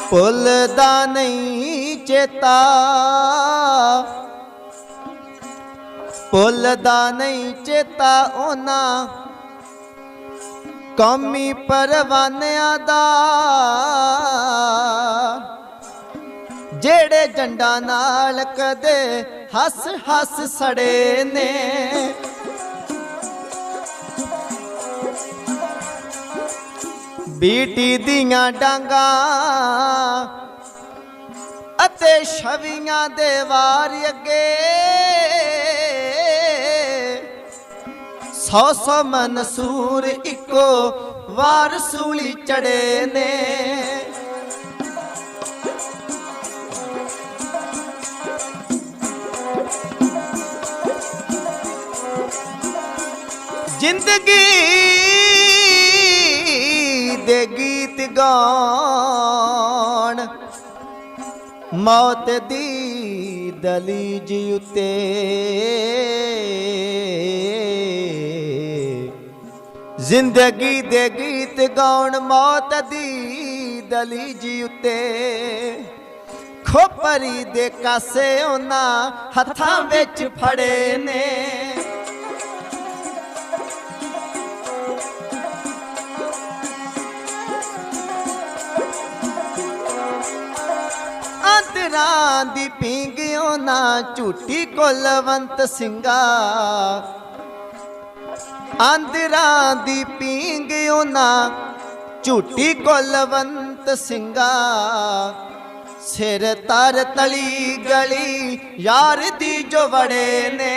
भुलदा नहीं चेता, भुलदा नहीं चेता ओना कौमी परवानियां दा, जेड़े जंडा नाल कदे हस हस सड़े ने। बीटी दियां डांगा अते छवियां दे वार अगे, 100 मनसूर इको वार सूली चढ़े ने। जिंदगी दे गीत गाण मौत दी दलीज उते, जिंदगी दे गीत गाउण मौत दी दलीज उते। खोपरी दे कासे उन्हां हत्थां विच फड़े ने। आंदरां दी पींगियों ना झूठी कुलवंत सिंगा, आंदरां दी पींगियों ना झूठी कुलवंत सिंगा। सिर तर तली गली यार दी जो वड़े ने।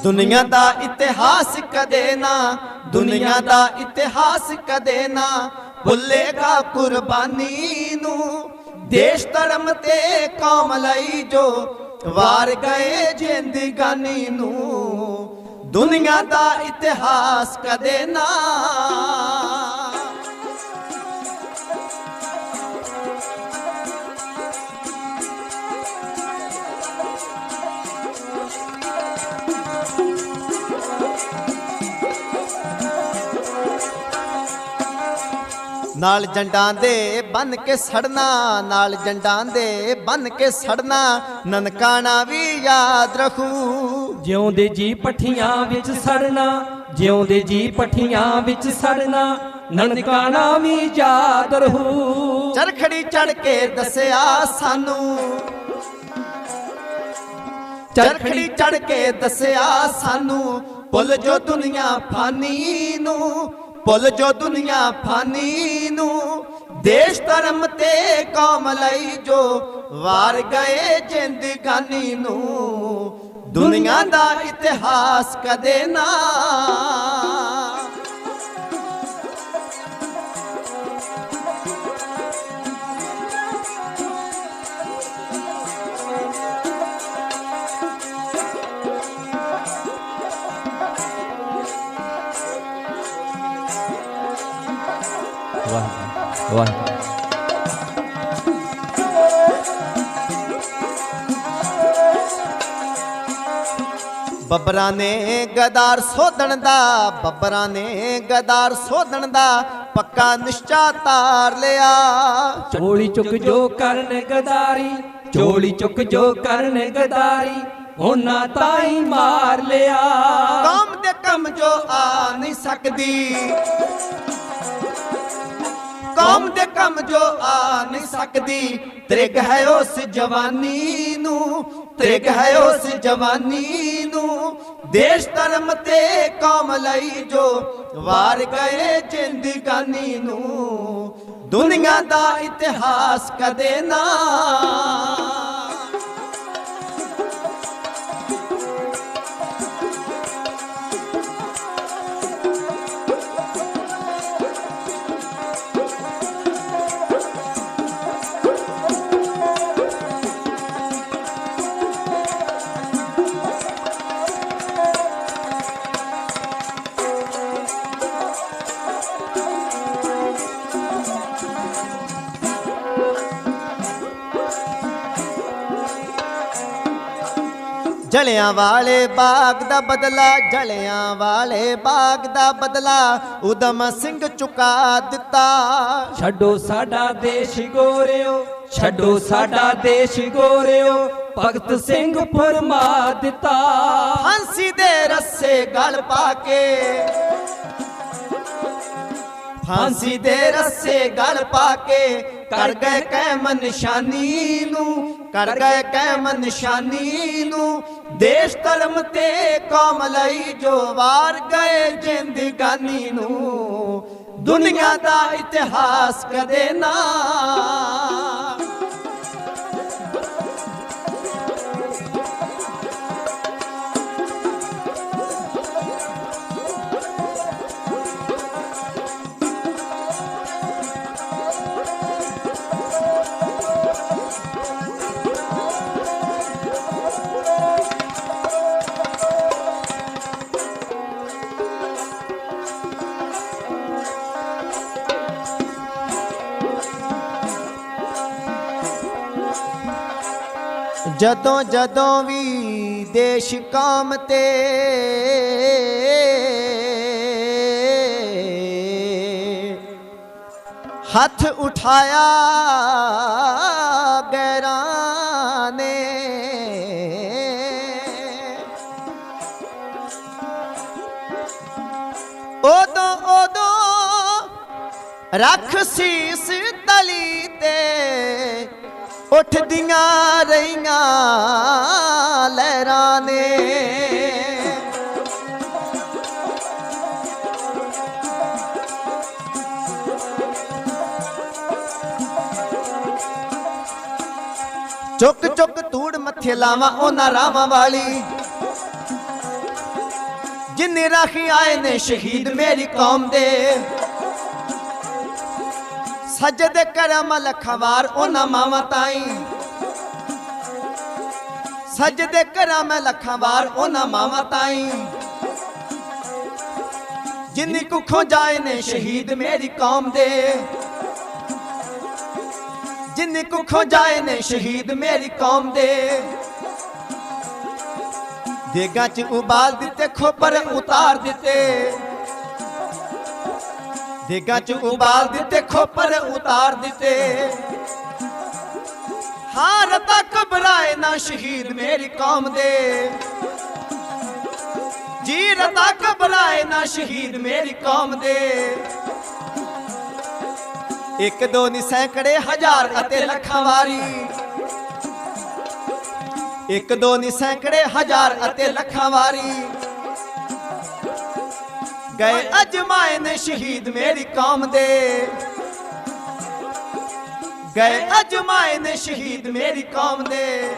दुनिया दा इतिहास कदे ना, दुनिया दा इतिहास कदे ना भुलेगा कुर्बानी नू। देश धर्म ते कौम लई जो वार गए जिंदगानी नू। दुनिया दा इतिहास कदे ना। नाल जंडां दे बन के सड़ना, नाल जंडां दे बन के सड़ना ननकाना भी याद रखू। जिउंदे जी पट्ठियां विच सड़ना, जिउंदे जी पट्ठियां विच सड़ना ननकाना भी याद रहू। चरखड़ी चढ़ के दसिया सानू, चरखड़ी चढ़ के दसिया सानू भुल जो दुनिया फानी नू। भुल जो दुनिया फानी नू। देश धर्म ते कौम लई जो वार गए जिंदगानी नू। दुनिया दा इतिहास कदे ना। वाह वाह। बब्बरा ने गदार सोधन दा, बब्बरा ने गदार सोधन दा पक्का निश्चा तार लिया। चोली चुक जो करन गदारी, चोली चुक जो करन गदारी होना ताई मार लिया। कौम दे कम जो आ नहीं सकदी, कौम दे कम जो आ नहीं सकदी। त्रिग है उस जवानी नू, त्रिग है उस जवानी नू। देश धर्म ते कौम लई जो वार गए जिंदगानी नू। दुनिया दा इतिहास कदे ना। ਜਲਿਆਂ ਵਾਲੇ ਬਾਗ ਦਾ ਬਦਲਾ, ਜਲਿਆਂ ਵਾਲੇ ਬਾਗ ਦਾ ਬਦਲਾ ਊਧਮ ਸਿੰਘ ਚੁਕਾ ਦਿੱਤਾ। ਛੱਡੋ ਸਾਡਾ ਦੇਸ਼ ਗੋਰਿਓ, ਛੱਡੋ ਸਾਡਾ ਦੇਸ਼ ਗੋਰਿਓ, ਭਗਤ ਸਿੰਘ ਫਰਮਾ ਦਿੱਤਾ। ਫਾਂਸੀ ਦੇ ਰੱਸੇ ਗਲ ਪਾ ਕੇ, ਫਾਂਸੀ ਦੇ ਰੱਸੇ ਗਲ ਪਾ ਕੇ ਕਰ ਗਏ ਕਾਇਮ ਨਿਸ਼ਾਨੀ ਨੂੰ, ਕਰ ਗਏ ਕਾਇਮ ਨਿਸ਼ਾਨੀ ਨੂੰ। ਦੇਸ਼ ਧਰਮ ਤੇ ਕੌਮ ਲਈ ਜੋ ਵਾਰ ਗਏ ਜ਼ਿੰਦਗਾਨੀ ਨੂੰ, ਦੁਨੀਆ ਦਾ ਇਤਿਹਾਸ ਕਦੇ ਨਾ। ਜਦੋਂ ਜਦੋਂ ਵੀ ਦੇਸ਼ ਕੌਮ ਤੇ ਹੱਥ ਉਠਾਇਆ ਗੈਰਾਂ ਨੇ, ਉਦੋਂ ਉਦੋਂ ਰੱਖ ਸੀਸ ਤਲੀ ਤੇ ਉੱਠਦੀਆਂ ਰਹੀਆਂ ਲਹਿਰਾਂ ਨੇ। ਚੁੱਕ ਚੁੱਕ ਧੂੜ ਮੱਥੇ ਲਾਵਾਂ ਉਹਨਾਂ ਰਾਵਾਂ ਵਾਲੀ, ਜਿੰਨੇ ਰਾਖੀ ਆਏ ਨੇ ਸ਼ਹੀਦ ਮੇਰੀ ਕੌਮ ਦੇ। ਸਜਦੇ ਕਰਮ ਲੱਖਾਂ ਵਾਰ ਉਹਨਾਂ ਮਾਵਾਂ ਤਾਈ, ਸਜਦੇ ਕਰਮ ਲੱਖਾਂ ਵਾਰ ਉਹਨਾਂ ਮਾਵਾਂ ਤਾਈ, ਜਿੰਨੀ ਕੁੱਖੋਂ ਜਾਏ ਨੇ ਸ਼ਹੀਦ ਮੇਰੀ ਕੌਮ ਦੇ, ਜਿੰਨੀ ਕੁੱਖੋਂ ਜਾਏ ਨੇ ਸ਼ਹੀਦ ਮੇਰੀ ਕੌਮ ਦੇ। ਦੇਗਾਂ 'ਚ ਉਬਾਲ ਦਿੱਤੇ, ਖੋਪਰ ਉਤਾਰ ਦਿੱਤੇ, ਦੇਗਾਂ 'ਚ ਉਬਾਲ ਦਿੱਤੇ, ਖੋਪਰ ਉਤਾਰ ਦਿੱਤੇ। ਹਾਂ ਰਤਾ ਘਬਰਾਏ ਨਾ ਸ਼ਹੀਦ ਮੇਰੀ ਕੌਮ ਦੇ, ਜੀ ਰਤਾ ਘਬਰਾਏ ਨਾ ਸ਼ਹੀਦ ਮੇਰੀ ਕੌਮ ਦੇ। ਇੱਕ ਦੋ ਨੀ ਸੈਂਕੜੇ ਹਜ਼ਾਰ ਅਤੇ ਲੱਖਾਂ ਵਾਰੀ, ਇੱਕ ਦੋ ਨੀ ਸੈਂਕੜੇ ਹਜ਼ਾਰ ਅਤੇ ਲੱਖਾਂ ਵਾਰੀ ਗਏ ਅਜਮਾਏ ਨੇ ਸ਼ਹੀਦ ਮੇਰੀ ਕੌਮ ਦੇ, ਗਏ ਅਜਮਾਏ ਨੇ ਸ਼ਹੀਦ ਮੇਰੀ ਕੌਮ ਦੇ।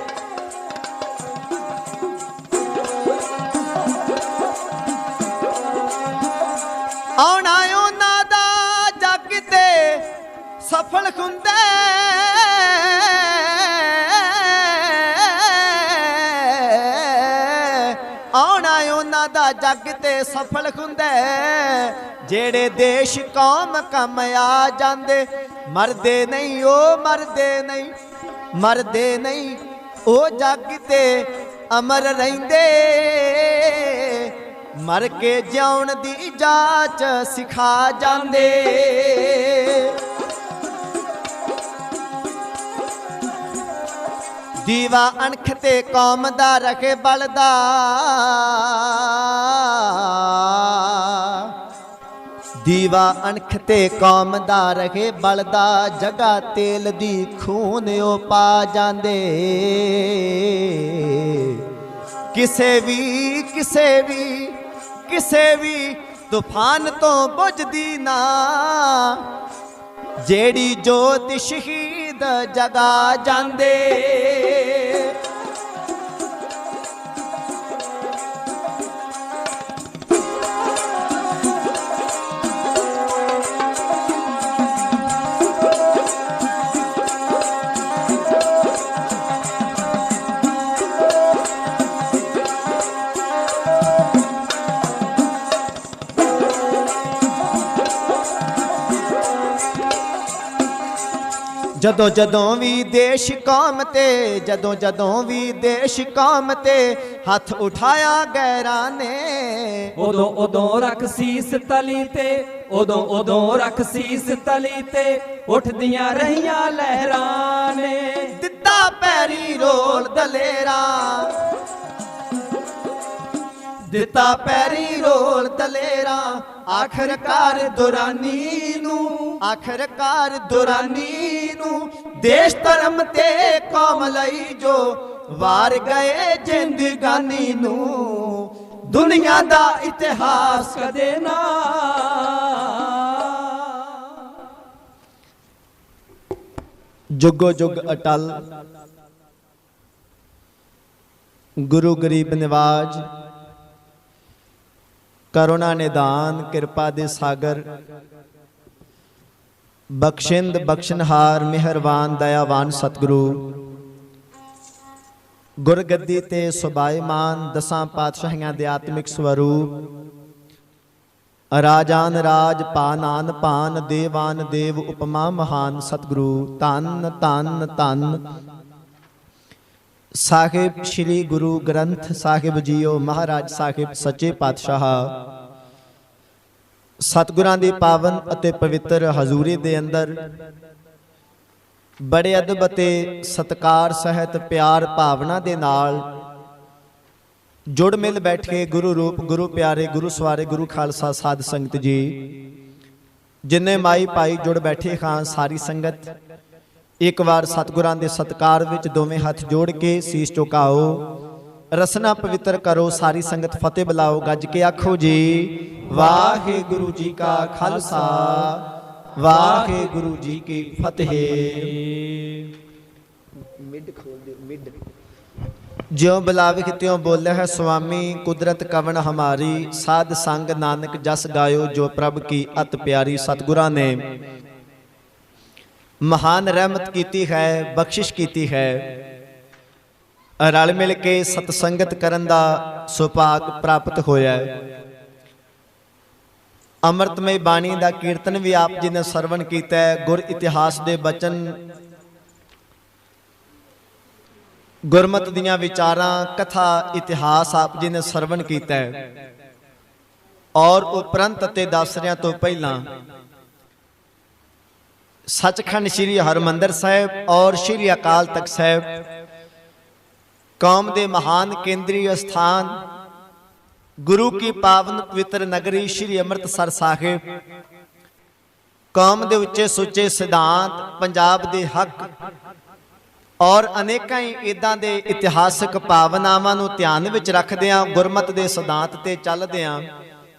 ਆਉਣਾ ਉਹਨਾਂ ਦਾ ਜੱਗ ਤੇ ਸਫਲ ਹੁੰਦਾ, ਆਉਣਾ ਉਹਨਾਂ ਦਾ ਜੱਗ ਤੇ ਸਫਲ ਹੁੰਦਾ। ਜਿਹੜੇ ਦੇਸ਼ ਕੌਮ ਕੰਮ ਆ ਜਾਂਦੇ, ਮਰਦੇ ਨਹੀਂ ਉਹ ਮਰਦੇ ਨਹੀਂ, ਮਰਦੇ ਨਹੀਂ ਉਹ ਜੱਗ ਤੇ ਅਮਰ ਰਹਿੰਦੇ। ਮਰ ਕੇ ਜਿਉਣ ਦੀ ਜਾਚ ਸਿਖਾ ਜਾਂਦੇ। ਦੀਵਾ ਅਣਖ ਤੇ ਕੌਮ ਦਾ ਰਖੇ ਬਲਦਾ, ਦੀਵਾ ਅਣਖ ਤੇ ਕੌਮ ਦਾ ਰਖੇ ਬਲਦਾ। ਜਗਾ ਤੇਲ ਦੀ ਖੂਨ ਉਹ ਪਾ ਜਾਂਦੇ। ਕਿਸੇ ਵੀ ਕਿਸੇ ਵੀ ਕਿਸੇ ਵੀ ਤੂਫਾਨ ਤੋਂ ਬੁਝਦੀ ਨਾ, ਜਿਹੜੀ ਜੋਤ ਸ਼ਹੀਦ ਜਗਾ ਜਾਂਦੇ। ਜਦੋਂ ਜਦੋਂ ਵੀ ਦੇਸ਼ ਕੌਮ ਤੇ, ਜਦੋਂ ਜਦੋਂ ਵੀ ਦੇਸ਼ ਕੌਮ ਤੇ ਹੱਥ ਉਠਾਇਆ ਗੈਰਾਂ ਨੇ। ਉਦੋਂ ਉਦੋਂ ਰੱਖ ਸੀਸ ਤਲੀ ਤੇ, ਉਦੋਂ ਉਦੋਂ ਰੱਖ ਸੀਸ ਤਲੀ ਤੇ, ਉੱਠਦੀਆਂ ਰਹੀਆਂ ਲਹਿਰਾਂ ਨੇ। ਦਿੱਤਾ ਪੈਰੀ ਰੋਲ ਦਲੇਰਾ, ਦਿੱਤਾ ਪੈਰੀ ਰੋਲ ਦਲੇਰਾ, ਆਖਰਕਾਰ ਦੁਰਾਨੀ ਨੂੰ, ਆਖਰਕਾਰ ਦੁਰਾਨੀ ਨੂੰ, ਦੇਸ਼ ਧਰਮ ਤੇ ਕੌਮ ਲਈ ਜੋ ਵਾਰ ਗਏ ਜ਼ਿੰਦਗਾਨੀ ਨੂੰ। ਦੁਨੀਆ ਦਾ ਇਤਿਹਾਸ ਕਦੇ ਨਾ ਜੁਗੋ ਜੁਗ ਅਟਲ। ਗੁਰੂ ਗਰੀਬ ਨਿਵਾਜ, ਕਰੁਣਾ ਨਿਦਾਨ, ਕਿਰਪਾ ਦੇ ਸਾਗਰ, ਬਖਸ਼ਿੰਦ ਬਖਸ਼ਨਹਾਰ, ਮਿਹਰਬਾਨ ਦਇਆਵਾਨ ਸਤਿਗੁਰੂ, ਗੁਰਗੱਦੀ ਤੇ ਸੁਭਾਈਮਾਨ ਦਸਾਂ ਪਾਤਸ਼ਾਹੀਆਂ ਦੇ ਆਤਮਿਕ ਸਵਰੂਪ, ਰਾਜਾਨ ਰਾਜ, ਪਾਨਾਨ ਪਾਨ, ਦੇਵਾਨ ਦੇਵ, ਉਪਮਾ ਮਹਾਨ ਸਤਿਗੁਰੂ, ਧੰਨ ਧੰਨ ਧੰਨ ਸਾਹਿਬ ਸ੍ਰੀ ਗੁਰੂ ਗ੍ਰੰਥ ਸਾਹਿਬ ਜੀਓ ਮਹਾਰਾਜ ਸਾਹਿਬ ਸੱਚੇ ਪਾਤਸ਼ਾਹ। ਸਤਿਗੁਰਾਂ ਦੀ ਪਾਵਨ ਅਤੇ ਪਵਿੱਤਰ ਹਜ਼ੂਰੀ ਦੇ ਅੰਦਰ ਬੜੇ ਅਦਬ ਅਤੇ ਸਤਿਕਾਰ ਸਹਿਤ ਪਿਆਰ ਭਾਵਨਾ ਦੇ ਨਾਲ ਜੁੜ ਮਿਲ ਬੈਠੇ ਗੁਰੂ ਰੂਪ, ਗੁਰੂ ਪਿਆਰੇ, ਗੁਰੂ ਸਵਾਰੇ, ਗੁਰੂ ਖਾਲਸਾ ਸਾਧ ਸੰਗਤ ਜੀ, ਜਿੰਨੇ ਮਾਈ ਭਾਈ ਜੁੜ ਬੈਠੇ ਖਾਂ ਸਾਰੀ ਸੰਗਤ, ਇੱਕ ਵਾਰ ਸਤਿਗੁਰਾਂ ਦੇ ਸਤਿਕਾਰ ਵਿੱਚ ਦੋਵੇਂ ਹੱਥ ਜੋੜ ਕੇ ਸੀਸ ਝੁਕਾਓ, ਰਸਨਾ ਪਵਿੱਤਰ ਕਰੋ। ਸਾਰੀ ਸੰਗਤ ਫਤਿਹ ਬੁਲਾਓ, ਗੱਜ ਕੇ ਆਖੋ ਜੀ ਵਾਹਿਗੁਰੂ ਜੀ ਕਾ ਖਾਲਸਾ, ਵਾਹਿਗੁਰੂ ਜੀ ਕੀ ਫਤਿਹ। ਮਿੱਡ ਖੋਲ ਦਿਓ, ਮਿੱਡ। ਜਿਉ ਬੁਲਾਵੇ ਤਿਉ ਬੋਲੇ ਹੈ ਸੁਆਮੀ, ਕੁਦਰਤ ਕਵਣ ਹਮਾਰੀ, ਸਾਧ ਸੰਗ ਨਾਨਕ ਜਸ ਗਾਇਓ, ਜੋ ਪ੍ਰਭ ਕੀ ਅਤ ਪਿਆਰੀ। ਸਤਿਗੁਰਾਂ ਨੇ ਮਹਾਨ ਰਹਿਮਤ ਕੀਤੀ ਹੈ, ਬਖਸ਼ਿਸ਼ ਕੀਤੀ ਹੈ। ਰਲ ਮਿਲ ਕੇ ਸਤਸੰਗਤ ਕਰਨ ਦਾ ਸੁਭਾਗ ਪ੍ਰਾਪਤ ਹੋਇਆ ਹੈ। ਅੰਮ੍ਰਿਤਮਈ ਬਾਣੀ ਦਾ ਕੀਰਤਨ ਵੀ ਆਪ ਜੀ ਨੇ ਸਰਵਣ ਕੀਤਾ ਹੈ। ਗੁਰ ਇਤਿਹਾਸ ਦੇ ਬਚਨ, ਗੁਰਮਤ ਦੀਆਂ ਵਿਚਾਰਾਂ, ਕਥਾ, ਇਤਿਹਾਸ ਆਪ ਜੀ ਨੇ ਸਰਵਣ ਕੀਤਾ ਹੈ। ਔਰ ਉਪਰੰਤ ਅਤੇ ਦਾਸਰਿਆਂ ਤੋਂ ਪਹਿਲਾਂ ਸੱਚਖੰਡ ਸ੍ਰੀ ਹਰਿਮੰਦਰ ਸਾਹਿਬ ਔਰ ਸ੍ਰੀ ਅਕਾਲ ਤਖਤ ਸਾਹਿਬ, ਕੌਮ ਦੇ ਮਹਾਨ ਕੇਂਦਰੀ ਸਥਾਨ, ਗੁਰੂ ਕੀ ਪਾਵਨ ਪਵਿੱਤਰ ਨਗਰੀ ਸ੍ਰੀ ਅੰਮ੍ਰਿਤਸਰ ਸਾਹਿਬ, ਕੌਮ ਦੇ ਉੱਚੇ ਸੁੱਚੇ ਸਿਧਾਂਤ, ਪੰਜਾਬ ਦੇ ਹੱਕ ਔਰ ਅਨੇਕਾਂ ਹੀ ਇਦਾਂ ਦੇ ਇਤਿਹਾਸਕ ਭਾਵਨਾਵਾਂ ਨੂੰ ਧਿਆਨ ਵਿੱਚ ਰੱਖਦਿਆਂ, ਗੁਰਮਤ ਦੇ ਸਿਧਾਂਤ ਤੇ ਚੱਲਦਿਆਂ,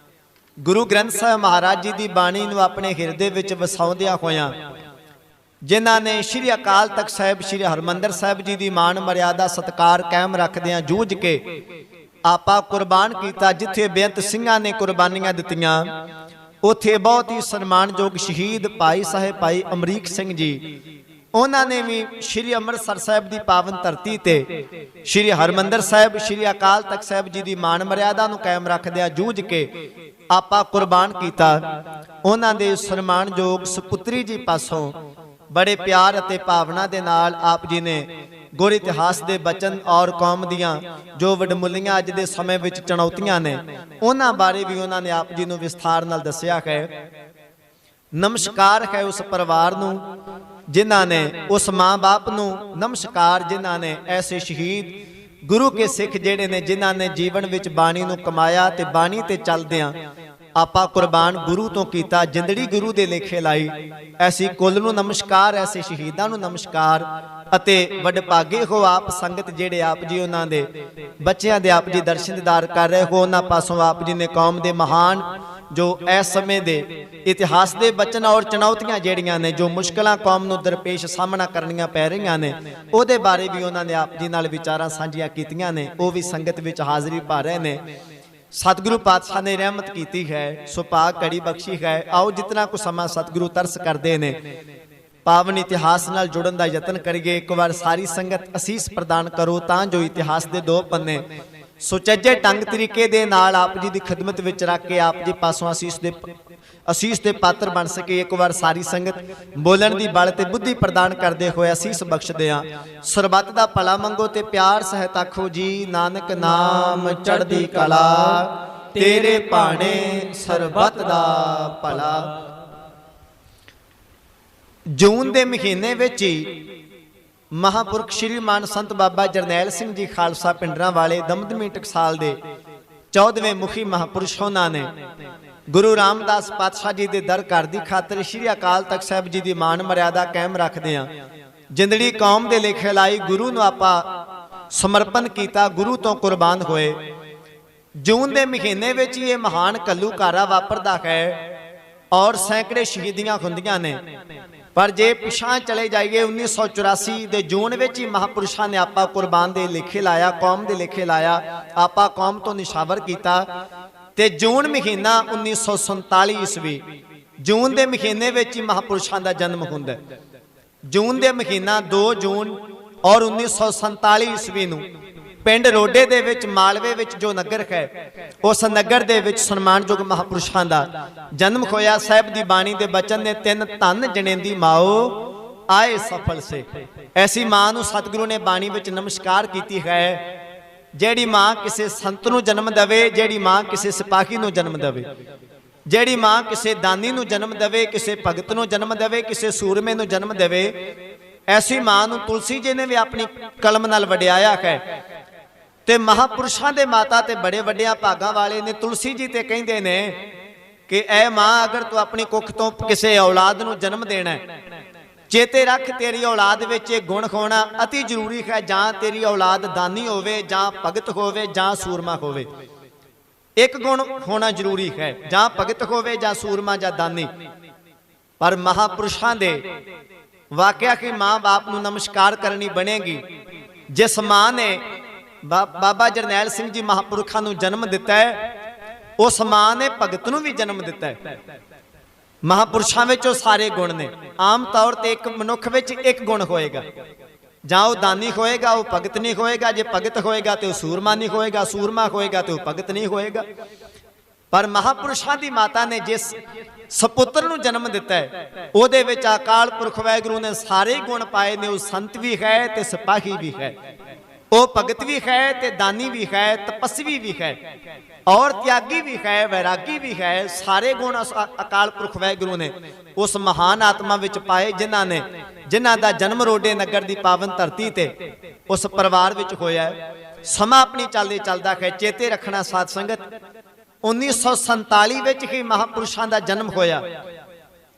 ਗੁਰੂ ਗ੍ਰੰਥ ਸਾਹਿਬ ਮਹਾਰਾਜ ਜੀ ਦੀ ਬਾਣੀ ਨੂੰ ਆਪਣੇ ਹਿਰਦੇ ਵਿੱਚ ਵਸਾਉਂਦਿਆਂ ਹੋਇਆਂ, ਜਿਨ੍ਹਾਂ ਨੇ ਸ੍ਰੀ ਅਕਾਲ ਤਖਤ ਸਾਹਿਬ ਸ੍ਰੀ ਹਰਿਮੰਦਰ ਸਾਹਿਬ ਜੀ ਦੀ ਮਾਣ ਮਰਿਆਦਾ ਸਤਿਕਾਰ ਕਾਇਮ ਰੱਖਦਿਆਂ ਜੂਝ ਕੇ ਆਪਾ ਕੁਰਬਾਨ ਕੀਤਾ। ਜਿੱਥੇ ਬੇਅੰਤ ਸਿੰਘਾਂ ਨੇ ਕੁਰਬਾਨੀਆਂ ਦਿੱਤੀਆਂ, ਉੱਥੇ ਬਹੁਤ ਹੀ ਸਨਮਾਨਯੋਗ ਸ਼ਹੀਦ ਭਾਈ ਸਾਹਿਬ ਭਾਈ ਅਮਰੀਕ ਸਿੰਘ ਜੀ, ਉਹਨਾਂ ਨੇ ਵੀ ਸ੍ਰੀ ਅੰਮ੍ਰਿਤਸਰ ਸਾਹਿਬ ਦੀ ਪਾਵਨ ਧਰਤੀ ਤੇ ਸ੍ਰੀ ਹਰਿਮੰਦਰ ਸਾਹਿਬ ਸ੍ਰੀ ਅਕਾਲ ਤਖਤ ਸਾਹਿਬ ਜੀ ਦੀ ਮਾਣ ਮਰਿਆਦਾ ਨੂੰ ਕਾਇਮ ਰੱਖਦਿਆਂ ਜੂਝ ਕੇ ਆਪਾ ਕੁਰਬਾਨ ਕੀਤਾ। ਉਹਨਾਂ ਦੇ ਸਨਮਾਨਯੋਗ ਸੁਪੁੱਤਰੀ ਜੀ ਪਾਸੋਂ ਬੜੇ ਪਿਆਰ ਅਤੇ ਭਾਵਨਾ ਦੇ ਨਾਲ ਆਪ ਜੀ ਨੇ ਗੁਰ ਇਤਿਹਾਸ ਦੇ ਬਚਨ ਔਰ ਕੌਮ ਦੀਆਂ ਜੋ ਵਡਮੁੱਲੀਆਂ ਅੱਜ ਦੇ ਸਮੇਂ ਵਿੱਚ ਚੁਣੌਤੀਆਂ ਨੇ, ਉਹਨਾਂ ਬਾਰੇ ਵੀ ਉਹਨਾਂ ਨੇ ਆਪ ਜੀ ਨੂੰ ਵਿਸਥਾਰ ਨਾਲ ਦੱਸਿਆ ਹੈ। ਨਮਸਕਾਰ ਹੈ ਉਸ ਪਰਿਵਾਰ ਨੂੰ ਜਿਨ੍ਹਾਂ ਨੇ, ਉਸ ਮਾਂ-ਬਾਪ ਨੂੰ ਨਮਸਕਾਰ ਜਿਨ੍ਹਾਂ ਨੇ ਐਸੇ ਸ਼ਹੀਦ ਗੁਰੂ ਕੇ ਸਿੱਖ ਜਿਹੜੇ ਨੇ, ਜਿਨ੍ਹਾਂ ਨੇ ਜੀਵਨ ਵਿੱਚ ਬਾਣੀ ਨੂੰ ਕਮਾਇਆ ਤੇ ਬਾਣੀ ਤੇ ਚੱਲਦਿਆਂ ਆਪਾ ਕੁਰਬਾਨ ਗੁਰੂ ਤੋਂ ਕੀਤਾ, ਜਿੰਦੜੀ ਗੁਰੂ ਦੇ ਲੇਖੇ ਲਾਈ। ਐਸੀ ਕੁੱਲ ਨੂੰ ਨਮਸਕਾਰ, ਐਸੇ ਸ਼ਹੀਦਾਂ ਨੂੰ ਨਮਸਕਾਰ। ਅਤੇ ਵਡਭਾਗੇ ਹੋ ਆਪ ਸੰਗਤ ਜਿਹੜੇ ਆਪ ਜੀ ਉਹਨਾਂ ਦੇ ਬੱਚਿਆਂ ਦੇ ਆਪ ਜੀ ਦਰਸ਼ਨ ਦੀਦਾਰ ਕਰ ਰਹੇ ਹੋ। ਉਹਨਾਂ ਪਾਸੋਂ ਆਪ ਜੀ ਨੇ ਕੌਮ ਦੇ ਮਹਾਨ ਜੋ ਇਸ ਸਮੇਂ ਦੇ ਇਤਿਹਾਸ ਦੇ ਬਚਨ ਔਰ ਚੁਣੌਤੀਆਂ ਜਿਹੜੀਆਂ ਨੇ, ਜੋ ਮੁਸ਼ਕਲਾਂ ਕੌਮ ਨੂੰ ਦਰਪੇਸ਼ ਸਾਹਮਣਾ ਕਰਨੀਆਂ ਪੈ ਰਹੀਆਂ ਨੇ, ਉਹਦੇ ਬਾਰੇ ਵੀ ਉਹਨਾਂ ਨੇ ਆਪ ਜੀ ਨਾਲ ਵਿਚਾਰਾਂ ਸਾਂਝੀਆਂ ਕੀਤੀਆਂ ਨੇ। ਉਹ ਵੀ ਸੰਗਤ ਵਿੱਚ ਹਾਜ਼ਰੀ ਪਾ ਰਹੇ ਨੇ। ਸਤਿਗੁਰੂ ਪਾਤਸ਼ਾਹ ਨੇ ਰਹਿਮਤ ਕੀਤੀ ਹੈ, ਸੁਭਾਗ ਘੜੀ ਬਖਸ਼ੀ ਹੈ। ਆਓ ਜਿਤਨਾ ਕੁ ਸਮਾਂ ਸਤਿਗੁਰੂ ਤਰਸ ਕਰਦੇ ਨੇ, ਪਾਵਨ ਇਤਿਹਾਸ ਨਾਲ ਜੁੜਨ ਦਾ ਯਤਨ ਕਰੀਏ। ਇੱਕ ਵਾਰ ਸਾਰੀ ਸੰਗਤ ਅਸੀਸ ਪ੍ਰਦਾਨ ਕਰੋ ਤਾਂ ਜੋ ਇਤਿਹਾਸ ਦੇ ਦੋ ਪੰਨੇ ਸੁਚੱਜੇ ਢੰਗ ਤਰੀਕੇ ਦੇ ਨਾਲ ਆਪ ਜੀ ਦੀ ਖਿਦਮਤ ਵਿੱਚ ਰੱਖ ਕੇ ਆਪ ਜੀ ਪਾਸੋਂ ਅਸੀਸ ਦੇ ਅਸੀਸ ਦੇ ਪਾਤਰ ਬਣ ਸਕੇ। ਇੱਕ ਵਾਰ ਸਾਰੀ ਸੰਗਤ ਬੋਲਣ ਦੀ ਬਲ ਤੇ ਬੁੱਧੀ ਪ੍ਰਦਾਨ ਕਰਦੇ ਹੋਏ ਅਸੀਸ ਬਖਸ਼ਦੇ ਆ। ਸਰਬੱਤ ਦਾ ਭਲਾ ਮੰਗੋ ਤੇ ਪਿਆਰ ਸਹਿਤ ਆਖੋ ਜੀ, ਨਾਨਕ ਨਾਮ ਚੜ੍ਹਦੀ ਕਲਾ, ਤੇਰੇ ਭਾਣੇ ਸਰਬੱਤ ਦਾ ਭਲਾ। ਜੂਨ ਦੇ ਮਹੀਨੇ ਵਿੱਚ ਹੀ ਮਹਾਂਪੁਰਖ ਸ਼੍ਰੀ ਮਾਨ ਸੰਤ ਬਾਬਾ ਜਰਨੈਲ ਸਿੰਘ ਜੀ ਖਾਲਸਾ ਪਿੰਡਰਾਂ ਵਾਲੇ ਦਮਦਮੀ ਟਕਸਾਲ ਦੇ 14ਵੇਂ ਮੁਖੀ ਮਹਾਂਪੁਰਸ਼ ਉਹਨਾਂ ਨੇ ਗੁਰੂ ਰਾਮਦਾਸ ਪਾਤਸ਼ਾਹ ਜੀ ਦੇ ਦਰ ਘਰ ਦੀ ਖਾਤਰ ਸ਼੍ਰੀ ਅਕਾਲ ਤਖਤ ਸਾਹਿਬ ਜੀ ਦੀ ਮਾਨ ਮਰਿਆਦਾ ਕਾਇਮ ਰੱਖਦੇ ਆ। ਜਿੰਦੜੀ ਕੌਮ ਦੇ ਲੇਖੇ ਲਾਈ, ਗੁਰੂ ਨੂੰ ਆਪਾਂ ਸਮਰਪਣ ਕੀਤਾ, ਗੁਰੂ ਤੋਂ ਕੁਰਬਾਨ ਹੋਏ। ਜੂਨ ਦੇ ਮਹੀਨੇ ਵਿੱਚ ਇਹ ਮਹਾਨ ਘੱਲੂਘਾਰਾ ਵਾਪਰਦਾ ਹੈ ਔਰ ਸੈਂਕੜੇ ਸ਼ਹੀਦੀਆਂ ਹੁੰਦੀਆਂ ਨੇ। ਪਰ ਜੇ ਪਿਛਾਂ ਚਲੇ ਜਾਈਏ 1984 ਦੇ ਜੂਨ ਵਿੱਚ ਹੀ ਮਹਾਂਪੁਰਸ਼ਾਂ ਨੇ ਆਪਾ ਕੁਰਬਾਨ ਦੇ ਲੇਖੇ ਲਾਇਆ, ਕੌਮ ਦੇ ਲੇਖੇ ਲਾਇਆ, ਆਪਾ ਕੌਮ ਤੋਂ ਨਿਸ਼ਾਵਰ ਕੀਤਾ। ਤੇ ਜੂਨ ਮਹੀਨਾ 1947 ਈਸਵੀ, ਜੂਨ ਦੇ ਮਹੀਨੇ ਵਿੱਚ ਹੀ ਮਹਾਂਪੁਰਸ਼ਾਂ ਦਾ ਜਨਮ ਹੁੰਦਾ। ਜੂਨ ਦੇ ਮਹੀਨਾ 2 ਜੂਨ ਔਰ 1947 ਈਸਵੀ ਨੂੰ ਪਿੰਡ ਰੋਡੇ ਦੇ ਵਿੱਚ ਮਾਲਵੇ ਵਿੱਚ ਜੋ ਨਗਰ ਹੈ, ਉਸ ਨਗਰ ਦੇ ਵਿੱਚ ਸਨਮਾਨਯੋਗ ਮਹਾਂਪੁਰਸ਼ਾਂ ਦਾ ਜਨਮ ਹੋਇਆ। ਸਾਹਿਬ ਦੀ ਬਾਣੀ ਦੇ ਬਚਨ ਨੇ, ਤਿੰਨ ਧਨ ਜਣੇਂਦੀ ਮਾਓ ਆਏ ਸਫਲ ਸੇ। ਐਸੀ ਮਾਂ ਨੂੰ ਸਤਿਗੁਰੂ ਨੇ ਬਾਣੀ ਵਿੱਚ ਨਮਸਕਾਰ ਕੀਤੀ ਹੈ, ਜਿਹੜੀ ਮਾਂ ਕਿਸੇ ਸੰਤ ਨੂੰ ਜਨਮ ਦੇਵੇ, ਜਿਹੜੀ ਮਾਂ ਕਿਸੇ ਸਿਪਾਹੀ ਨੂੰ ਜਨਮ ਦੇਵੇ, ਜਿਹੜੀ ਮਾਂ ਕਿਸੇ ਦਾਨੀ ਨੂੰ ਜਨਮ ਦੇਵੇ, ਕਿਸੇ ਭਗਤ ਨੂੰ ਜਨਮ ਦੇਵੇ, ਕਿਸੇ ਸੂਰਮੇ ਨੂੰ ਜਨਮ ਦੇਵੇ। ਐਸੀ ਮਾਂ ਨੂੰ ਤੁਲਸੀ ਜੀ ਨੇ ਵੀ ਆਪਣੀ ਕਲਮ ਨਾਲ ਵਡਿਆਇਆ ਹੈ। ਤੇ ਮਹਾਂਪੁਰਸ਼ਾਂ ਦੇ ਮਾਤਾ ਤੇ ਬੜੇ ਵੱਡਿਆਂ ਭਾਗਾਂ ਵਾਲੇ ਨੇ ਤੁਲਸੀ ਜੀ ਤੇ ਕਹਿੰਦੇ ਨੇ ਕਿ ਐ ਮਾਂ, ਅਗਰ ਤੂੰ ਆਪਣੀ ਕੁੱਖ ਤੋਂ ਕਿਸੇ ਔਲਾਦ ਨੂੰ ਜਨਮ ਦੇਣਾ ਹੈ, ਚੇਤੇ ਰੱਖ ਤੇਰੀ ਔਲਾਦ ਵਿੱਚ ਇਹ ਗੁਣ ਹੋਣਾ ਅਤੀ ਜ਼ਰੂਰੀ ਹੈ। ਜਾਂ ਤੇਰੀ ਔਲਾਦ ਦਾਨੀ ਹੋਵੇ, ਜਾਂ ਭਗਤ ਹੋਵੇ, ਜਾਂ ਸੂਰਮਾ ਹੋਵੇ। ਇੱਕ ਗੁਣ ਹੋਣਾ ਜ਼ਰੂਰੀ ਹੈ, ਜਾਂ ਭਗਤ ਹੋਵੇ, ਜਾਂ ਸੂਰਮਾ, ਜਾਂ ਦਾਨੀ। ਪਰ ਮਹਾਂਪੁਰਸ਼ਾਂ ਦੇ ਵਾਕਿਆ ਕਿ ਮਾਂ ਬਾਪ ਨੂੰ ਨਮਸਕਾਰ ਕਰਨੀ ਬਣੇਗੀ। ਜਿਸ ਮਾਂ ਨੇ ਬਾਬਾ ਜਰਨੈਲ ਸਿੰਘ ਜੀ ਮਹਾਂਪੁਰਖਾਂ ਨੂੰ ਜਨਮ ਦਿੱਤਾ ਹੈ, ਉਸ ਮਾਂ ਨੇ ਭਗਤ ਨੂੰ ਵੀ ਜਨਮ ਦਿੱਤਾ ਹੈ। ਮਹਾਂਪੁਰਸ਼ਾਂ ਵਿੱਚ ਉਹ ਸਾਰੇ ਗੁਣ ਨੇ। ਆਮ ਤੌਰ ਤੇ ਇੱਕ ਮਨੁੱਖ ਵਿੱਚ ਇੱਕ ਗੁਣ ਹੋਏਗਾ, ਜਾਂ ਉਹ ਦਾਨੀ ਹੋਏਗਾ, ਉਹ ਭਗਤ ਨਹੀਂ ਹੋਏਗਾ। ਜੇ ਭਗਤ ਹੋਏਗਾ ਤੇ ਉਹ ਸੂਰਮਾ ਨਹੀਂ ਹੋਏਗਾ, ਸੂਰਮਾ ਹੋਏਗਾ ਤੇ ਉਹ ਭਗਤ ਨਹੀਂ ਹੋਏਗਾ। ਪਰ ਮਹਾਂਪੁਰਸ਼ਾਂ ਦੀ ਮਾਤਾ ਨੇ ਜਿਸ ਸਪੁੱਤਰ ਨੂੰ ਜਨਮ ਦਿੱਤਾ ਹੈ, ਉਹਦੇ ਵਿੱਚ ਅਕਾਲ ਪੁਰਖ ਵਾਹਿਗੁਰੂ ਨੇ ਸਾਰੇ ਗੁਣ ਪਾਏ ਨੇ। ਉਹ ਸੰਤ ਵੀ ਹੈ ਤੇ ਸਿਪਾਹੀ ਵੀ ਹੈ, ਉਹ ਭਗਤ ਵੀ ਹੈ ਤੇ ਦਾਨੀ ਵੀ ਹੈ, ਤਪਸਵੀ ਵੀ ਹੈ, ਔਰ ਤਿਆਗੀ ਵੀ ਹੈ, ਵੈਰਾਗੀ ਵੀ ਹੈ। ਸਾਰੇ ਗੁਣ ਅਕਾਲ ਪੁਰਖ ਵਾਹਿਗੁਰੂ ਨੇ ਉਸ ਮਹਾਨ ਆਤਮਾ ਵਿੱਚ ਪਾਏ, ਜਿਨ੍ਹਾਂ ਦਾ ਜਨਮ ਰੋਡੇ ਨਗਰ ਦੀ ਪਾਵਨ ਧਰਤੀ ਤੇ ਉਸ ਪਰਿਵਾਰ ਵਿੱਚ ਹੋਇਆ। ਸਮਾਂ ਆਪਣੀ ਚੱਲਦੇ ਚੱਲਦਾ ਹੈ। ਚੇਤੇ ਰੱਖਣਾ ਸਾਧ ਸੰਗਤ, 1947 ਵਿੱਚ ਹੀ ਮਹਾਂਪੁਰਸ਼ਾਂ ਦਾ ਜਨਮ ਹੋਇਆ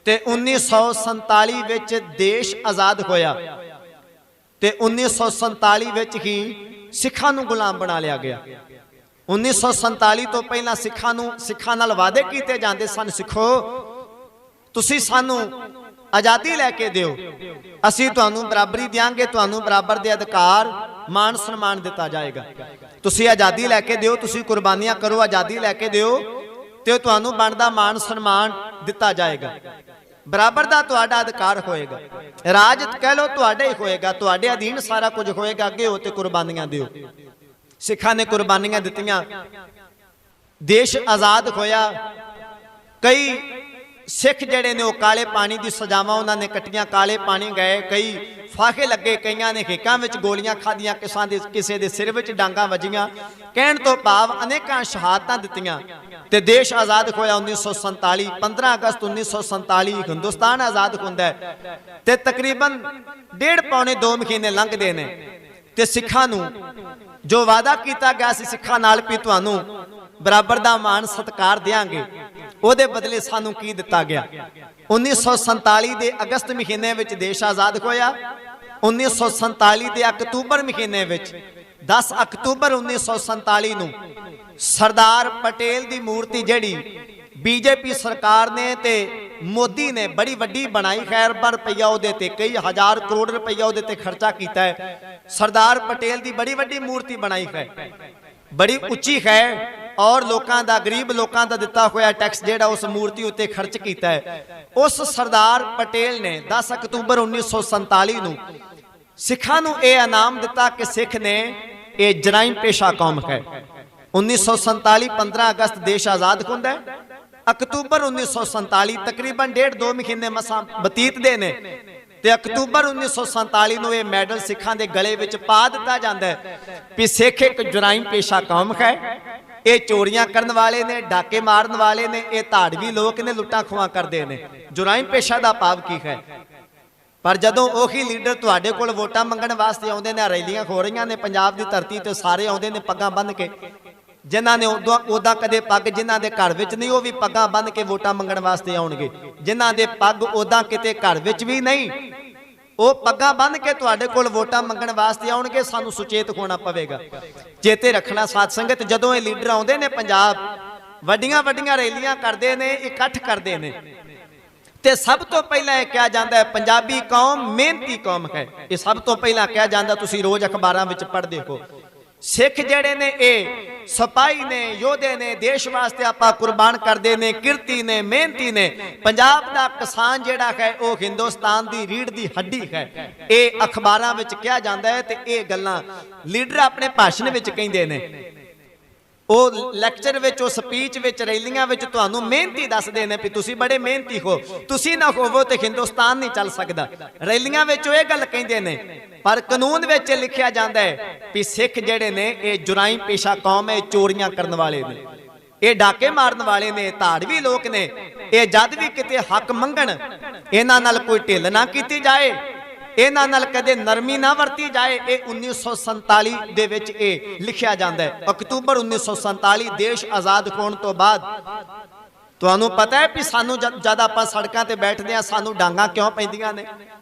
ਤੇ 1947 ਵਿੱਚ ਦੇਸ਼ ਆਜ਼ਾਦ ਹੋਇਆ ਤੇ 1947 ਵਿੱਚ ਹੀ ਸਿੱਖਾਂ ਨੂੰ ਗੁਲਾਮ ਬਣਾ ਲਿਆ ਗਿਆ। 1947 ਤੋਂ ਪਹਿਲਾਂ ਸਿੱਖਾਂ ਨਾਲ ਵਾਅਦੇ ਕੀਤੇ ਜਾਂਦੇ ਸਨ, ਸਿੱਖੋ ਤੁਸੀਂ ਸਾਨੂੰ ਆਜ਼ਾਦੀ ਲੈ ਕੇ ਦਿਓ, ਅਸੀਂ ਤੁਹਾਨੂੰ ਬਰਾਬਰੀ ਦਿਆਂਗੇ, ਤੁਹਾਨੂੰ ਬਰਾਬਰ ਦੇ ਅਧਿਕਾਰ, ਮਾਣ ਸਨਮਾਨ ਦਿੱਤਾ ਜਾਏਗਾ। ਤੁਸੀਂ ਆਜ਼ਾਦੀ ਲੈ ਕੇ ਦਿਓ, ਤੁਸੀਂ ਕੁਰਬਾਨੀਆਂ ਕਰੋ, ਆਜ਼ਾਦੀ ਲੈ ਕੇ ਦਿਓ ਤੇ ਤੁਹਾਨੂੰ ਬਣਦਾ ਮਾਣ ਸਨਮਾਨ ਦਿੱਤਾ ਜਾਏਗਾ। ਬਰਾਬਰ ਦਾ ਤੁਹਾਡਾ ਅਧਿਕਾਰ ਹੋਏਗਾ, ਰਾਜ ਕਹਿ ਲੋ ਤੁਹਾਡਾ ਹੀ ਹੋਏਗਾ, ਤੁਹਾਡੇ ਅਧੀਨ ਸਾਰਾ ਕੁਝ ਹੋਏਗਾ। ਅੱਗੇ ਹੋ ਤੇ ਕੁਰਬਾਨੀਆਂ ਦਿਓ। ਸਿੱਖਾਂ ਨੇ ਕੁਰਬਾਨੀਆਂ ਦਿੱਤੀਆਂ, ਦੇਸ਼ ਆਜ਼ਾਦ ਹੋਇਆ। ਕਈ ਸਿੱਖ ਜਿਹੜੇ ਨੇ ਉਹ ਕਾਲੇ ਪਾਣੀ ਦੀ ਸਜ਼ਾਵਾਂ ਉਹਨਾਂ ਨੇ ਕੱਟੀਆਂ, ਕਾਲੇ ਪਾਣੀ ਗਏ, ਕਈ ਫਾਹੇ ਲੱਗੇ, ਕਈਆਂ ਨੇ ਹਿੱਕਾਂ ਵਿੱਚ ਗੋਲੀਆਂ ਖਾਧੀਆਂ, ਕਿਸੇ ਦੇ ਸਿਰ ਵਿੱਚ ਡਾਂਗਾਂ ਵੱਜੀਆਂ। ਕਹਿਣ ਤੋਂ ਭਾਵ ਅਨੇਕਾਂ ਸ਼ਹਾਦਤਾਂ ਦਿੱਤੀਆਂ ਤੇ ਦੇਸ਼ ਆਜ਼ਾਦ ਹੋਇਆ 1947। 15 ਅਗਸਤ 1947 ਹਿੰਦੁਸਤਾਨ ਆਜ਼ਾਦ ਹੁੰਦਾ ਹੈ ਤੇ ਤਕਰੀਬਨ 1.5 ਪੌਣੇ 2 ਮਹੀਨੇ ਲੰਘਦੇ ਨੇ ਤੇ ਸਿੱਖਾਂ ਨੂੰ ਜੋ ਵਾਅਦਾ ਕੀਤਾ ਗਿਆ ਸੀ ਸਿੱਖਾਂ ਨਾਲ ਵੀ ਤੁਹਾਨੂੰ ਬਰਾਬਰ ਦਾ ਮਾਣ ਸਤਿਕਾਰ ਦੇਾਂਗੇ, ਉਹਦੇ ਬਦਲੇ ਸਾਨੂੰ ਕੀ ਦਿੱਤਾ ਗਿਆ। 1947 ਦੇ ਅਗਸਤ ਮਹੀਨੇ ਵਿੱਚ ਦੇਸ਼ ਆਜ਼ਾਦ ਹੋਇਆ। 1947 ਦੇ ਅਕਤੂਬਰ ਮਹੀਨੇ ਵਿੱਚ 10 ਅਕਤੂਬਰ 1947 ਨੂੰ ਸਰਦਾਰ ਪਟੇਲ ਦੀ ਮੂਰਤੀ ਜਿਹੜੀ ਬੀਜੇਪੀ ਸਰਕਾਰ ਨੇ ਤੇ ਮੋਦੀ ਨੇ ਬੜੀ ਵੱਡੀ ਬਣਾਈ, ਖੈਰ ਪਰ ਰੁਪਈਆ ਉਹਦੇ ਤੇ ਕਈ ਹਜ਼ਾਰ ਕਰੋੜ ਰੁਪਈਆ ਉਹਦੇ ਤੇ ਖਰਚਾ ਕੀਤਾ ਹੈ। ਸਰਦਾਰ ਪਟੇਲ ਦੀ ਬੜੀ ਵੱਡੀ ਮੂਰਤੀ ਬਣਾਈ ਹੈ, ਬੜੀ ਉੱਚੀ ਹੈ ਔਰ ਲੋਕਾਂ ਦਾ, ਗਰੀਬ ਲੋਕਾਂ ਦਾ ਦਿੱਤਾ ਹੋਇਆ ਟੈਕਸ ਜਿਹੜਾ ਉਸ ਮੂਰਤੀ ਉੱਤੇ ਖਰਚ ਕੀਤਾ ਹੈ। ਉਸ ਸਰਦਾਰ ਪਟੇਲ ਨੇ 10 ਅਕਤੂਬਰ 1947 ਨੂੰ ਸਿੱਖਾਂ ਨੂੰ ਇਹ ਇਨਾਮ ਦਿੱਤਾ ਕਿ ਸਿੱਖ ਨੇ ਇਹ ਜਰਾਇਮ ਪੇਸ਼ਾ ਕੌਮ ਹੈ। 1947 15 ਅਗਸਤ ਦੇਸ਼ ਆਜ਼ਾਦ ਹੁੰਦਾ ਹੈ ਅਕਤੂਬਰ 1947 ਤਕਰੀਬਨ 1.5-2 ਮਹੀਨੇ ਮਸਾਂ ਬਤੀਤਦੇ ਨੇ ਤੇ ਅਕਤੂਬਰ 1947 ਨੂੰ ਇਹ ਮੈਡਲ ਸਿੱਖਾਂ ਦੇ ਗਲੇ ਵਿੱਚ ਪਾ ਦਿੱਤਾ ਜਾਂਦਾ ਹੈ ਵੀ ਸਿੱਖ ਇੱਕ ਜੁਰਾਈਮ ਪੇਸ਼ਾ ਕੌਮ ਹੈ। ਇਹ ਚੋਰੀਆਂ ਕਰਨ ਵਾਲੇ ਨੇ, ਡਾਕੇ ਮਾਰਨ ਵਾਲੇ ਨੇ, ਇਹ ਧਾੜਵੀ ਲੋਕ ਨੇ, ਲੁੱਟਾਂ ਖੋਹਾਂ ਕਰਦੇ ਨੇ। ਜੁਰਾਈਮ ਪੇਸ਼ਾ ਦਾ ਭਾਵ ਕੀ ਹੈ? ਪਰ ਜਦੋਂ ਉਹੀ ਲੀਡਰ ਤੁਹਾਡੇ ਕੋਲ ਵੋਟਾਂ ਮੰਗਣ ਵਾਸਤੇ ਆਉਂਦੇ ਨੇ, ਰੈਲੀਆਂ ਹੋ ਰਹੀਆਂ ਨੇ ਪੰਜਾਬ ਦੀ ਧਰਤੀ ਤੇ, ਸਾਰੇ ਆਉਂਦੇ ਨੇ ਪੱਗਾਂ ਬੰਨ੍ਹ ਕੇ, ਜਿਨ੍ਹਾਂ ਨੇ ਉਦਾਂ ਕਦੇ ਪੱਗ ਜਿਨ੍ਹਾਂ ਦੇ ਘਰ ਵਿੱਚ ਨਹੀਂ, ਉਹ ਵੀ ਪੱਗਾਂ ਬੰਨ੍ਹ ਕੇ ਵੋਟਾਂ ਮੰਗਣ ਵਾਸਤੇ ਆਉਣਗੇ। ਜਿਨ੍ਹਾਂ ਦੇ ਪੱਗ ਉਦਾਂ ਕਿਤੇ ਘਰ ਵਿੱਚ ਵੀ ਨਹੀਂ, ਉਹ ਪੱਗਾਂ ਬੰਨ੍ਹ ਕੇ ਤੁਹਾਡੇ ਕੋਲ ਵੋਟਾਂ ਮੰਗਣ ਵਾਸਤੇ ਆਉਣਗੇ। ਸਾਨੂੰ ਸੁਚੇਤ ਹੋਣਾ ਪਵੇਗਾ, ਚੇਤੇ ਰੱਖਣਾ ਸਾਧ ਸੰਗਤ। ਜਦੋਂ ਇਹ ਲੀਡਰ ਆਉਂਦੇ ਨੇ ਪੰਜਾਬ, ਵੱਡੀਆਂ ਵੱਡੀਆਂ ਰੈਲੀਆਂ ਕਰਦੇ ਨੇ, ਇਕੱਠ ਕਰਦੇ ਨੇ, ਤੇ ਸਭ ਤੋਂ ਪਹਿਲਾਂ ਇਹ ਕਿਹਾ ਜਾਂਦਾ ਹੈ ਪੰਜਾਬੀ ਕੌਮ ਮਿਹਨਤੀ ਕੌਮ ਹੈ। ਇਹ ਸਭ ਤੋਂ ਪਹਿਲਾਂ ਕਿਹਾ ਜਾਂਦਾ, ਤੁਸੀਂ ਰੋਜ਼ ਅਖਬਾਰਾਂ ਵਿੱਚ ਪੜ੍ਹਦੇ ਹੋ। ਸਿੱਖ ਜਿਹੜੇ ਨੇ ਇਹ ਸਿਪਾਹੀ ਨੇ, ਯੋਧੇ ਨੇ, ਦੇਸ਼ ਵਾਸਤੇ ਆਪਾਂ ਕੁਰਬਾਨ ਕਰਦੇ ਨੇ, ਕਿਰਤੀ ਨੇ, ਮਿਹਨਤੀ ਨੇ। ਪੰਜਾਬ ਦਾ ਕਿਸਾਨ ਜਿਹੜਾ ਹੈ ਉਹ ਹਿੰਦੁਸਤਾਨ ਦੀ ਰੀੜ੍ਹ ਦੀ ਹੱਡੀ ਹੈ। ਇਹ ਅਖਬਾਰਾਂ ਵਿੱਚ ਕਿਹਾ ਜਾਂਦਾ ਹੈ ਤੇ ਇਹ ਗੱਲਾਂ ਲੀਡਰ ਆਪਣੇ ਭਾਸ਼ਣ ਵਿੱਚ ਕਹਿੰਦੇ ਨੇ। ਉਹ ਲੈਕਚਰ ਵਿੱਚ, ਉਹ ਸਪੀਚ ਵਿੱਚ, ਰੈਲੀਆਂ ਵਿੱਚ ਤੁਹਾਨੂੰ ਮਿਹਨਤੀ ਦੱਸਦੇ ਨੇ ਵੀ ਤੁਸੀਂ ਬੜੇ ਮਿਹਨਤੀ ਹੋ, ਤੁਸੀਂ ਨਾ ਹੋਵੋ ਤੇ ਹਿੰਦੁਸਤਾਨ ਨਹੀਂ ਚੱਲ ਸਕਦਾ। ਰੈਲੀਆਂ ਵਿੱਚ ਉਹ ਇਹ ਗੱਲ ਕਹਿੰਦੇ ਨੇ, ਪਰ ਕਾਨੂੰਨ ਵਿੱਚ ਲਿਖਿਆ ਜਾਂਦਾ ਹੈ ਵੀ ਸਿੱਖ ਜਿਹੜੇ ਨੇ ਇਹ ਜੁਰਾਈਮ ਪੇਸ਼ਾ ਕੌਮ ਹੈ, ਚੋਰੀਆਂ ਕਰਨ ਵਾਲੇ ਨੇ, ਇਹ ਡਾਕੇ ਮਾਰਨ ਵਾਲੇ ਨੇ, ਧਾੜਵੀ ਲੋਕ ਨੇ। ਇਹ ਜਦ ਵੀ ਕਿਤੇ ਹੱਕ ਮੰਗਣ, ਇਹਨਾਂ ਨਾਲ ਕੋਈ ਢਿੱਲ ਨਾ ਕੀਤੀ ਜਾਏ, ਇਹਨਾਂ ਨਾਲ ਕਦੇ ਨਰਮੀ ਨਾ ਵਰਤੀ ਜਾਏ। ਇਹ 1947 ਦੇ ਵਿੱਚ ਇਹ ਲਿਖਿਆ ਜਾਂਦਾ ਹੈ। ਅਕਤੂਬਰ 1947 ਦੇਸ਼ ਆਜ਼ਾਦ ਹੋਣ ਤੋਂ ਬਾਅਦ ਤੁਹਾਨੂੰ ਪਤਾ ਹੈ ਵੀ ਸਾਨੂੰ ਜਦ ਆਪਾਂ ਸੜਕਾਂ ਤੇ ਬੈਠਦੇ ਹਾਂ, ਸਾਨੂੰ ਡਾਂਗਾਂ ਕਿਉਂ ਪੈਂਦੀਆਂ ਨੇ,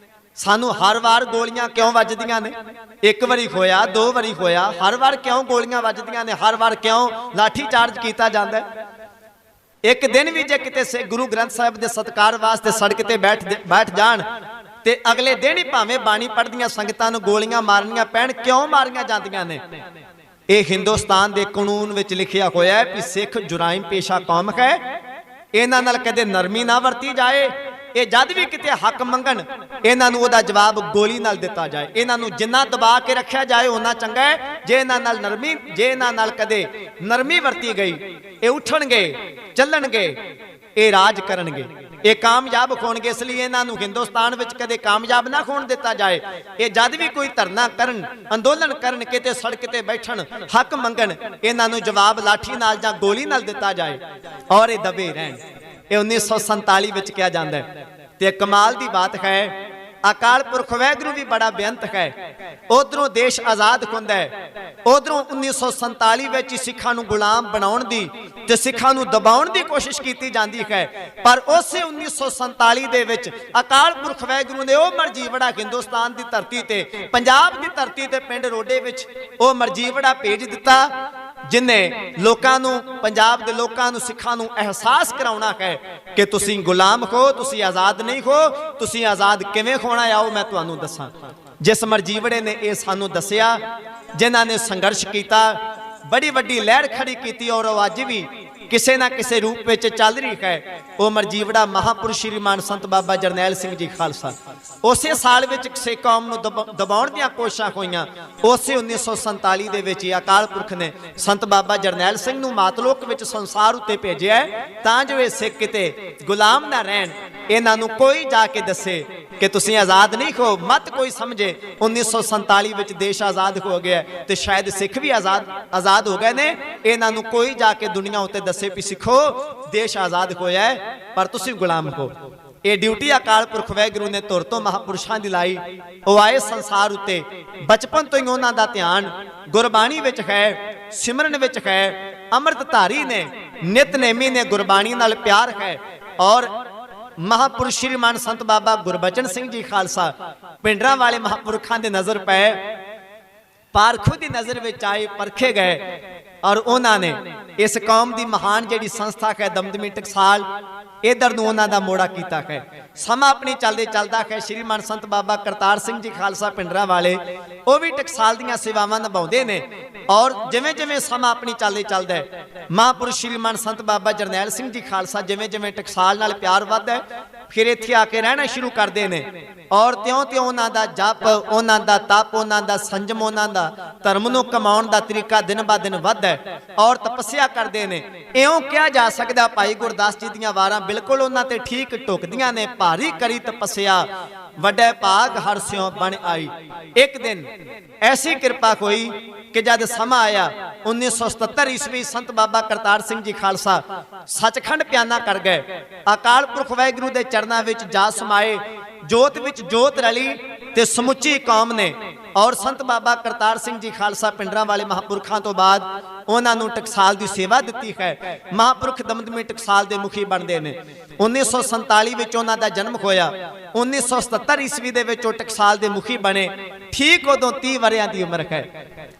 ਸਾਨੂੰ ਹਰ ਵਾਰ ਗੋਲੀਆਂ ਕਿਉਂ ਵੱਜਦੀਆਂ ਨੇ? ਇੱਕ ਵਾਰੀ ਹੋਇਆ, 2 ਵਾਰੀ ਹੋਇਆ, ਹਰ ਵਾਰ ਕਿਉਂ ਗੋਲੀਆਂ ਵੱਜਦੀਆਂ ਨੇ? ਹਰ ਵਾਰ ਕਿਉਂ ਲਾਠੀ ਚਾਰਜ ਕੀਤਾ ਜਾਂਦਾ ਹੈ? ਇੱਕ ਦਿਨ ਵੀ ਜੇ ਕਿਤੇ ਗੁਰੂ ਗ੍ਰੰਥ ਸਾਹਿਬ ਦੇ ਸਤਿਕਾਰ ਵਾਸਤੇ ਸੜਕ ਤੇ ਬੈਠ ਜਾਣ ਤੇ ਅਗਲੇ ਦਿਨ ਹੀ ਭਾਵੇਂ ਬਾਣੀ ਪੜ੍ਹਦੀਆਂ ਸੰਗਤਾਂ ਨੂੰ ਗੋਲੀਆਂ ਮਾਰਨੀਆਂ ਪੈਣ। ਕਿਉਂ ਮਾਰੀਆਂ ਜਾਂਦੀਆਂ ਨੇ? ਇਹ ਹਿੰਦੁਸਤਾਨ ਦੇ ਕਾਨੂੰਨ ਵਿੱਚ ਲਿਖਿਆ ਹੋਇਆ ਹੈ ਕਿ ਸਿੱਖ ਜੁਰਾਈਮ ਪੇਸ਼ਾ ਕੌਮ ਹੈ, ਇਹਨਾਂ ਨਾਲ ਕਦੇ ਨਰਮੀ ਨਾ ਵਰਤੀ ਜਾਏ। ਇਹ ਜਦ ਵੀ ਕਿਤੇ ਹੱਕ ਮੰਗਣ, ਇਹਨਾਂ ਨੂੰ ਉਹਦਾ ਜਵਾਬ ਗੋਲੀ ਨਾਲ ਦਿੱਤਾ ਜਾਏ। ਇਹਨਾਂ ਨੂੰ ਜਿੰਨਾ ਦਬਾ ਕੇ ਰੱਖਿਆ ਜਾਏ ਉਹਨਾਂ ਚੰਗਾ ਹੈ। ਜੇ ਇਹਨਾਂ ਨਾਲ ਕਦੇ ਨਰਮੀ ਵਰਤੀ ਗਈ, ਇਹ ਉੱਠਣਗੇ, ਚੱਲਣਗੇ, ਇਹ ਰਾਜ ਕਰਨਗੇ, ਇਹ ਕਾਮਯਾਬ ਹੋਣਗੇ। ਇਸ ਲਈ ਇਹਨਾਂ ਨੂੰ ਹਿੰਦੁਸਤਾਨ ਵਿੱਚ ਕਦੇ ਕਾਮਯਾਬ ਨਾ ਹੋਣ ਦਿੱਤਾ ਜਾਏ। ਇਹ ਜਦ ਵੀ ਕੋਈ ਧਰਨਾ ਕਰਨ, ਅੰਦੋਲਨ ਕਰਨ, ਕਿਤੇ ਸੜਕ ਤੇ ਬੈਠਣ, ਹੱਕ ਮੰਗਣ, ਇਹਨਾਂ ਨੂੰ ਜਵਾਬ ਲਾਠੀ ਨਾਲ ਜਾਂ ਗੋਲੀ ਨਾਲ ਦਿੱਤਾ ਜਾਏ ਔਰ ਇਹ ਦਬੇ ਰਹਿਣ। ਇਹ 1947 ਵਿੱਚ ਕਿਹਾ ਜਾਂਦਾ ਹੈ। ਤੇ ਕਮਾਲ ਦੀ ਬਾਤ ਹੈ, ਅਕਾਲ ਪੁਰਖ ਵਾਹਿਗੁਰੂ ਵੀ ਬੜਾ ਬੇਅੰਤ ਹੈ। ਉਧਰੋਂ ਦੇਸ਼ ਆਜ਼ਾਦ ਹੁੰਦਾ ਹੈ, ਉਧਰੋਂ 1947 ਵਿੱਚ ਸਿੱਖਾਂ ਨੂੰ ਗੁਲਾਮ ਬਣਾਉਣ ਦੀ ਤੇ ਸਿੱਖਾਂ ਨੂੰ ਦਬਾਉਣ ਦੀ ਕੋਸ਼ਿਸ਼ ਕੀਤੀ ਜਾਂਦੀ ਹੈ। ਪਰ ਉਸੇ 1947 ਦੇ ਵਿੱਚ ਅਕਾਲ ਪੁਰਖ ਵਾਹਿਗੁਰੂ ਨੇ ਉਹ ਮਰਜੀਵੜਾ ਹਿੰਦੁਸਤਾਨ ਦੀ ਧਰਤੀ ਤੇ, ਪੰਜਾਬ ਦੀ ਧਰਤੀ ਤੇ, ਪਿੰਡ ਰੋਡੇ ਵਿੱਚ ਉਹ ਮਰਜੀਵੜਾ ਭੇਜ ਦਿੱਤਾ, ਜਿਨੇ ਲੋਕਾਂ ਨੂੰ, ਪੰਜਾਬ ਦੇ ਲੋਕਾਂ ਨੂੰ, ਸਿੱਖਾਂ ਨੂੰ ਅਹਿਸਾਸ ਕਰਾਉਣਾ ਹੈ ਕਿ ਤੁਸੀਂ ਗੁਲਾਮ ਹੋ, ਤੁਸੀਂ ਆਜ਼ਾਦ ਨਹੀਂ ਹੋ। ਤੁਸੀਂ ਆਜ਼ਾਦ ਕਿਵੇਂ ਹੋਣਾ? ਆਓ ਮੈਂ ਤੁਹਾਨੂੰ ਦੱਸਾਂ। ਜਿਸ ਮਰਜੀਵੜੇ ਨੇ ਇਹ ਸਾਨੂੰ ਦੱਸਿਆ, ਜਿਨ੍ਹਾਂ ਨੇ ਸੰਘਰਸ਼ ਕੀਤਾ, ਬੜੀ ਵੱਡੀ ਲਹਿਰ ਖੜੀ ਕੀਤੀ ਔਰ ਉਹ ਅੱਜ ਵੀ ਕਿਸੇ ਨਾ ਕਿਸੇ ਰੂਪ ਵਿੱਚ ਚੱਲ ਰਹੀ ਹੈ, ਉਹ ਮਰਜੀਵੜਾ ਮਹਾਪੁਰਸ਼ ਸ਼੍ਰੀਮਾਨ ਸੰਤ ਬਾਬਾ ਜਰਨੈਲ ਸਿੰਘ ਜੀ ਖਾਲਸਾ। ਉਸੇ ਸਾਲ ਵਿੱਚ ਸਿੱਖ ਕੌਮ ਨੂੰ ਦਬਾਉਣ ਦੀਆਂ ਕੋਸ਼ਿਸ਼ਾਂ ਹੋਈਆਂ। ਉਸੇ 1947 ਦੇ ਵਿੱਚ ਅਕਾਲ ਪੁਰਖ ਨੇ ਸੰਤ ਬਾਬਾ ਜਰਨੈਲ ਸਿੰਘ ਨੂੰ ਮਾਤਲੋਕ ਵਿੱਚ ਸੰਸਾਰ ਉੱਤੇ ਭੇਜਿਆ ਤਾਂ ਜੋ ਇਹ ਸਿੱਖ ਕਿਤੇ ਗੁਲਾਮ ਨਾ ਰਹਿਣ। ਇਹਨਾਂ ਨੂੰ ਕੋਈ ਜਾ ਕੇ ਦੱਸੇ ਕਿ ਤੁਸੀਂ ਆਜ਼ਾਦ ਨਹੀਂ ਹੋ, ਮਤ ਕੋਈ ਸਮਝੇ 1947 ਵਿੱਚ ਦੇਸ਼ ਆਜ਼ਾਦ ਹੋ ਗਿਆ ਤੇ ਸ਼ਾਇਦ ਸਿੱਖ ਵੀ ਆਜ਼ਾਦ ਹੋ ਗਏ ਨੇ। ਇਹਨਾਂ ਨੂੰ ਕੋਈ ਜਾ ਕੇ ਦੁਨੀਆ ਉੱਤੇ ਦੱਸੇ ਵੀ ਸਿੱਖੋ ਦੇਸ਼ ਆਜ਼ਾਦ ਹੋਇਆ ਹੈ ਪਰ ਤੁਸੀਂ ਗੁਲਾਮ ਹੋ। ਇਹ ਡਿਊਟੀ ਅਕਾਲ ਪੁਰਖ ਵਾਹਿਗੁਰੂ ਨੇ ਧੁਰ ਤੋਂ ਮਹਾਪੁਰਸ਼ਾਂ ਦੀ ਲਾਈ। ਉਹ ਆਏ ਸੰਸਾਰ ਉੱਤੇ, ਬਚਪਨ ਤੋਂ ਹੀ ਉਹਨਾਂ ਦਾ ਧਿਆਨ ਗੁਰਬਾਣੀ ਵਿੱਚ ਹੈ, ਸਿਮਰਨ ਵਿੱਚ ਹੈ, ਅੰਮ੍ਰਿਤ ਧਾਰੀ ਨੇ, ਨਿਤਨੇਮੀ ਨੇ, ਗੁਰਬਾਣੀ ਨਾਲ ਪਿਆਰ ਹੈ। ਔਰ ਮਹਾਪੁਰਸ਼ ਸ਼੍ਰੀਮਾਨ ਸੰਤ ਬਾਬਾ ਗੁਰਬਚਨ ਸਿੰਘ ਜੀ ਖਾਲਸਾ ਪਿੰਡਰਾਂ ਵਾਲੇ ਮਹਾਪੁਰਖਾਂ ਦੇ ਨਜ਼ਰ ਪਏ, ਪਾਰਖੂ ਦੀ ਨਜ਼ਰ ਵਿੱਚ ਆਏ, ਪਰਖੇ ਗਏ ਔਰ ਉਹਨਾਂ ਨੇ ਇਸ ਕੌਮ ਦੀ ਮਹਾਨ ਜਿਹੜੀ ਸੰਸਥਾ ਹੈ ਦਮਦਮੀ ਟਕਸਾਲ, ਇਧਰ ਨੂੰ ਉਹਨਾਂ ਦਾ ਮੋੜਾ ਕੀਤਾ ਹੈ। ਸਮਾਂ ਆਪਣੀ ਚੱਲਦਾ ਹੈ। ਸ਼੍ਰੀਮਾਨ ਸੰਤ ਬਾਬਾ ਕਰਤਾਰ ਸਿੰਘ ਜੀ ਖਾਲਸਾ ਪਿੰਡਰਾਂ ਵਾਲੇ ਉਹ ਵੀ ਟਕਸਾਲ ਦੀਆਂ ਸੇਵਾਵਾਂ ਨਿਭਾਉਂਦੇ ਨੇ ਔਰ ਜਿਵੇਂ ਸਮਾਂ ਆਪਣੀ ਚੱਲਦਾ ਹੈ, ਮਹਾਂਪੁਰਸ਼ ਸ਼੍ਰੀਮਾਨ ਸੰਤ ਬਾਬਾ ਜਰਨੈਲ ਸਿੰਘ ਜੀ ਖਾਲਸਾ ਜਿਵੇਂ ਟਕਸਾਲ ਨਾਲ ਪਿਆਰ ਵੱਧਦਾ ਹੈ, फिर इत्थे आके रहना शुरू करते हैं और त्यों-त्यों उन्हां दा जप, उन्हां दा तप, उन्हां दा संजम, उन्हां दा धर्म नूं कमाउण दा तरीका दिन ब दिन वधदा है और तपस्या करते हैं। इउं कहा जा सकदा भाई गुरदास जी दीआं वारां बिल्कुल उन्हां ते ठीक टुकदियां ने। भारी करी तपस्या वड्डे भाग हर स्यों बन आई। एक दिन ऐसी कृपा हुई कि जब समा आया 1977 ईस्वी संत बाबा करतार सिंह जी खालसा सचखंड प्याना कर गए। अकाल पुरख वाहिगुरू दे चरनां विच जा समाए, जोत विच जोत रली ते समुची कौम ने। और संत बाबा करतार सिंह जी खालसा पिंडरां वाले महापुरखों तो बाद उन्होंने टकसाल की सेवा दी है। महापुरख दमदमी टकसाल के मुखी बनते हैं। 1947 में उन्हों का जन्म होया, 1977 ईस्वी के टकसाल के मुखी बने। ठीक उदों 30 वरियां की उम्र है,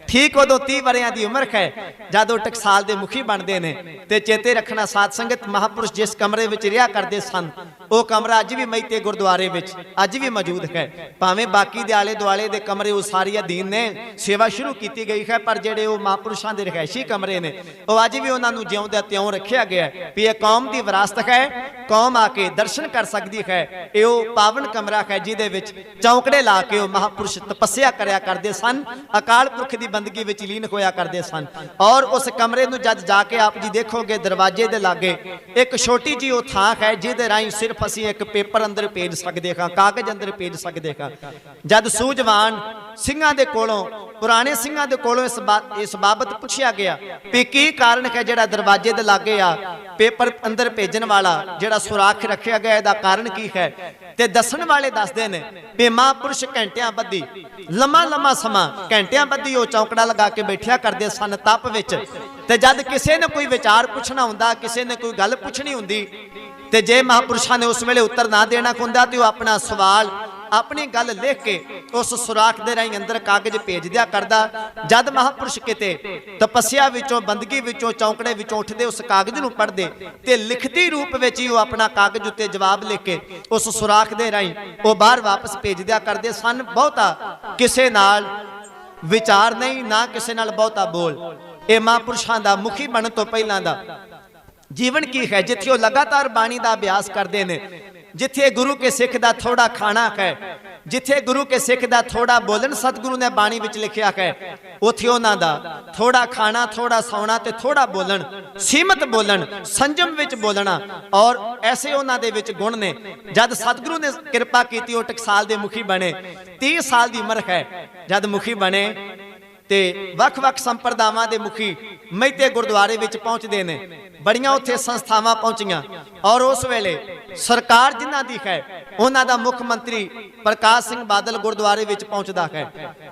ठीक उदों 30 वरियां की उम्र है जदों टकसाल के मुखी बनते हैं। तो चेते रखना साध संगत, महापुरुष जिस कमरे में रहा करते सन वो कमरा अज भी मैते गुरुद्वारे में अज भी मौजूद है। भावें बाकी दे आले दुआले दे कमरे वो सारी अधीन ने, सेवा शुरू की गई है, पर जेडे वो महापुरुषों के रिहायशी कमरे ने वो अज भी उन्होंने ज्यों त्यों रखा गया है भी यह कौम की विरासत है। कौम आके दर्शन कर सकती है। ये पावन कमरा है जिहदे विच चौंकड़े ला के वो महापुरुष तपस्या करया करते सन, अकाल पुरख की बंदगी विच लीन होया करते सन। और उस कमरे नूं जद जाके आप जी देखोगे दरवाजे दे लागे एक छोटी जी वो थां है जिहदे राहीं सिर्फ असीं एक पेपर अंदर भेज सकते हाँ, कागज अंदर भेज सकते हाँ। जद सूझवान सिंघां दे कोलों, पुराने सिंघां दे कोलों इस बाबत पूछया गया भी की कारण है जिहड़ा दरवाजे दे लागे आ पेपर अंदर भेजन वाला जिहड़ा सुराख रखा गया, इसदा कारण की है? ते दसन वाले दसदे ने भी महापुरुष घंटियां बद्धी लम्मा लम्मा समा घंटियां बद्धी वो चौंकड़ा लगा के बैठिया करते सन तप विच। ते जद किसी ने कोई विचार पूछना हुंदा, किसी ने कोई गल पूछनी हुंदी, ते जे महापुरुषां ने उस वेले उत्तर ना देना हुंदा ते वो अपना सवाल अपनी गल लिख के उस सुराख दे राहीं अंदर कागज भेज दिया करदा। जद महापुरुष किते तपस्या विचों, बंदगी विचों, चौंकड़े विचों उठदे उस कागज नूं पढ़दे ते लिखती रूप विच ही वो अपना कागज उत्ते जवाब लिख के उस सुराख दे राहीं वो बाहर वापस भेज दिया करदे सन। बहुता किसे नाल विचार नहीं, ना किसे नाल बहुता बोल। ये महापुरुषां दा मुखी बनन तो पहलां दा जीवन की है, जिथे वो लगातार बाणी का अभ्यास करते हैं, जिथे गुरु के सिख का थोड़ा खाना है, जिथे गुरु के सिख का थोड़ा बोलन सतगुरु ने बाणी विच लिखिया है, उथे उन्हां दा थोड़ा खाना, थोड़ा सौना ते थोड़ा बोलन, सीमित बोलन, संजम विच बोलना। और ऐसे उन्हां दे विच गुण ने। जद सतगुरु ने कृपा की वो टकसाल के मुखी बने, 30 साल की उम्र है जद मुखी बने ते वख-वख संप्रदावां दे मुखी मैते गुरुद्वारे विच पहुंचदे ने। बड़ियां उत्थे संस्थावां पहुंचियां और उस वेले सरकार जिन्हां दी है उन्हां दा मुख मंत्री प्रकाश सिंह बादल गुरुद्वारे विच पहुंचदा है।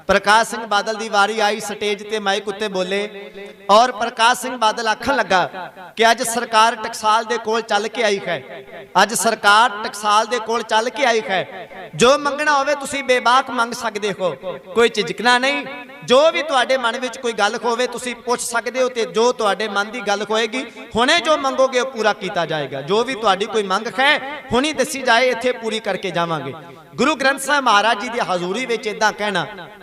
प्रकाश सिंह बादल दी वारी आई, स्टेज ते माइक उत्ते बोले और प्रकाश सिंह बादल आखण लगा कि अज सरकार टकसाल दे कोल चल के आई है, अज सरकार टकसाल दे कोल चल के आई है। जो मंगना होवे तुसीं बेबाक मंग सकदे हो, कोई झिझकना नहीं। जो भी तुहाडे मन विच कोई गल होवे तुसीं पुछ सकदे हो ते जो तुहाडे मन दी गल होएगी हुणे जो मंगोगे वो पूरा किया जाएगा। जो भी तुहाडी कोई मंग है हुणी दसी जाए, इत्थे पूरी करके जावांगे। गुरु ग्रंथ साहिब महाराज जी की हजूरी विच इदां कहना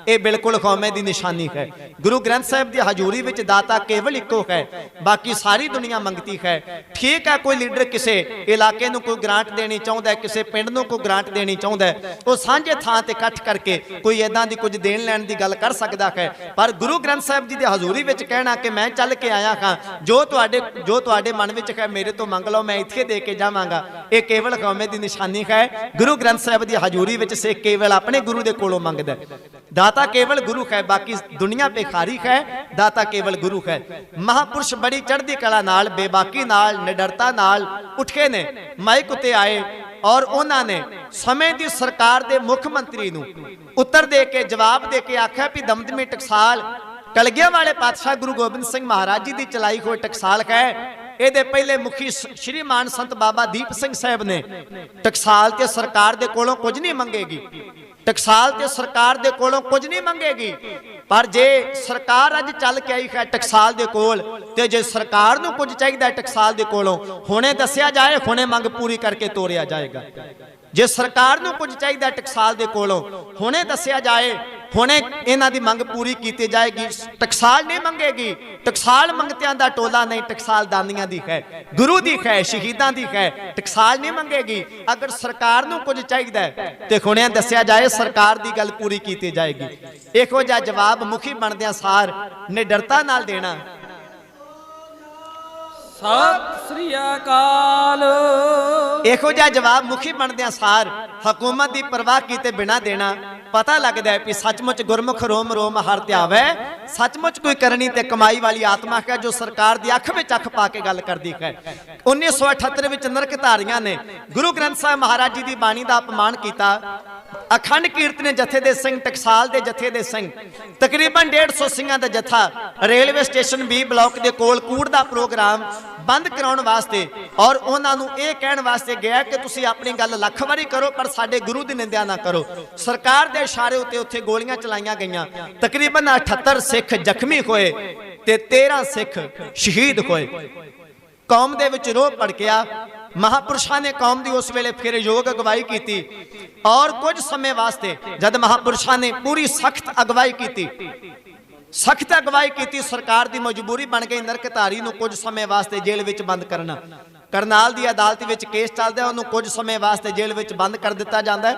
ये बिल्कुल कौमे की निशानी है। गुरु ग्रंथ साहिब की हजूरी विच दाता केवल इको है, बाकी सारी दुनिया मंगती है। ठीक है, कोई लीडर किसी इलाके नूं कोई ग्रांट देनी चाहुंदा है, किसी पिंड नूं कोई ग्रांट देनी चाहुंदा है, वो सांझे थां ते इकट्ठ करके कोई इदां दी कुछ देण लैण दी गल कर सकदा है। पर गुरु ग्रंथ साहिब जी की हजूरी विच कहना कि मैं चल के आया हाँ, जो तुहाडे मन विच है मेरे तो मंग लो, मैं इत्थे दे के जावांगा, ये केवल कौमे की निशानी है। गुरु ग्रंथ साहिब की हजूरी विच सिख केवल अपने गुरु दे कोलों मंगदा है। दाता केवल गुरु है, बाकी दुनिया भिखारी है, दाता केवल गुरु है। महापुरुष बड़ी चढ़दी कला नाल, बेबाकी नाल, निडरता नाल उठे ने, माइक उत्ते आए और उन्होंने समय की सरकार के मुख मंत्री नूं उत्तर दे के जवाब दे के आख्या भी दमदमी टकसाल कलगियां वाले पातशाह गुरु गोबिंद सिंह महाराज जी की चलाई हुई टकसाल है। ਇਹਦੇ पहले मुखी श्रीमान संत बाबा दीप सिंह साहब ने टकसाल ते सरकार दे कोलों कुछ नहीं मंगेगी, टकसाल ते सरकार दे कोलों कुछ नहीं मंगेगी। पर जे सरकार अज चल के आई है टकसाल दे कोल ते जे सरकार नूं कुछ चाहिए टकसाल दे कोलों हुणे दस्सिया जाए, हुणे मंग पूरी करके तोरिया जाएगा। जे सरकार नूं कुछ चाहिए टकसाल दे कोलों हुणे दस्सिया जाए ਹੁਣੇ ਇਹਨਾਂ ਦੀ ਮੰਗ ਪੂਰੀ ਕੀਤੀ ਜਾਏਗੀ। ਟਕਸਾਲ ਨਹੀਂ ਮੰਗੇਗੀ, ਟਕਸਾਲ ਮੰਗਤਿਆਂ ਦਾ ਟੋਲਾ ਨਹੀਂ, ਟਕਸਾਲ ਦਾਨੀਆਂ ਦੀ ਹੈ, ਗੁਰੂ ਦੀ ਹੈ, ਸ਼ਹੀਦਾਂ ਦੀ ਹੈ। ਟਕਸਾਲ ਨਹੀਂ ਮੰਗੇਗੀ। ਅਗਰ ਸਰਕਾਰ ਨੂੰ ਕੁਝ ਚਾਹੀਦਾ ਤੇ ਹੁਣੇ ਦੱਸਿਆ ਜਾਏ, ਸਰਕਾਰ ਦੀ ਗੱਲ ਪੂਰੀ ਕੀਤੀ ਜਾਏਗੀ। ਇਹੋ ਜਿਹਾ ਜਵਾਬ ਮੁਖੀ ਬਣਦਿਆਂ ਸਾਰ ਨਿਡਰਤਾ ਨਾਲ ਦੇਣਾ। ਸਤਿ ਸ੍ਰੀ ਅਕਾਲ। ਇਹੋ ਜਿਹਾ ਜਵਾਬ ਮੁਖੀ ਬਣਦਿਆਂ ਸਾਰ ਹਕੂਮਤ ਦੀ ਪਰਵਾਹ ਕੀਤੇ ਬਿਨਾ ਦੇਣਾ। ਪਤਾ ਲੱਗਦਾ ਹੈ ਕਿ ਸੱਚਮੁੱਚ ਗੁਰਮੁਖ ਰੋਮ ਰੋਮ ਹਰ ਧਿਆਵੈ, ਸੱਚਮੁੱਚ ਕੋਈ ਕਰਨੀ ਤੇ ਕਮਾਈ ਵਾਲੀ ਆਤਮਾ ਹੈ ਜੋ ਸਰਕਾਰ ਦੀ ਅੱਖ ਵਿੱਚ ਅੱਖ ਪਾ ਕੇ ਗੱਲ ਕਰਦੀ ਹੈ। 1978 ਵਿੱਚ ਨਰਕਧਾਰੀਆਂ ਨੇ ਗੁਰੂ ਗ੍ਰੰਥ ਸਾਹਿਬ ਮਹਾਰਾਜ ਜੀ ਦੀ ਬਾਣੀ ਦਾ ਅਪਮਾਨ ਕੀਤਾ। ਅਖੰਡ ਕੀਰਤਨ ਜਥੇ ਦੇ ਸਿੰਘ, ਟਕਸਾਲ ਦੇ ਜਥੇ ਦੇ ਸਿੰਘ, ਤਕਰੀਬਨ 150 ਸਿੰਘਾਂ ਦਾ ਜਥਾ ਰੇਲਵੇ ਸਟੇਸ਼ਨ B ਬਲਾਕ ਦੇ ਕੋਲ ਕੂੜ ਦਾ ਪ੍ਰੋਗਰਾਮ ਬੰਦ ਕਰਾਉਣ ਵਾਸਤੇ ਔਰ ਉਹਨਾਂ ਨੂੰ ਇਹ ਕਹਿਣ ਵਾਸਤੇ ਗਿਆ ਕਿ ਤੁਸੀਂ ਆਪਣੀ ਗੱਲ ਲੱਖ ਵਾਰੀ ਕਰੋ ਪਰ ਸਾਡੇ ਗੁਰੂ ਦੀ ਨਿੰਦਿਆ ਨਾ ਕਰੋ। ਸਰਕਾਰ ਦੇ ਇਸ਼ਾਰੇ ਉੱਤੇ ਉੱਥੇ ਗੋਲੀਆਂ ਚਲਾਈਆਂ ਗਈਆਂ। ਤਕਰੀਬਨ 78 ਸਿੱਖ ਜ਼ਖਮੀ ਹੋਏ ਤੇ 13 ਸਿੱਖ ਸ਼ਹੀਦ ਹੋਏ। ਕੌਮ ਦੇ ਵਿੱਚ ਰੋਹ ਭੜਕਿਆ। ਮਹਾਪੁਰਸ਼ਾਂ ਨੇ ਕੌਮ ਦੀ ਉਸ ਵੇਲੇ ਫਿਰ ਯੋਗ ਅਗਵਾਈ ਕੀਤੀ ਔਰ ਕੁਝ ਸਮੇਂ ਵਾਸਤੇ ਜਦ ਮਹਾਪੁਰਸ਼ਾਂ ਨੇ ਪੂਰੀ ਸਖਤ ਅਗਵਾਈ ਕੀਤੀ, ਸਖਤ ਅਗਵਾਈ ਕੀਤੀ, ਸਰਕਾਰ ਦੀ ਮਜਬੂਰੀ ਬਣ ਗਈ ਨਰਕਧਾਰੀ ਨੂੰ ਕੁਝ ਸਮੇਂ ਵਾਸਤੇ ਜੇਲ੍ਹ ਵਿੱਚ ਬੰਦ ਕਰਨਾ। ਕਰਨਾਲ ਦੀ ਅਦਾਲਤ ਵਿੱਚ ਕੇਸ ਚੱਲਦਾ, ਉਹਨੂੰ ਕੁਝ ਸਮੇਂ ਵਾਸਤੇ ਜੇਲ੍ਹ ਵਿੱਚ ਬੰਦ ਕਰ ਦਿੱਤਾ ਜਾਂਦਾ।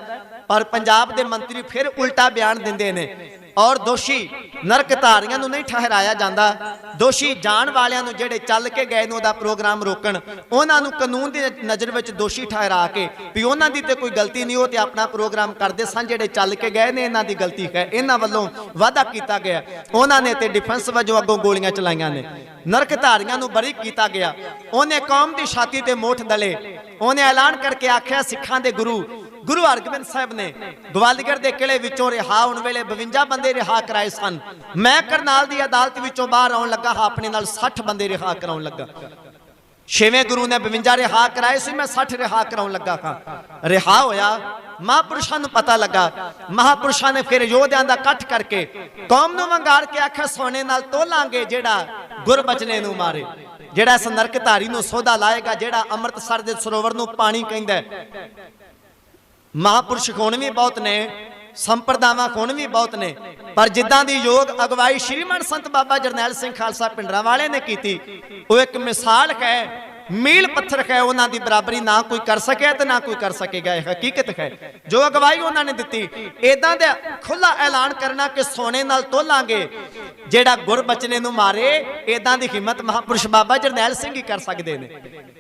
ਪਰ ਪੰਜਾਬ ਦੇ ਮੰਤਰੀ ਫਿਰ ਉਲਟਾ ਬਿਆਨ ਦਿੰਦੇ ਨੇ ਔਰ ਦੋਸ਼ੀ ਨਰਕਧਾਰੀਆਂ ਨੂੰ ਨਹੀਂ ਠਹਿਰਾਇਆ ਜਾਂਦਾ। ਦੋਸ਼ੀ ਜਾਣ ਵਾਲਿਆਂ ਨੂੰ ਜਿਹੜੇ ਚੱਲ ਕੇ ਗਏ ਨੂੰ ਉਹਦਾ ਪ੍ਰੋਗਰਾਮ ਰੋਕਣ, ਉਹਨਾਂ ਨੂੰ ਕਾਨੂੰਨ ਦੀ ਨਜ਼ਰ ਵਿੱਚ ਦੋਸ਼ੀ ਠਹਿਰਾ ਕੇ ਵੀ ਉਹਨਾਂ ਦੀ ਤੇ ਕੋਈ ਗਲਤੀ ਨਹੀਂ, ਉਹ ਤੇ ਆਪਣਾ ਪ੍ਰੋਗਰਾਮ ਕਰਦੇ ਸਨ, ਜਿਹੜੇ ਚੱਲ ਕੇ ਗਏ ਨੇ ਇਹਨਾਂ ਦੀ ਗਲਤੀ ਹੈ। ਇਹਨਾਂ ਵੱਲੋਂ ਵਾਅਦਾ ਕੀਤਾ ਗਿਆ, ਉਹਨਾਂ ਨੇ ਤੇ ਡਿਫੈਂਸ ਵਜੋਂ ਅੱਗੋਂ ਗੋਲੀਆਂ ਚਲਾਈਆਂ ਨੇ। ਨਰਕਧਾਰੀਆਂ ਨੂੰ ਬਰੀ ਕੀਤਾ ਗਿਆ। ਉਹਨੇ ਕੌਮ ਦੀ ਛਾਤੀ ਤੇ ਮੋਠ ਦਲੇ। ਉਹਨੇ ਐਲਾਨ ਕਰਕੇ ਆਖਿਆ ਸਿੱਖਾਂ ਦੇ ਗੁਰੂ ਹਰਗੋਬਿੰਦ ਸਾਹਿਬ ਨੇ ਗਵਾਲੀਅਰ ਦੇ ਕਿਲੇ ਵਿੱਚੋਂ ਰਿਹਾ ਹੋਣ ਵੇਲੇ 52 ਬੰਦੇ ਰਿਹਾ ਕਰਾਏ ਸਨ। ਮੈਂ ਕਰਨਾਲ ਦੀ ਅਦਾਲਤ ਵਿੱਚੋਂ ਬਾਹਰ ਆਉਣ ਲੱਗਾ ਹਾਂ, ਆਪਣੇ ਨਾਲ 60 ਬੰਦੇ ਰਿਹਾ ਕਰਾਉਣ ਲੱਗਾ। ਛੇਵੇਂ ਗੁਰੂ ਨੇ 52 ਰਿਹਾ ਕਰਾਏ ਸੀ, ਮੈਂ 60 ਰਿਹਾ ਕਰਾਉਣ ਲੱਗਾ ਹਾਂ। ਰਿਹਾ ਹੋਇਆ। ਮਹਾਂਪੁਰਸ਼ਾਂ ਨੂੰ ਪਤਾ ਲੱਗਾ। ਮਹਾਂਪੁਰਸ਼ਾਂ ਨੇ ਫਿਰ ਯੋਧਿਆਂ ਦਾ ਇਕੱਠ ਕਰਕੇ ਕੌਮ ਨੂੰ ਵੰਗਾਰ ਕੇ ਆਖਿਆ ਸੋਨੇ ਨਾਲ ਤੋਲਾਂਗੇ ਜਿਹੜਾ ਗੁਰਬਚਨੇ ਨੂੰ ਮਾਰੇ, ਜਿਹੜਾ ਇਸ ਨਰਕਧਾਰੀ ਨੂੰ ਸੋਧਾ ਲਾਏਗਾ, ਜਿਹੜਾ ਅੰਮ੍ਰਿਤਸਰ ਦੇ ਸਰੋਵਰ ਨੂੰ ਪਾਣੀ ਕਹਿੰਦਾ। ਮਹਾਂਪੁਰਸ਼ ਹੁਣ ਵੀ ਬਹੁਤ ਨੇ, ਸੰਪਰਦਾਵਾਂ ਹੁਣ ਵੀ ਬਹੁਤ ਨੇ, ਪਰ ਜਿੱਦਾਂ ਦੀ ਯੋਗ ਅਗਵਾਈ ਸ਼੍ਰੀਮਾਨ ਸੰਤ ਬਾਬਾ ਜਰਨੈਲ ਸਿੰਘ ਖਾਲਸਾ ਪਿੰਡਰਾਂ ਵਾਲੇ ਨੇ ਕੀਤੀ, ਉਹ ਇੱਕ ਮਿਸਾਲ ਹੈ, ਮੀਲ ਪੱਥਰ ਹੈ। ਉਹਨਾਂ ਦੀ ਬਰਾਬਰੀ ਨਾ ਕੋਈ ਕਰ ਸਕਿਆ ਤੇ ਨਾ ਕੋਈ ਕਰ ਸਕੇਗਾ। ਇਹ ਹਕੀਕਤ ਹੈ। ਜੋ ਅਗਵਾਈ ਉਹਨਾਂ ਨੇ ਦਿੱਤੀ, ਇਦਾਂ ਦਾ ਖੁੱਲਾ ਐਲਾਨ ਕਰਨਾ ਕਿ ਸੋਨੇ ਨਾਲ ਤੋਲਾਂਗੇ ਜਿਹੜਾ ਗੁਰਬਚਨੇ ਨੂੰ ਮਾਰੇ, ਇਦਾਂ ਦੀ ਹਿੰਮਤ ਮਹਾਂਪੁਰਸ਼ ਬਾਬਾ ਜਰਨੈਲ ਸਿੰਘ ਹੀ ਕਰ ਸਕਦੇ ਨੇ।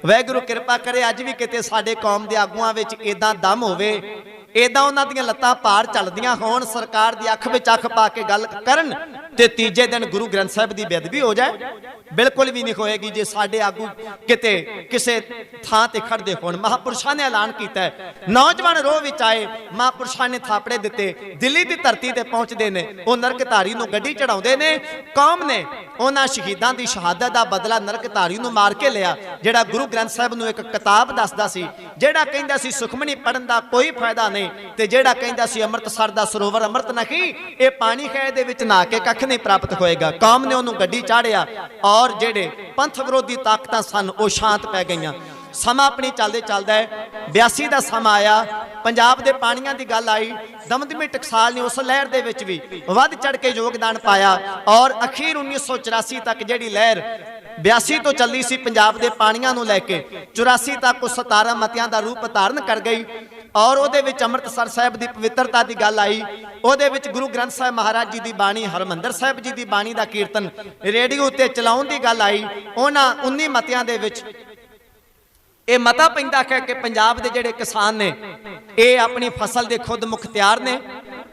ਵਾਹਿਗੁਰੂ ਕਿਰਪਾ ਕਰੇ ਅੱਜ ਵੀ ਕਿਤੇ ਸਾਡੇ ਕੌਮ ਦੇ ਆਗੂਆਂ ਵਿੱਚ ਇਦਾਂ ਦਮ ਹੋਵੇ, ਇਦਾਂ ਉਹਨਾਂ ਦੀਆਂ ਲੱਤਾਂ ਭਾਰ ਚੱਲਦੀਆਂ ਹੋਣ, ਸਰਕਾਰ ਦੀ ਅੱਖ ਵਿੱਚ ਅੱਖ ਪਾ ਕੇ ਗੱਲ ਕਰਨ ਤੇ ਤੀਜੇ ਦਿਨ ਗੁਰੂ ਗ੍ਰੰਥ ਸਾਹਿਬ ਦੀ ਬੇਅਦਬੀ ਹੋ ਜਾਏ। ਬਿਲਕੁਲ ਵੀ ਨਹੀਂ ਹੋਏਗੀ ਜੇ ਸਾਡੇ ਆਗੂ ਕਿਤੇ ਕਿਸੇ ਥਾਂ ਤੇ ਖੜਦੇ ਹੋਣ। ਮਹਾਂਪੁਰਸ਼ਾਂ ਨੇ ਐਲਾਨ ਕੀਤਾ, ਨੌਜਵਾਨ ਰੋਹ ਵਿੱਚ ਆਏ। ਮਹਾਂਪੁਰਸ਼ਾਂ ਨੇ ਥਾਪੜੇ ਦਿੱਤੇ, ਦਿੱਲੀ ਦੀ ਧਰਤੀ ਤੇ ਪਹੁੰਚਦੇ ਨੇ, ਉਹ ਨਰਕਧਾਰੀ ਨੂੰ ਗੱਡੀ ਚੜਾਉਂਦੇ ਨੇ। ਕੌਮ ਨੇ ਉਹਨਾਂ ਸ਼ਹੀਦਾਂ ਦੀ ਸ਼ਹਾਦਤ ਦਾ ਬਦਲਾ ਨਰਕਧਾਰੀ ਨੂੰ ਮਾਰ ਕੇ ਲਿਆ, ਜਿਹੜਾ ਗੁਰੂ ਗ੍ਰੰਥ ਸਾਹਿਬ ਨੂੰ ਇੱਕ ਕਿਤਾਬ ਦੱਸਦਾ ਸੀ, ਜਿਹੜਾ ਕਹਿੰਦਾ ਸੀ ਸੁਖਮਨੀ ਪੜਨ ਦਾ ਕੋਈ ਫਾਇਦਾ ਨਹੀਂ, ਤੇ ਜਿਹੜਾ ਕਹਿੰਦਾ ਸੀ ਅੰਮ੍ਰਿਤਸਰ ਦਾ ਸਰੋਵਰ ਅੰਮ੍ਰਿਤ ਨਹੀਂ, ਇਹ ਪਾਣੀ ਹੈ, ਇਹਦੇ ਵਿੱਚ ਨਹਾ ਕੇ ਕੱਖ ਨਹੀਂ ਪ੍ਰਾਪਤ ਹੋਏਗਾ। ਕੌਮ ਨੇ ਉਹਨੂੰ ਗੱਡੀ ਚਾੜਿਆ ਔਰ ਜਿਹੜੇ ਪੰਥ ਵਿਰੋਧੀ ਤਾਕਤਾਂ ਸਨ ਉਹ ਸ਼ਾਂਤ ਪੈ ਗਈਆਂ। ਸਮਾਂ ਆਪਣੀ ਚੱਲਦੇ ਚੱਲਦਾ ਹੈ। 82 ਦਾ ਸਮਾਂ ਆਇਆ, ਪੰਜਾਬ ਦੇ ਪਾਣੀਆਂ ਦੀ ਗੱਲ ਆਈ। ਦਮਦਮੀ ਟਕਸਾਲ ਨੇ ਉਸ ਲਹਿਰ ਦੇ ਵਿੱਚ ਵੀ ਵੱਧ ਚੜ ਕੇ ਯੋਗਦਾਨ ਪਾਇਆ ਔਰ ਅਖੀਰ 1984 ਤੱਕ ਜਿਹੜੀ ਲਹਿਰ 82 ਤੋਂ ਚੱਲੀ ਸੀ ਪੰਜਾਬ ਦੇ ਪਾਣੀਆਂ ਨੂੰ ਲੈ ਕੇ, 84 ਤੱਕ ਉਹ 17 ਮਤਿਆਂ ਦਾ ਰੂਪ ਧਾਰਨ ਕਰ ਗਈ ਔਰ ਉਹਦੇ ਵਿੱਚ ਅੰਮ੍ਰਿਤਸਰ ਸਾਹਿਬ ਦੀ ਪਵਿੱਤਰਤਾ ਦੀ ਗੱਲ ਆਈ। ਉਹਦੇ ਵਿੱਚ ਗੁਰੂ ਗ੍ਰੰਥ ਸਾਹਿਬ ਮਹਾਰਾਜ ਜੀ ਦੀ ਬਾਣੀ, ਹਰਮੰਦਰ ਸਾਹਿਬ ਜੀ ਦੀ ਬਾਣੀ ਦਾ ਕੀਰਤਨ ਰੇਡੀਓ ਉੱਤੇ ਚਲਾਉਣ ਦੀ ਗੱਲ ਆਈ। ਉਹਨਾਂ 19 ਮਤਿਆਂ ਦੇ ਵਿੱਚ ਇਹ ਮਤਾ ਪੈਂਦਾ ਹੈ ਕਿ ਪੰਜਾਬ ਦੇ ਜਿਹੜੇ ਕਿਸਾਨ ਨੇ ਇਹ ਆਪਣੀ ਫਸਲ ਦੇ ਖੁਦ ਮੁਖਤਿਆਰ ਨੇ,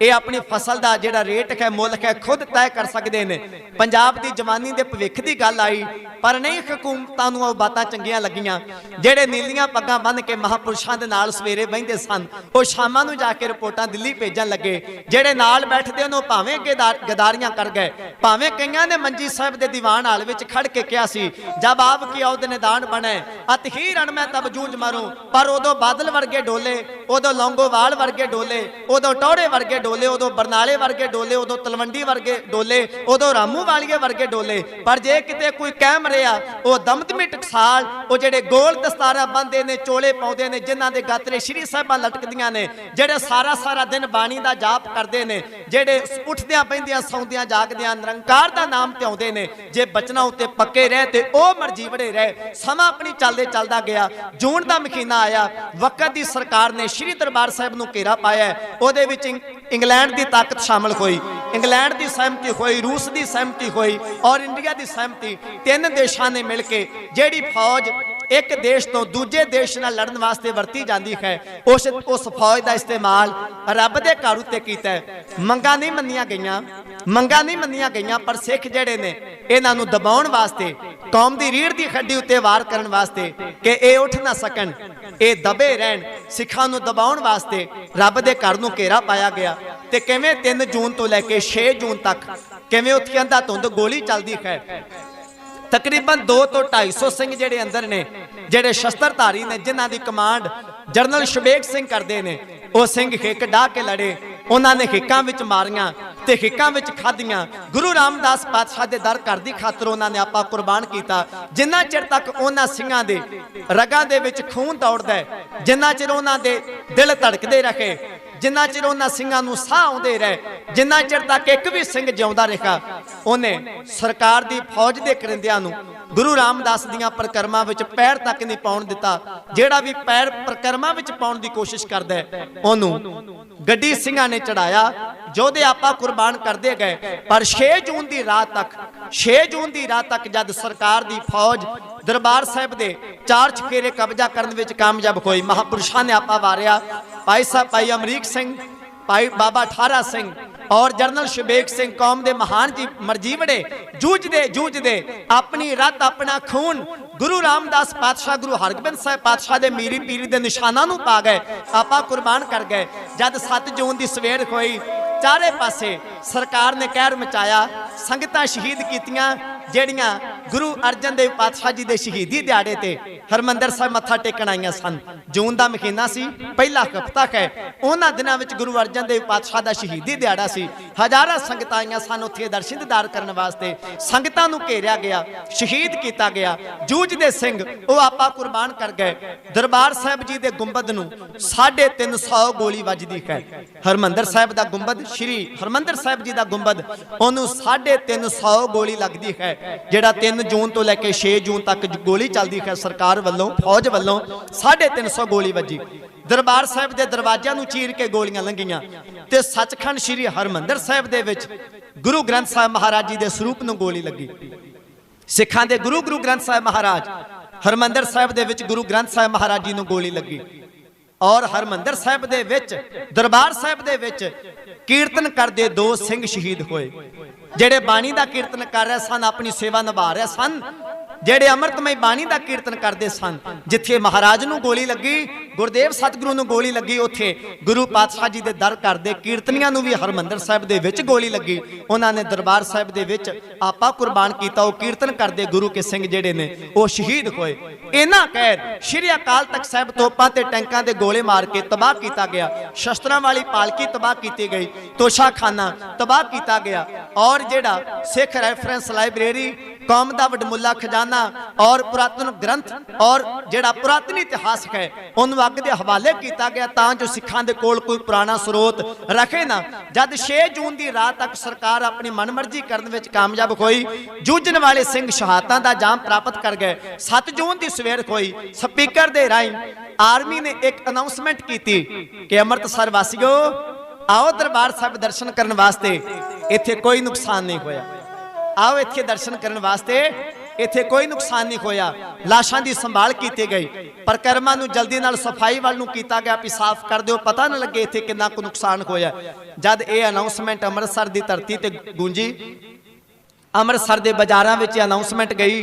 ਇਹ ਆਪਣੀ ਫਸਲ ਦਾ ਜਿਹੜਾ ਰੇਟ ਹੈ, ਮੁੱਲ ਹੈ, ਖੁਦ ਤੈਅ ਕਰ ਸਕਦੇ ਨੇ। ਪੰਜਾਬ ਦੀ ਜਵਾਨੀ ਦੇ ਭਵਿੱਖ ਦੀ ਗੱਲ ਆਈ, ਪਰ ਨਹੀਂ ਹਕੂਮਤਾਂ ਨੂੰ ਉਹ ਬਾਤਾਂ ਚੰਗੀਆਂ ਲੱਗੀਆਂ। ਜਿਹੜੇ ਨੀਲੀਆਂ ਪੱਗਾਂ ਬੰਨ੍ਹ ਕੇ ਮਹਾਂਪੁਰਸ਼ਾਂ ਦੇ ਨਾਲ ਸਵੇਰੇ ਬਹਿੰਦੇ ਸਨ, ਉਹ ਸ਼ਾਮਾਂ ਨੂੰ ਜਾ ਕੇ ਰਿਪੋਰਟਾਂ ਦਿੱਲੀ ਭੇਜਣ ਲੱਗੇ। ਜਿਹੜੇ ਨਾਲ ਬੈਠਦੇ ਉਹਨੂੰ ਭਾਵੇਂ ਗਦਾਰੀਆਂ ਕਰ ਗਏ, ਭਾਵੇਂ ਕਈਆਂ ਨੇ ਮੰਜੀ ਸਾਹਿਬ ਦੇ ਦੀਵਾਨ ਹਾਲ ਵਿੱਚ ਖੜ ਕੇ ਕਿਹਾ ਸੀ, ਜਬ ਆਪ ਕੀ ਔਦ ਨਿਦਾਨ ਬਣੇ ਅਤਹੀ ਰਣ ਮੈਂ ਤਬ ਜੂਝ ਮਾਰੂ। ਪਰ ਉਦੋਂ ਬਾਦਲ ਵਰਗੇ ਡੋਲੇ, ਉਦੋਂ ਲੌਂਗੋਵਾਲ ਵਰਗੇ ਡੋਲੇ, ਉਦੋਂ ਟੌੜੇ ਵਰਗੇ ਡੋਲੇ, ਉਦੋਂ ਬਰਨਾਲੇ ਵਰਗੇ ਡੋਲੇ, ਉਦੋਂ ਤਲਵੰਡੀ ਵਰਗੇ ਡੋਲੇ, ਉਦੋਂ ਰਾਮੂ ਵਾਲੀਏ ਵਰਗੇ ਡੋਲੇ। ਪਰ ਜੇ ਕਿਤੇ ਕੋਈ ਕਹਿਮ ਰਹੇ ਆ ਉਹ ਦਮਦਮੇ ਟਕਸਾਲ, ਉਹ ਜਿਹੜੇ ਗੋਲ ਦਸਤਾਰਾ ਬੰਨਦੇ ਨੇ, ਚੋਲੇ ਪਾਉਂਦੇ ਨੇ, ਜਿਨ੍ਹਾਂ ਦੇ ਗਾਤਰੇ ਸ਼੍ਰੀ ਸਾਹਿਬਾਂ ਲਟਕਦੀਆਂ ਨੇ, ਜਿਹੜੇ ਸਾਰਾ ਦਿਨ ਬਾਣੀ ਦਾ ਜਾਪ ਕਰਦੇ ਨੇ, ਜਿਹੜੇ ਉੱਠਦਿਆਂ ਬਹਿੰਦਿਆਂ ਸੌਂਦਿਆਂ ਜਾਗਦਿਆਂ ਨਿਰੰਕਾਰ ਦਾ ਨਾਮ ਧਿਆਉਂਦੇ ਨੇ, ਜੇ ਬਚਨਾਂ ਉੱਤੇ ਪੱਕੇ ਰਹੇ ਤੇ ਉਹ ਮਰਜੀਵੜੇ ਰਹੇ। ਸਮਾਂ ਆਪਣੀ ਚੱਲਦਾ ਗਿਆ, ਜੂਨ ਦਾ ਮਹੀਨਾ ਆਇਆ, ਵਕਤ ਦੀ ਸਰਕਾਰ ਨੇ ਸ਼੍ਰੀ ਦਰਬਾਰ ਸਾਹਿਬ ਨੂੰ ਘੇਰਾ ਪਾਇਆ। ਉਹਦੇ ਵਿੱਚ ਇੰਗਲੈਂਡ ਦੀ ਤਾਕਤ ਸ਼ਾਮਲ ਹੋਈ, ਇੰਗਲੈਂਡ ਦੀ ਸਹਿਮਤੀ ਹੋਈ, ਰੂਸ ਦੀ ਸਹਿਮਤੀ ਹੋਈ ਔਰ ਇੰਡੀਆ ਦੀ ਸਹਿਮਤੀ। ਤਿੰਨ ਦੇਸ਼ਾਂ ਨੇ ਮਿਲ ਕੇ ਜਿਹੜੀ ਫੌਜ ਇੱਕ ਦੇਸ਼ ਤੋਂ ਦੂਜੇ ਦੇਸ਼ ਨਾਲ ਲੜਨ ਵਾਸਤੇ ਵਰਤੀ ਜਾਂਦੀ ਹੈ, ਉਸ ਫੌਜ ਦਾ ਇਸਤੇਮਾਲ ਰੱਬ ਦੇ ਘਰ ਉੱਤੇ ਕੀਤਾ ਹੈ। ਮੰਗਾਂ ਨਹੀਂ ਮੰਨੀਆਂ ਗਈਆਂ, ਪਰ ਸਿੱਖ ਜਿਹੜੇ ਨੇ ਇਹਨਾਂ ਨੂੰ ਦਬਾਉਣ ਵਾਸਤੇ, ਕੌਮ ਦੀ ਰੀੜ੍ਹ ਦੀ ਹੱਡੀ ਉੱਤੇ ਵਾਰ ਕਰਨ ਵਾਸਤੇ ਕਿ ਇਹ ਉੱਠ ਨਾ ਸਕਣ, ਇਹ ਦਬੇ ਰਹਿਣ, ਸਿੱਖਾਂ ਨੂੰ ਦਬਾਉਣ ਵਾਸਤੇ ਰੱਬ ਦੇ ਘਰ ਨੂੰ ਘੇਰਾ ਪਾਇਆ ਗਿਆ। ਤੇ ਕਿਵੇਂ 3 ਜੂਨ ਤੋਂ ਲੈ ਕੇ 6 ਜੂਨ ਤੱਕ ਕਿਵੇਂ ਉੱਥੇ ਅੰਧਾਧੁੰਦ ਗੋਲੀ ਚੱਲਦੀ ਹੈ। ਤਕਰੀਬਨ 200 ਤੋਂ 250 ਸਿੰਘ ਜਿਹੜੇ ਅੰਦਰ ਨੇ, ਜਿਹੜੇ ਸ਼ਸਤਰਧਾਰੀ ਨੇ, ਜਿਨ੍ਹਾਂ ਦੀ ਕਮਾਂਡ ਜਨਰਲ ਸ਼ਬੇਗ ਸਿੰਘ ਕਰਦੇ ਨੇ, ਉਹ ਸਿੰਘ ਹਿੱਕ ਡਾਹ ਕੇ ਲੜੇ। ਉਹਨਾਂ ਨੇ ਹਿੱਕਾਂ ਵਿੱਚ ਮਾਰੀਆਂ ਤੇ ਹਿੱਕਾਂ ਵਿੱਚ ਖਾਧੀਆਂ। ਗੁਰੂ ਰਾਮਦਾਸ ਪਾਤਸ਼ਾਹ ਦੇ ਦਰ ਘਰ ਦੀ ਖਾਤਰ ਉਹਨਾਂ ਨੇ ਆਪਾ ਕੁਰਬਾਨ ਕੀਤਾ। ਜਿੰਨਾ ਚਿਰ ਤੱਕ ਉਹਨਾਂ ਸਿੰਘਾਂ ਦੇ ਰਗਾਂ ਦੇ ਵਿੱਚ ਖੂਨ ਦੌੜਦਾ ਹੈ, ਜਿੰਨਾ ਚਿਰ ਉਹਨਾਂ ਦੇ ਦਿਲ ਧੜਕਦੇ ਰਹੇ, ਜਿੰਨਾ ਚਿਰ ਉਹਨਾਂ ਸਿੰਘਾਂ ਨੂੰ ਸਾਹ ਆਉਂਦੇ ਰਹੇ, ਜਿੰਨਾ ਚਿਰ ਤੱਕ ਇੱਕ ਵੀ ਸਿੰਘ ਜਿਉਂਦਾ ਰਿਹਾ, ਉਹਨੇ ਸਰਕਾਰ ਦੀ ਫੌਜ ਦੇ ਕਰਿੰਦਿਆਂ ਨੂੰ ਗੁਰੂ ਰਾਮਦਾਸ ਦੀਆਂ ਪ੍ਰਕਰਮਾਂ ਵਿੱਚ ਪੈਰ ਤੱਕ ਨਹੀਂ ਪਾਉਣ ਦਿੱਤਾ। ਜਿਹੜਾ ਵੀ ਪੈਰ ਪ੍ਰਕਰਮਾਂ ਵਿੱਚ ਪਾਉਣ ਦੀ ਕੋਸ਼ਿਸ਼ ਕਰਦਾ ਹੈ, ਉਹਨੂੰ ਗੱਡੀ ਸਿੰਘਾਂ ਨੇ ਚੜਾਇਆ, ਯੋਧੇ ਆਪਾ ਕੁਰਬਾਨ ਕਰਦੇ ਗਏ। ਪਰ 6 ਜੂਨ ਦੀ ਰਾਤ ਤੱਕ ਜਦ ਸਰਕਾਰ ਦੀ ਫੌਜ ਦਰਬਾਰ ਸਾਹਿਬ ਦੇ 4 ਚੁਫੇਰੇ ਕਬਜ਼ਾ ਕਰਨ ਵਿੱਚ ਕਾਮਯਾਬ ਹੋਈ, ਮਹਾਪੁਰਸ਼ਾਂ ਨੇ ਆਪਾ ਵਾਰਿਆ। ਭਾਈ ਸਾਹਿਬ, ਭਾਈ ਅਮਰੀਕ ਸਿੰਘ, ਭਾਈ ਬਾਬਾ ਠਾਰਾ ਸਿੰਘ और जनरल शबेग सिंह, कौम के महान जी मरजीवड़े जूझदे अपनी रत अपना खून गुरु रामदास पातशाह, गुरु हरगोबिंद साहिब पातशाह के मीरी पीरी के निशाना पा गए, आपा कुर्बान कर गए। जब 7 जून की सवेर हुई, चारे पासे सरकार ने कहर मचाया, संगतां शहीद कीतियां ਜਿਹੜੀਆਂ गुरु अर्जन देव पातशाह जी के शहीदी दिहाड़े ते हरमंदर साहिब मत्था टेकण आईयां सन। जून का महीना सी, पहला हफ्ता है, उन्हां दिनां विच गुरु अर्जन देव पातशाह का शहीदी दिहाड़ा सी। हज़ारां संगतां आईयां सन उत्थे दर्शन दीदार करन वास्ते। संगतां नूं घेरिया गया, शहीद किया गया। जूझदे सिंह वो आपा कुर्बान कर गए। दरबार साहिब जी के गुंबद नूं 350 गोली वजदी है। हरमंदर साहिब का गुंबद, श्री हरमंदर साहिब जी का गुंबद, उन्होंने 350 गोली लगती है। ਜਿਹੜਾ 3 ਜੂਨ ਤੋਂ ਲੈ ਕੇ 6 ਜੂਨ ਤੱਕ ਗੋਲੀ ਚੱਲਦੀ ਹੈ ਸਰਕਾਰ ਵੱਲੋਂ, ਫੌਜ ਵੱਲੋਂ 350 ਗੋਲੀ ਵੱਜੀ। ਦਰਬਾਰ ਸਾਹਿਬ ਦੇ ਦਰਵਾਜ਼ਿਆਂ ਨੂੰ ਚੀਰ ਕੇ ਗੋਲੀਆਂ ਲੰਘੀਆਂ ਤੇ ਸੱਚਖੰਡ ਸ੍ਰੀ ਹਰਮੰਦਰ ਸਾਹਿਬ ਦੇ ਵਿੱਚ ਗੁਰੂ ਗ੍ਰੰਥ ਸਾਹਿਬ ਮਹਾਰਾਜ ਜੀ ਦੇ ਸਰੂਪ ਨੂੰ ਗੋਲੀ ਲੱਗੀ। ਸਿੱਖਾਂ ਦੇ ਗੁਰੂ ਗ੍ਰੰਥ ਸਾਹਿਬ ਮਹਾਰਾਜ, ਹਰਮੰਦਰ ਸਾਹਿਬ ਦੇ ਵਿੱਚ ਗੁਰੂ ਗ੍ਰੰਥ ਸਾਹਿਬ ਮਹਾਰਾਜ ਜੀ ਨੂੰ ਗੋਲੀ ਲੱਗੀ। ਔਰ ਹਰਮੰਦਰ ਸਾਹਿਬ ਦੇ ਵਿੱਚ, ਦਰਬਾਰ ਸਾਹਿਬ ਦੇ ਵਿੱਚ ਕੀਰਤਨ ਕਰਦੇ 2 ਸਿੰਘ ਸ਼ਹੀਦ ਹੋਏ। ਜਿਹੜੇ ਬਾਣੀ ਦਾ ਕੀਰਤਨ ਕਰ ਰਹੇ ਸਨ, ਆਪਣੀ ਸੇਵਾ ਨਿਭਾ ਰਹੇ ਸਨ, ਜਿਹੜੇ ਅੰਮ੍ਰਿਤਮਈ ਬਾਣੀ ਦਾ ਕੀਰਤਨ ਕਰਦੇ ਸਨ। ਜਿੱਥੇ ਮਹਾਰਾਜ ਨੂੰ ਗੋਲੀ ਲੱਗੀ, ਗੁਰਦੇਵ ਸਤਿਗੁਰੂ ਨੂੰ ਗੋਲੀ ਲੱਗੀ, ਉੱਥੇ ਗੁਰੂ ਪਾਤਸ਼ਾਹ ਜੀ ਦੇ ਦਰ ਕਰਦੇ ਕੀਰਤਨੀਆਂ ਨੂੰ ਵੀ ਹਰਮੰਦਰ ਸਾਹਿਬ ਦੇ ਵਿੱਚ ਗੋਲੀ ਲੱਗੀ। ਉਹਨਾਂ ਨੇ ਦਰਬਾਰ ਸਾਹਿਬ ਦੇ ਵਿੱਚ ਆਪਾ ਕੁਰਬਾਨ ਕੀਤਾ। ਉਹ ਕੀਰਤਨ ਕਰਦੇ ਗੁਰੂ ਕੇ ਸਿੰਘ ਜਿਹੜੇ ਨੇ ਉਹ ਸ਼ਹੀਦ ਹੋਏ। ਇਹਨਾਂ ਕਹਿਰ ਸ਼੍ਰੀ ਅਕਾਲ ਤਖਤ ਸਾਹਿਬ ਤੋਪਾਂ ਤੇ ਟੈਂਕਾਂ ਦੇ ਗੋਲੇ ਮਾਰ ਕੇ ਤਬਾਹ ਕੀਤਾ ਗਿਆ। ਸ਼ਸਤਰਾਂ ਵਾਲੀ ਪਾਲਕੀ ਤਬਾਹ ਕੀਤੀ ਗਈ, ਤੋਸ਼ਾਖਾਨਾ ਤਬਾਹ ਕੀਤਾ ਗਿਆ। ਔਰ ਜਿਹੜਾ ਸਿੱਖ ਰੈਫਰੈਂਸ ਲਾਇਬ੍ਰੇਰੀ, कौम का वडमुला खजाना और पुरातन ग्रंथ और जिहड़ा पुरातन इतिहास है उन्होंने अग के हवाले किया गया, तां जो सिखां दे कोल कोई पुराना स्रोत रखे ना। जब 6 जून की रात तक सरकार अपनी मनमर्जी करने में कामयाब हुई, जूझण वाले सिंह शहादतां दा जाम प्राप्त कर गए। 7 जून की सवेर हुई, स्पीकर दे राही आर्मी ने एक अनाउंसमेंट की कि अमृतसर वासियों आओ दरबार साहिब दर्शन करने वास्ते, इत्थे कोई नुकसान नहीं होया। आओ इत्थे दर्शन करने वास्ते, इत्थे कोई नुकसान नहीं होया। लाशां दी संभाल की गई, परकर्मा नूं जल्दी नाल सफाई वाल नूं कीता गया भी साफ कर दिओ, पता ना लगे इत्थे कितना को नुकसान होया। जद ये अनाउंसमेंट अमृतसर की धरती ते गूंजी, अमृतसर के बाजारां विच अनाउंसमेंट गई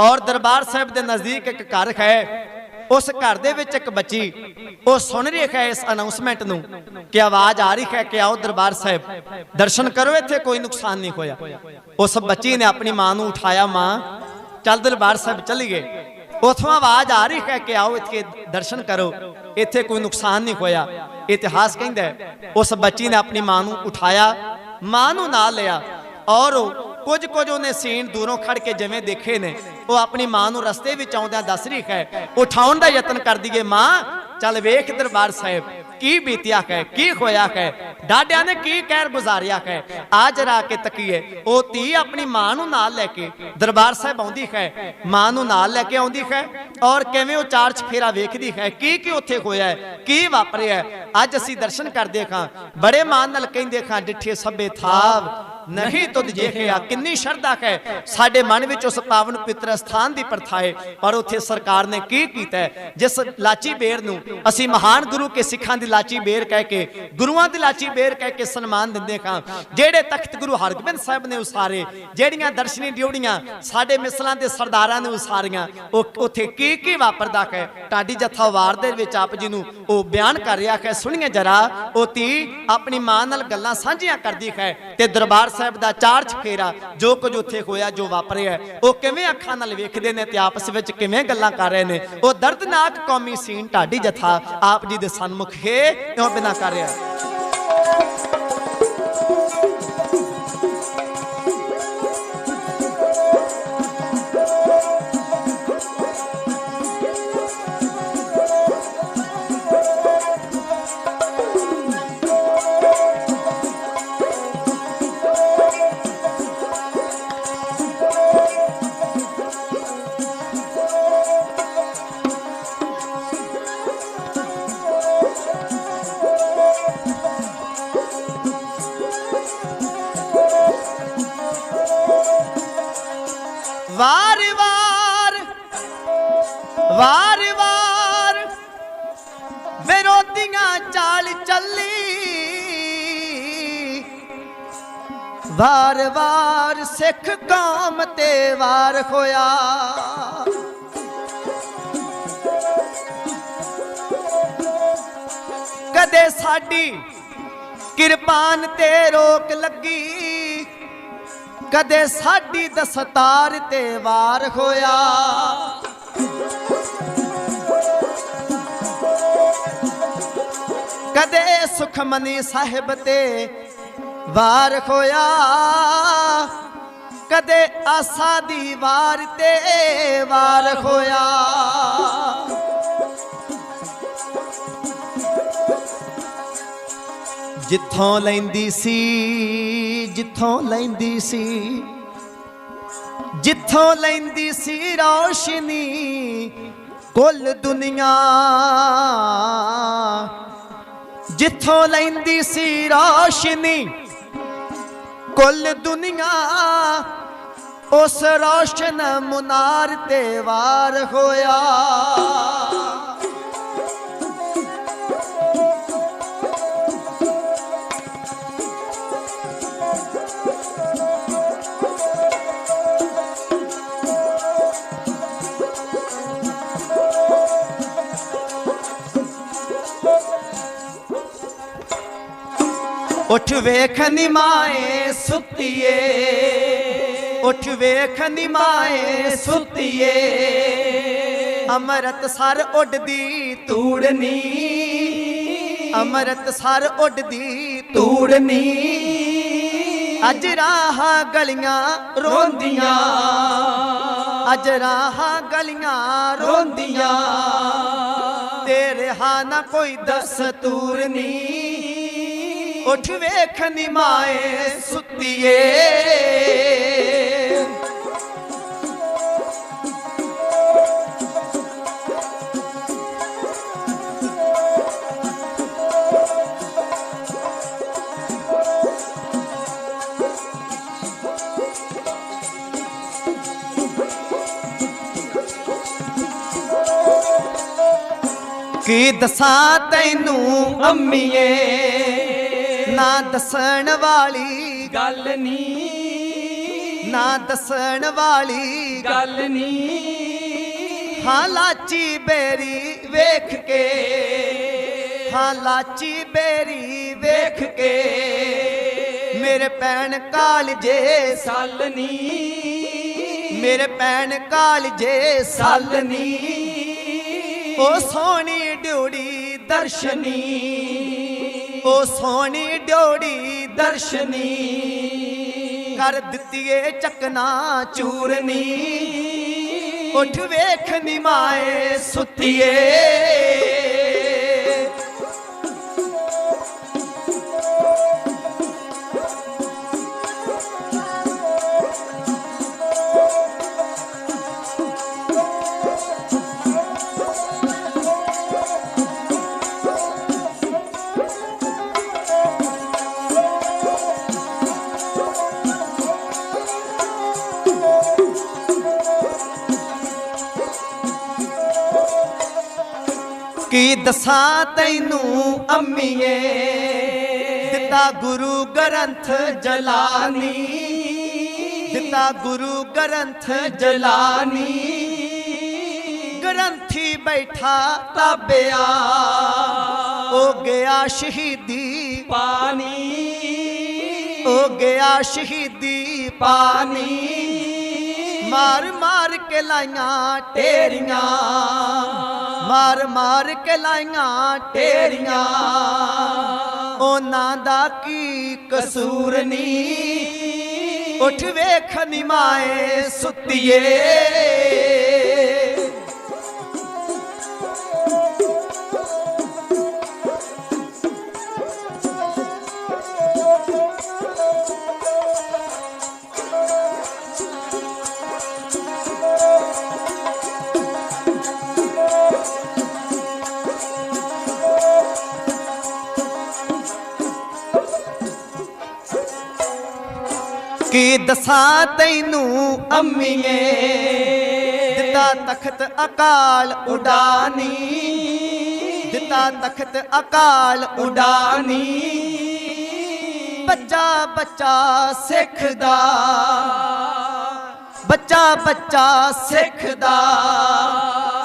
और दरबार साहिब के नज़दीक एक घर है, उस घर दे विच एक बच्ची वो सुन रही है इस अनाउंसमेंट नूं कि आवाज़ आ रही है कि आओ दरबार साहिब दर्शन करो, इत्थे कोई नुकसान नहीं होया। उस बच्ची ने अपनी मां नूं उठाया, मां चल दरबार साहिब चलीए। उथों आवाज़ आ रही है कि आओ इत्थे दर्शन करो, इत्थे कोई नुकसान नहीं होया। इतिहास कहता है उस बच्ची ने अपनी मां नूं उठाया, मां नूं नाल लिया और कुछ कुछ उन्हें सीन दूरों खड़ के जिवें देखे ने वो अपनी मां नूं रस्ते विच आउंदियां दस रही है, उठाउण दा यतन कर दीए, मां चल वेख दरबार साहिब की बीतिया है, की होया है, डाडिया ने की कहर गुजारिया है, आ जरा के तकीए। वो धी अपनी मां नूं नाल लैके दरबार साहिब आउंदी है, मां नूं नाल लैके आउंदी है और किवें वो चार चफेरा वेखदी है की उत्थे होया है, की वापरिया है। अज असीं दर्शन करदे खां, बड़े मान नाल कहिंदे खां, डिठे सभे थाव नहीं तुद जेखिया। किन्नी शरधा है साडे मन विच उस पावन पवित्र स्थान की प्रथा है, और उत्थे सरकार ने की कीता है, जिस लाची बेर नूं असीं महान गुरु के सिखां दी लाची बेर कह के, गुरुआं दी लाची बेर कह के सन्मान दिंदे खां। जेड़े तख्त गुरु हरगोबिंद साहिब ने उसारे, जेड़ियां दर्शनी ड्योड़ियां साडे मिसलां दे सरदारां ने उसारियां, उत्थे की वापरदा है। टाडी जत्था वार दे विच आप जी नूं ओ बयान कर रहा है, सुनिए जरा। ओ धी अपनी मां नाल गल्लां साझियां करदी है ते दरबार साहिब दा चार चफेरा जो कुछ उत्थे होया, जो वापरिया है, वो किवें अखां नाल वेखदे ने ते आपस विच किवें गल्लां कर रहे ने। वो दर्दनाक कौमी सीन ढाडी जत्था आप जी दे सन्मुख है इउं बिना कर रहा है। वार वार वार वार विरोधियां चाल चली, वार वार सिख कौम ते वार होया। कदे साडी किरपान ते रोक लगी, कदे साडी दस्तार ते वार होया। कदे सुखमनी साहिब ते वार होया, कदे आसा दी वार ते वार होया। जिथों लैंदी सी, जिथों लैंदी सी, जिथों लैंदी सी रोशनी कुल दुनिया, जिथों लैंदी सी रोशनी कुल दुनिया, उस रोशन मुनार ते वार होया। उठ वेख निमाए सुतिए, उठ वेख निमाए सुतिए, अमृत सर उडदी तूड़नी, अमृत सर उडदी तूड़नी। अज राह गलियां रोंदियां, अज राह गलियां रोंदियां, तेरे हा ना कोई दस्तूर नी। उठ वेख निमाए सुतिए, की दसा तैनू अम्मीए, ना दसन वाली गल नी, ना दसन वाली गल नी। हाँ लाची बेरी वेख के, हाँ लाची बेरी वेख के, मेरे भैन कालजे सालनी, मेरे भैन कालजे सालनी। ओ सोनी ड्योड़ी दर्शनी, ओ सोनी ड्योड़ी दर्शनी, कर दित्तिए चकना चूरनी उठ वेख नी माए सुतिए की दसा तैनू अम्मीए दिता गुरु ग्रंथ जलानी दिता गुरु ग्रंथ जलानी ग्रंथी बैठा ताबिया हो गया शहीदी पानी हो गया शहीदी पानी मार मार के लाइया टेरिया मार मार के लाइया टेरिया ओना दा की कसूर नी उठ वेख नी माए सुतिए की दसा तैनू अम्मीए दिता तख्त अकाल उडानी दिता तख्त अकाल उडानी बच्चा बच्चा सिखदा बच्चा बच्चा सिखदा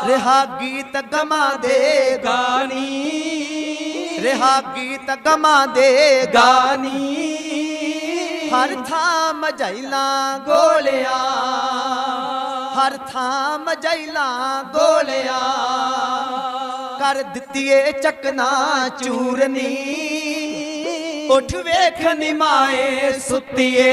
रिहा गीत गमा दे गानी रिहा गीत गमा दे गानी हर थाम जैला गोलिया हर थाम जैला गोलिया कर दित्तिए चकना चूरनी उठ वेख नी माए सुतिए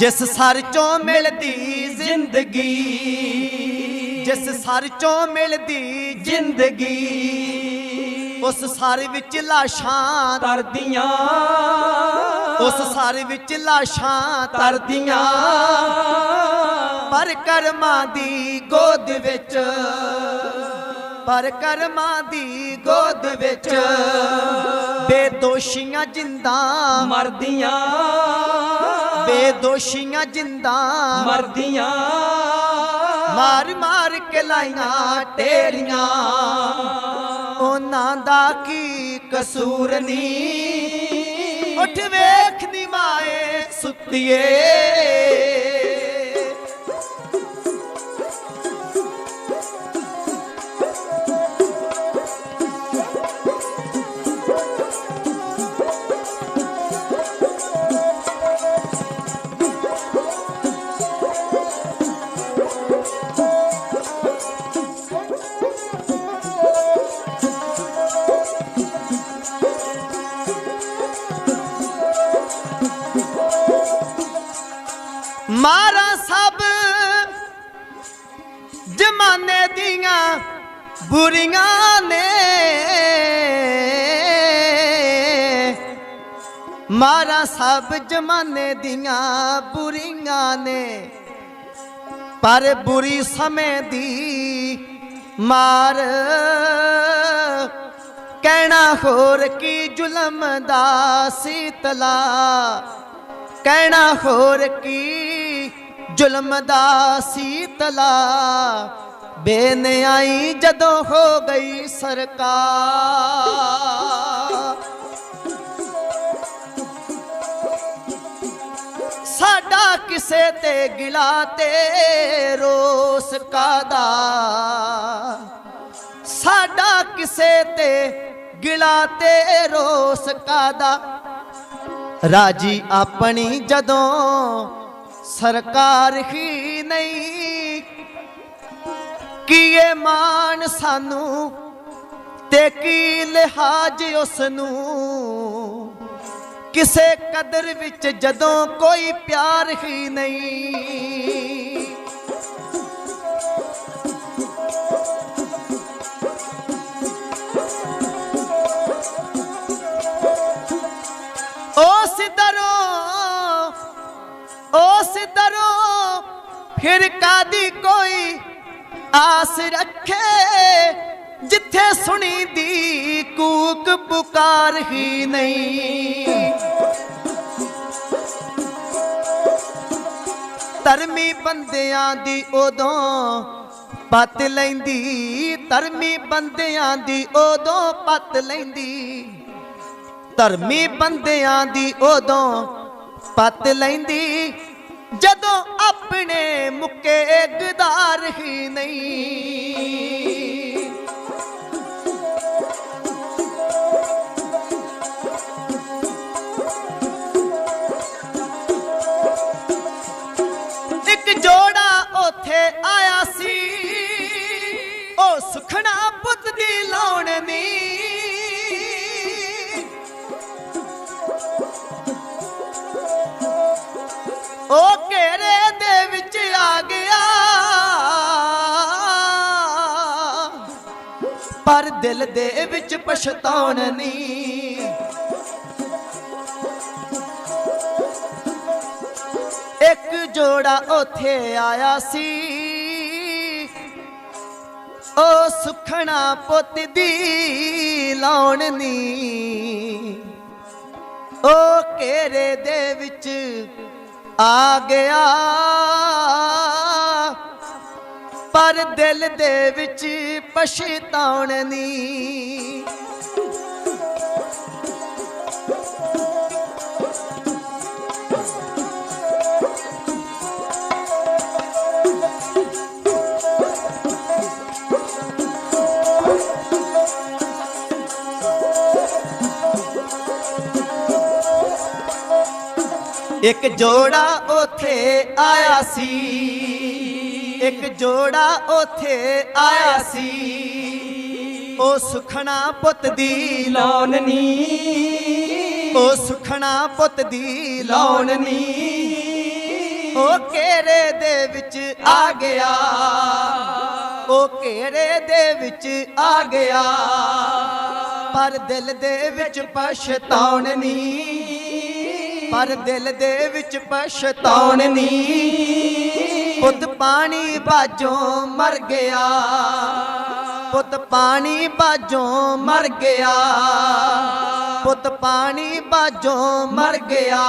जिस सर चों मिलदी जिंदगी जिस सर चों मिलदी जिंदगी उस सर विच लाशां तरदियां उस सर विच लाशां तरदियां पर कर्मां दी गोद विच पर कर्मां दी गोद विच बेदोशियां जिंदा मरदियां बेदोशियां जिंदा मरदियां मार मार के लाइया टेरिया ओना दा की कसूर नी उठ वेख नी माए सुतिए मारा सब जमाने दियां बुरियां ने मारा सब जमाने दियां बुरियां ने पर बुरी समय दी मार कहना होर की जुलम दा सीतला कहना होर की जुल्म दा सीतला बेन्याई जदों हो गई सरकार, साडा किसे ते गिला ते रोस कादा, साडा किसे ते गिला ते रोस कादा। राजी अपनी जदों सरकार ही नहीं, किए मान सानू ते की लिहाज उसनू, किसे कदर विच जदों कोई प्यार ही नहीं। ओ सिदरों फिर कादी कोई आस रखे, जिथे सुनी दी कूक पुकार ही नहीं। धर्मी बंदियां दी उदों पत लैंदी, धर्मी बंदियां दी उदों पत लैंदी, धर्मी बंदियां दी उदों पत लैंदी, जदों अपने मुके गदार ही नहीं। एक जोड़ा ओथे आया सी, ओ सुखना पुत दी लाउणनी, ओ घेरे दे विच आ गया, पर दिल दे विच पछताउण नहीं। एक जोड़ा ओथे आया सी, ओ सुखना पुत दी लाउणनी, ओ घेरे दे विच आ गया, पर दिल दे विच पछताउण नहीं। एक जोड़ा ओथे आया सी, एक जोड़ा ओथे आया सी, ओ सुखना पुत दी लाउणनी, ओ सुखना पुत दी लाउणनी, ओ घेरे दे विच आ गया, ओ घेरे दे विच आ गया, पर दिल दे विच पछताउण नहीं, पर दिल दे विच पछताउण नहीं। पुत पानी बाजों मर गया, पुत पानी बाजों मर गया, पुत पानी बाजों मर गया,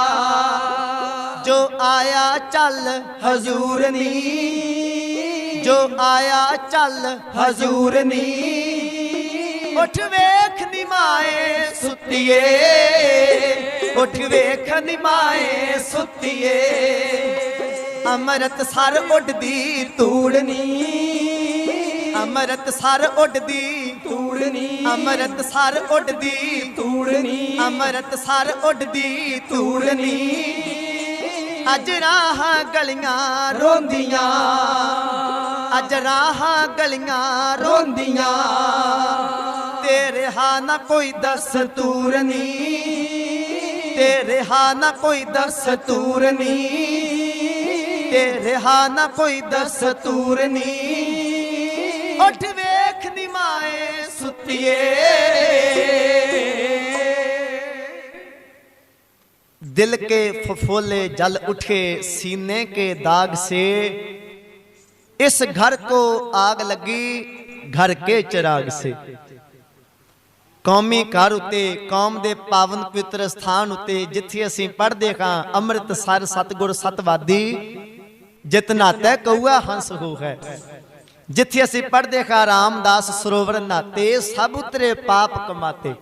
जो आया चल हजूर नी, जो आया चल हजूर नी। उठ वेख निमाए सुतिए, उठ वेख निमाए सुतिए, अमृत सर उडदी तूड़नी, अमृत सर उडदी तूड़नी, अमृत सर उडदी तूड़नी, अमृत सर उडदी तूड़नी। अज राह गलियां रोंदियां, अज राह गलियां रोंदियां, तेरे हा ना कोई दस्तूर नी, तेरे हा ना कोई दस्तूर नी, तेरे हा ना कोई दस्तूर नी। उठ वेख निमाए सुतिए, दिल के फफोले जल उठे सीने के दाग से, इस घर को आग लगी घर के चिराग से। कौमी घर उते कौम दे पावन पवित्र स्थान उते जिथे असीं पढ़दे हां अमृतसर सतगुर सतवादी जितना तै कौआ हंस हो है। जिथे असी पढ़ते खा रामदास सरोवर नाते सब उतरे पाप कमाते।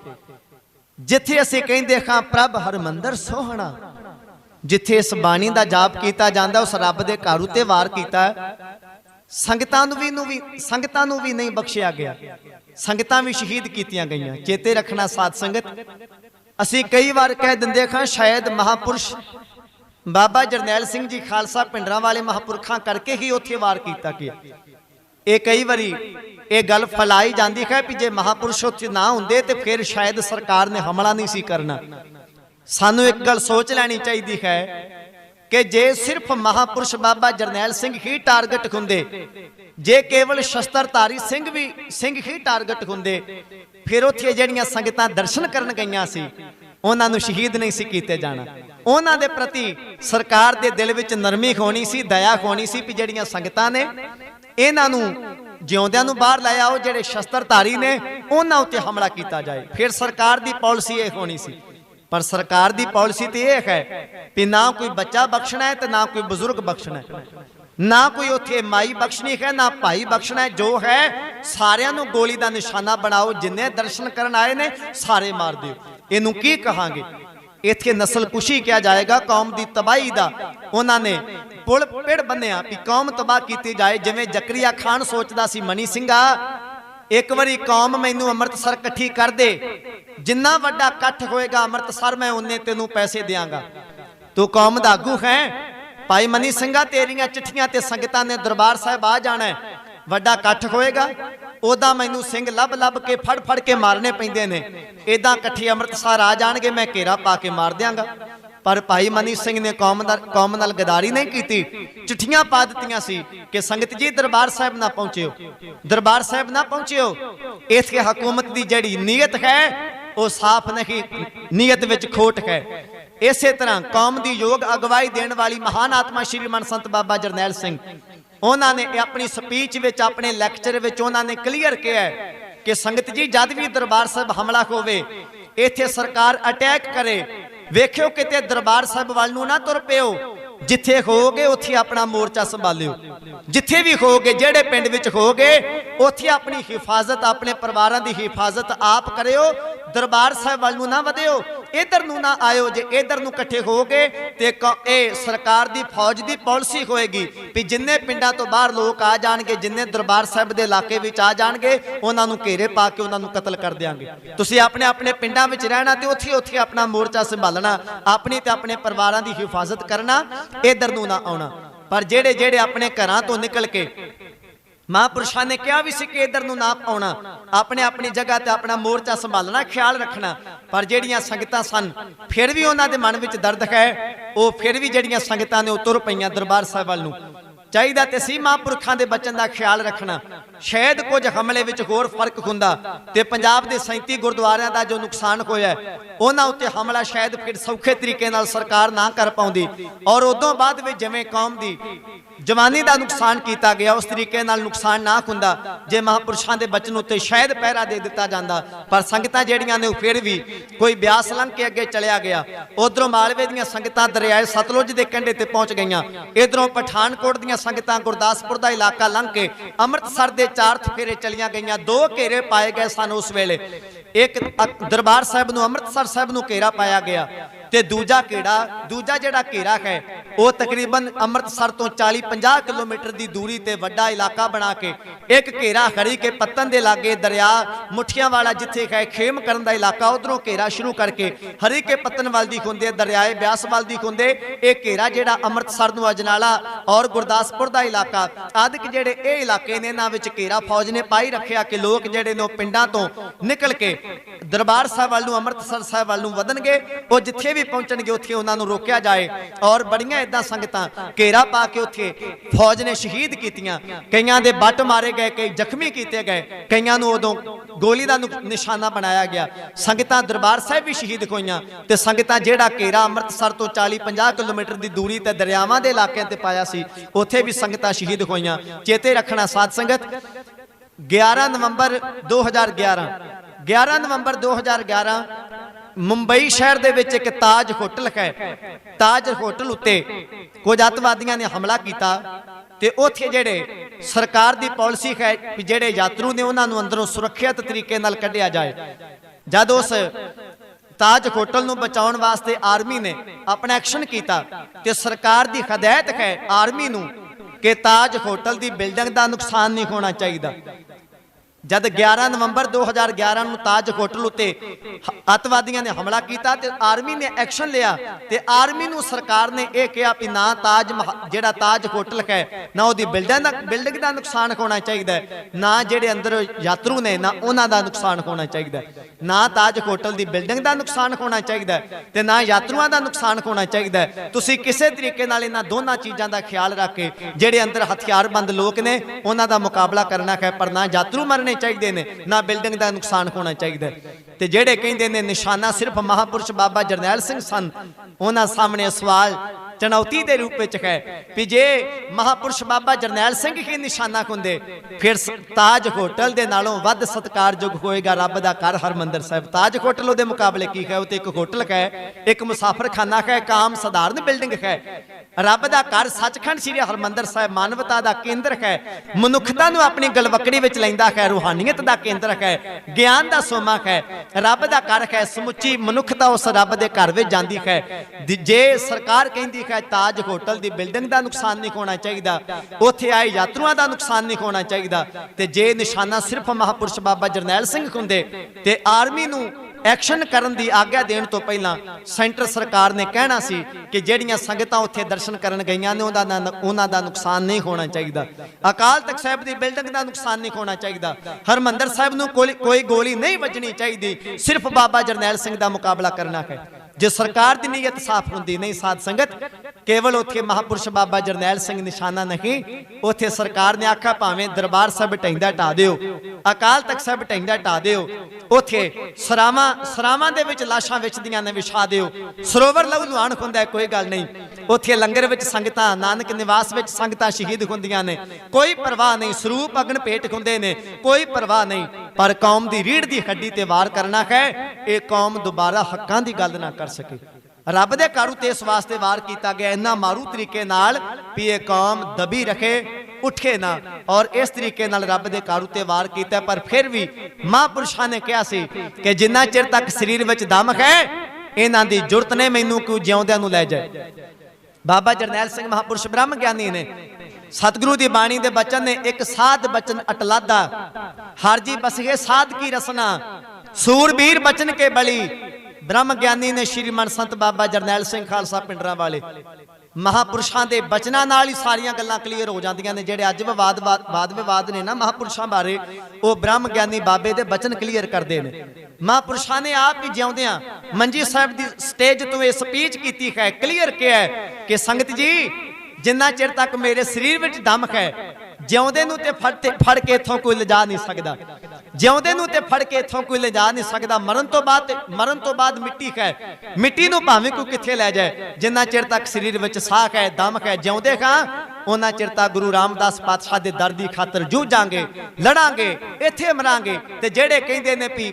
जिथे असी कहते खां प्रभ हरमंदर सोहना, जिथे इस बाणी का जाप किया जाता उस रब के घर उत्ते वार किया। संगतां नूं भी नहीं बख्शिया गया, संगतां भी शहीद कीतियां गईयां। चेते रखना साध संगत, असी कई बार कह दिंदे खां शायद महापुरुष बाबा जरनैल सिंह जी खालसा पिंडरां वाले महापुरखों करके ही उत्थे वार किया गया। ये कई बारी ये गल फैलाई जाती है कि जे महापुरुष उत्थे ना हुंदे ते फिर शायद सरकार ने हमला नहीं सी करना। सानू एक गल सोच लैनी चाहिए है कि जे सिर्फ महापुरुष बाबा जरनैल सिंह ही टारगेट हुंदे, जे केवल शस्त्रधारी सिंह ही टारगेट हुंदे, फिर उत्थे जिहड़ियां संगतां दर्शन करन गईयां सी उन्हां नूं शहीद नहीं सी कीते जाना। उन्हां दे प्रति सरकार दे दिल विच नरमी होनी सी, दया होनी सी कि जिहड़ियां संगतां ने इन्हां नूं जिउंदियां नूं बाहर लै आओ, जिहड़े शस्त्रधारी ने उन्हां उत्ते हमला किया जाए। फिर सरकार दी पॉलिसी ये होनी सी। पर सरकार दी पॉलिसी तो यह है कि ना कोई बच्चा बख्शना है तो ना कोई बुजुर्ग बख्शना है, ना कोई उत्थे माई बख्शनी है ना भाई बख्शना है। जो है सारियां नूं गोली का निशाना बनाओ, जिन्ने दर्शन करन आए ने सारे मार दिओ। इनू की कहांगे? इत्थे नस्ल कुशी किया जाएगा, कौम की तबाही का उन्होंने पुल पिड़ बन्निया कि कौम तबाह की जाए। जिवें जकरिया खान सोचता सी मनी सिंघा एक बारी कौम मैनू अमृतसर कट्ठी कर दे, जिन्ना वड्डा कट्ठ होएगा अमृतसर मैं उन्ने तेनू पैसे देंगा। तू कौम दा आगू है भाई मनी सिंघा, तेरियां चिट्ठियां ते संगतां ने दरबार साहब आ जाना है, वड्डा कट्ठ होएगा ओदा मैनू सिंह लभ लभ के फड़ फड़ के मारने पैंदे ने। इदां कट्ठी अमृतसर आ जाणगे, मैं घेरा पा के मार दियांगा। पर भाई मनी सिंह ने कौम नाल गदारी नहीं की, चिट्ठियां पा दित्तियां सी कि संगत जी दरबार साहब ना पहुंचियो, दरबार साहब ना पहुंचियो। इस हुकूमत की जिहड़ी नीयत है वो साफ नहीं, नीयत विच खोट है। इसे तरह कौम की योग अगवाई देने वाली महान आत्मा श्री मन संत बाबा जरनैल सिंह, उन्होंने अपनी स्पीच विच अपने लैक्चर विच उन्होंने क्लीयर किया कि संगत जी जद भी दरबार साहब हमला होवे, इत्थे सरकार अटैक करे, वेख्यो किते दरबार साहब वाल नूं ना तुर पियो, जिथे होगे उत्थे अपना मोर्चा संभालियो, जिथे भी होगे जेड़े पिंड विच होगे उत्थे अपनी हिफाजत अपने परिवारां दी हिफाजत आप करियो, दरबार साहब वाल नूं ना वधियो, इधर नूं ना आयो। जे इधर नूं इकट्ठे होगे ते सरकार दी फौज दी पॉलिसी होएगी कि जिन्ने पिंडां तो बाहर लोग आ जाणगे, जिन्ने दरबार साहब दे इलाके विच आ जाणगे उन्हां नूं घेरे पा के उन्हां नूं कतल कर देंगे। तुसीं अपने अपने पिंडां विच रहना ते उत्थे उत्थे अपना मोर्चा संभालना, अपनी ते अपने परिवारां दी हिफाजत करना, इधर नूं ना आउणा। पर जेड़े जेड़े अपने घरां तो निकल के महापुरुषों ने कहा भी सी कि इधर नूं ना आउणा, अपने अपनी जगह ते अपना मोर्चा संभालना, ख्याल रखना। पर जेड़ियां संगतां सन फिर भी उन्हां दे मन विच दर्द है, वो फिर भी जेड़ियां संगतां ने उतर पईयां दरबार साहब वाल नूं। चाहिदा ते सी महापुरखां दे बचन दा ख्याल रखना। शायद कुछ हमले विच होर फर्क हुंदा ते पंजाब दे 37 गुरुद्वारियां दा जो नुकसान होया उन्हां उत्ते हमला शायद फिर सौखे तरीके नाल सरकार ना कर पाउंदी, और उदों बाद विच जिवें कौम दी जवानी का नुकसान किया गया उस तरीके नाल नुकसान ना हुंदा जे महापुरुषों के बचन उत्ते शायद पहरा दे दिता जांदा। पर संगतां जेड़ियां ने फिर भी कोई ब्यास लंघ के अगे चलिया गया, उधरों मालवे दीयां संगतां दरियाए सतलुज के कंढे ते पहुंच गईयां, इधरों पठानकोट दीयां संगतां गुरदासपुर का इलाका लंघ के अमृतसर के 4 फेरे चलिया गईयां। 2 घेरे पाए गए सन उस वेले, एक दरबार साहब नूं अमृतसर साहब नूं घेरा पाया गया ते दूजा जिहड़ा घेरा है वो तकरीबन अमृतसर तो 40-50 किलोमीटर की दूरी ते वड्डा इलाका बना के एक घेरा हरी के पत्तन दे लागे दरिया मुठियां वाला जिथे है खेम करन दा इलाका, उधरों घेरा शुरू करके हरी के पत्तन वाल दी खुंदे दरियाए ब्यास वाल दी खुंदे एक घेरा जिहड़ा अमृतसर नूं अजनाला और गुरदासपुर का इलाका आदि जिहड़े ये इलाके ने इन्हां विच घेरा फौज ने पाई रखिया कि लोग जिहड़े ने पिंडां तो निकल के दरबार साहब वाल नूं अमृतसर साहब वाल नूं वधणगे, वो जिथे भी पहुंचणगे उत्थे उन्हां नूं रोकिया जाए। और बड़ियां इदां संगतां घेरा पा के उत्थे फौज ने शहीद कीतियां, कईयां दे बट मारे गए, कई जख्मी कीते गए, कईयां नूं उदों गोली दा निशाना बनाया गया। संगतां दरबार साहब भी शहीद होईयां ते संगतां जिहड़ा घेरा अमृतसर तो 40-50 किलोमीटर की दूरी ते दरियावां दे इलाके ते पाया सी उत्थे भी संगतां शहीद होईयां। चेते रखना साध संगत 11 नवंबर 2011 मुंबई शहर दे विच एक ताज होटल है, ताज होटल उत्ते कुछ अतवादियों ने हमला किया ਤੇ ਉੱਥੇ ਜਿਹੜੇ ਸਰਕਾਰ ਦੀ ਪਾਲਿਸੀ ਹੈ ਕਿ ਜਿਹੜੇ ਯਾਤਰੂ ਨੇ ਉਹਨਾਂ ਨੂੰ ਅੰਦਰੋਂ ਸੁਰੱਖਿਅਤ ਤਰੀਕੇ ਨਾਲ ਕੱਢਿਆ ਜਾਏ। ਜਦ ਉਸ ਤਾਜ ਹੋਟਲ ਨੂੰ ਬਚਾਉਣ ਵਾਸਤੇ ਆਰਮੀ ਨੇ ਆਪਣਾ ਐਕਸ਼ਨ ਕੀਤਾ ਤੇ ਸਰਕਾਰ ਦੀ ਹਦਾਇਤ ਹੈ ਆਰਮੀ ਨੂੰ ਕਿ ਤਾਜ ਹੋਟਲ ਦੀ ਬਿਲਡਿੰਗ ਦਾ ਨੁਕਸਾਨ ਨਹੀਂ ਹੋਣਾ ਚਾਹੀਦਾ। जब 11 नवंबर 2011 ਨੂੰ ਤਾਜ ਹੋਟਲ ਉੱਤੇ ਅੱਤਵਾਦੀਆਂ ਨੇ ਹਮਲਾ ਕੀਤਾ ਤੇ ਆਰਮੀ ਨੇ ਐਕਸ਼ਨ ਲਿਆ ਤੇ ਆਰਮੀ ਨੂੰ ਸਰਕਾਰ ਨੇ ਇਹ ਕਿਹਾ ਵੀ ਨਾ ਜਿਹੜਾ ਤਾਜ ਹੋਟਲ ਹੈ ਨਾ ਉਹਦੀ ਬਿਲਡਿੰਗ ਦਾ ਨੁਕਸਾਨ ਹੋਣਾ ਚਾਹੀਦਾ, ਨਾ ਜਿਹੜੇ ਅੰਦਰ ਯਾਤਰੂ ਨੇ ਨਾ ਉਹਨਾਂ ਦਾ ਨੁਕਸਾਨ ਹੋਣਾ ਚਾਹੀਦਾ, ਨਾ ਤਾਜ ਹੋਟਲ ਦੀ ਬਿਲਡਿੰਗ ਦਾ ਨੁਕਸਾਨ ਹੋਣਾ ਚਾਹੀਦਾ ਤੇ ਨਾ ਯਾਤਰੂਆਂ ਦਾ ਨੁਕਸਾਨ ਹੋਣਾ ਚਾਹੀਦਾ। ਤੁਸੀਂ ਕਿਸੇ ਤਰੀਕੇ ਨਾਲ ਇਹਨਾਂ ਦੋਨਾਂ ਚੀਜ਼ਾਂ ਦਾ ਖਿਆਲ ਰੱਖ ਕੇ ਜਿਹੜੇ ਅੰਦਰ ਹਥਿਆਰਬੰਦ ਲੋਕ ਨੇ ਉਹਨਾਂ ਦਾ ਮੁਕਾਬਲਾ ਕਰਨਾ ਹੈ, ਪਰ ਨਾ ਯਾਤਰੂ ਮਰਨੇ चाहिए ने ना बिल्डिंग का नुकसान होना चाहिए। ते जेड़े कहते ने निशाना सिर्फ महापुरुष बाबा जरनैल सिंह सन, उन्हां सामने सवाल चुनौती के रूप में है भी जे महापुरुष बाबा जरनैल सिंह ही निशाना होंदे फिर ताज होटल के नालों वध सत्कारयोग होएगा रब दा घर हरमंदर साहिब। ताज होटल उहदे मुकाबले की है, उत्ते एक होटल है, एक मुसाफर खाना है, एक आम साधारण बिल्डिंग है। रब दा घर सचखंड श्री हरमंदर साहिब मानवता का केंद्र है, मनुखता नूं अपनी गलवकड़ी विच लैंदा है, रूहानीयत का केंद्र है, ज्ञान का सोमा है, रब दा घर है। समुची मनुखता उस रब दे घर विच जांदी है। जे सरकार कहंदी है ताज होटल की बिल्डिंग का नुकसान नहीं होना चाहिए, उत्थे आए यात्रुओं का नुकसान नहीं होना चाहिए, ते जे निशाना सिर्फ महापुरुष बाबा जरनैल सिंह हुंदे ते आर्मी नूं एक्शन करन दी आग्या देण तो पहला सेंटर सरकार ने कहना सी कि ਜਿਹੜੀਆਂ ਸੰਗਤਾਂ ਉੱਥੇ ਦਰਸ਼ਨ ਕਰਨ ਗਈਆਂ ਨੇ ਉਹਨਾਂ ਦਾ ਨੁਕਸਾਨ ਨਹੀਂ ਹੋਣਾ ਚਾਹੀਦਾ, ਅਕਾਲ ਤਖਤ ਸਾਹਿਬ ਦੀ ਬਿਲਡਿੰਗ ਦਾ ਨੁਕਸਾਨ ਨਹੀਂ ਹੋਣਾ ਚਾਹੀਦਾ, ਹਰਮੰਦਰ ਸਾਹਿਬ ਨੂੰ ਕੋਈ ਗੋਲੀ ਨਹੀਂ ਵੱਜਣੀ ਚਾਹੀਦੀ, ਸਿਰਫ ਬਾਬਾ ਜਰਨੈਲ ਸਿੰਘ ਦਾ ਮੁਕਾਬਲਾ ਕਰਨਾ ਹੈ। जे सरकार की नीयत साफ होंदी नहीं साध संगत केवल उत्थे महापुरुष बाबा जरनैल सिंह निशाना नहीं, उत्थे सरकार ने आखा भावें दरबार साहब ढाईंदा ढा दिओ, अकाल तख्त साहब ढाईंदा ढा दिओ, उत्थे सरावां दे विच लाशां विचदियां ने विछा दिओ, सरोवर लहू लुहान हुंदा कोई गल नहीं, उत्थे लंगर विच संगतां नानक निवास विच संगतां शहीद हुंदियां ने, कोई परवाह नहीं, सरूप अगन भेट हुंदे ने, कोई परवाह नहीं, पर कौम दी रीढ़ दी हड्डी ते वार करना है, ये कौम दोबारा हक्कां दी गल ना कर सके। रब दे घर उत्ते इस वास्ते वार किया गया इन्ना मारू तरीके नाल भी ये कौम दबी रखे उठे ना, और इस तरीके नाल रब दे घर उत्ते वार किया। पर फिर भी महापुरुषां ने कहा सी कि जिन्ना चिर तक शरीर विच दम है इन्हां दी जुरत ने मैनू क्यों जिउंदियां नूं लै जाए। बाबा जरनैल सिंह महापुरुष ब्रह्म ज्ञानी ने सतगुरु की बाणी दे बचन ने एक साध बचन अटलादा हर जी बस गए साध की रसना सूरबीर बचन के बली। ब्रह्म ज्ञानी ने श्रीमान संत बाबा जरनैल सिंह खालसा पिंडरा वाले महापुरुषों के बचनों नाल ही सारियां गल्लां क्लीयर हो जांदियां ने। जिहड़े अज वाद विवाद ने ना महापुरुषों बारे वो ब्रह्म ज्ञानी बाबे दे बचन क्लीयर करते हैं। महापुरुषों ने आप ही जिउंदियां मंजी साहिब की स्टेज तो यह स्पीच की है, क्लीयर किया है कि संगत जी जिन्ना चिर तक मेरे शरीर में दम है जिउंदे नूं ते फड़ के इत्थों कोई लिजा नहीं सकदा, जिउंदे नूं ते फड़ के इत्थों कोई लिजा नहीं सकदा। मरण तो बाद मिट्टी है, मिट्टी नूं भावें कोई कित्थे लै जाए, जिन्ना चिर तक शरीर विच साह है दम है जिउंदे हां उन्ना चिर तक गुरु रामदास पातशाह दे दर दी खातर जूझांगे लड़ांगे इत्थे मरांगे। ते जेड़े कहंदे ने भी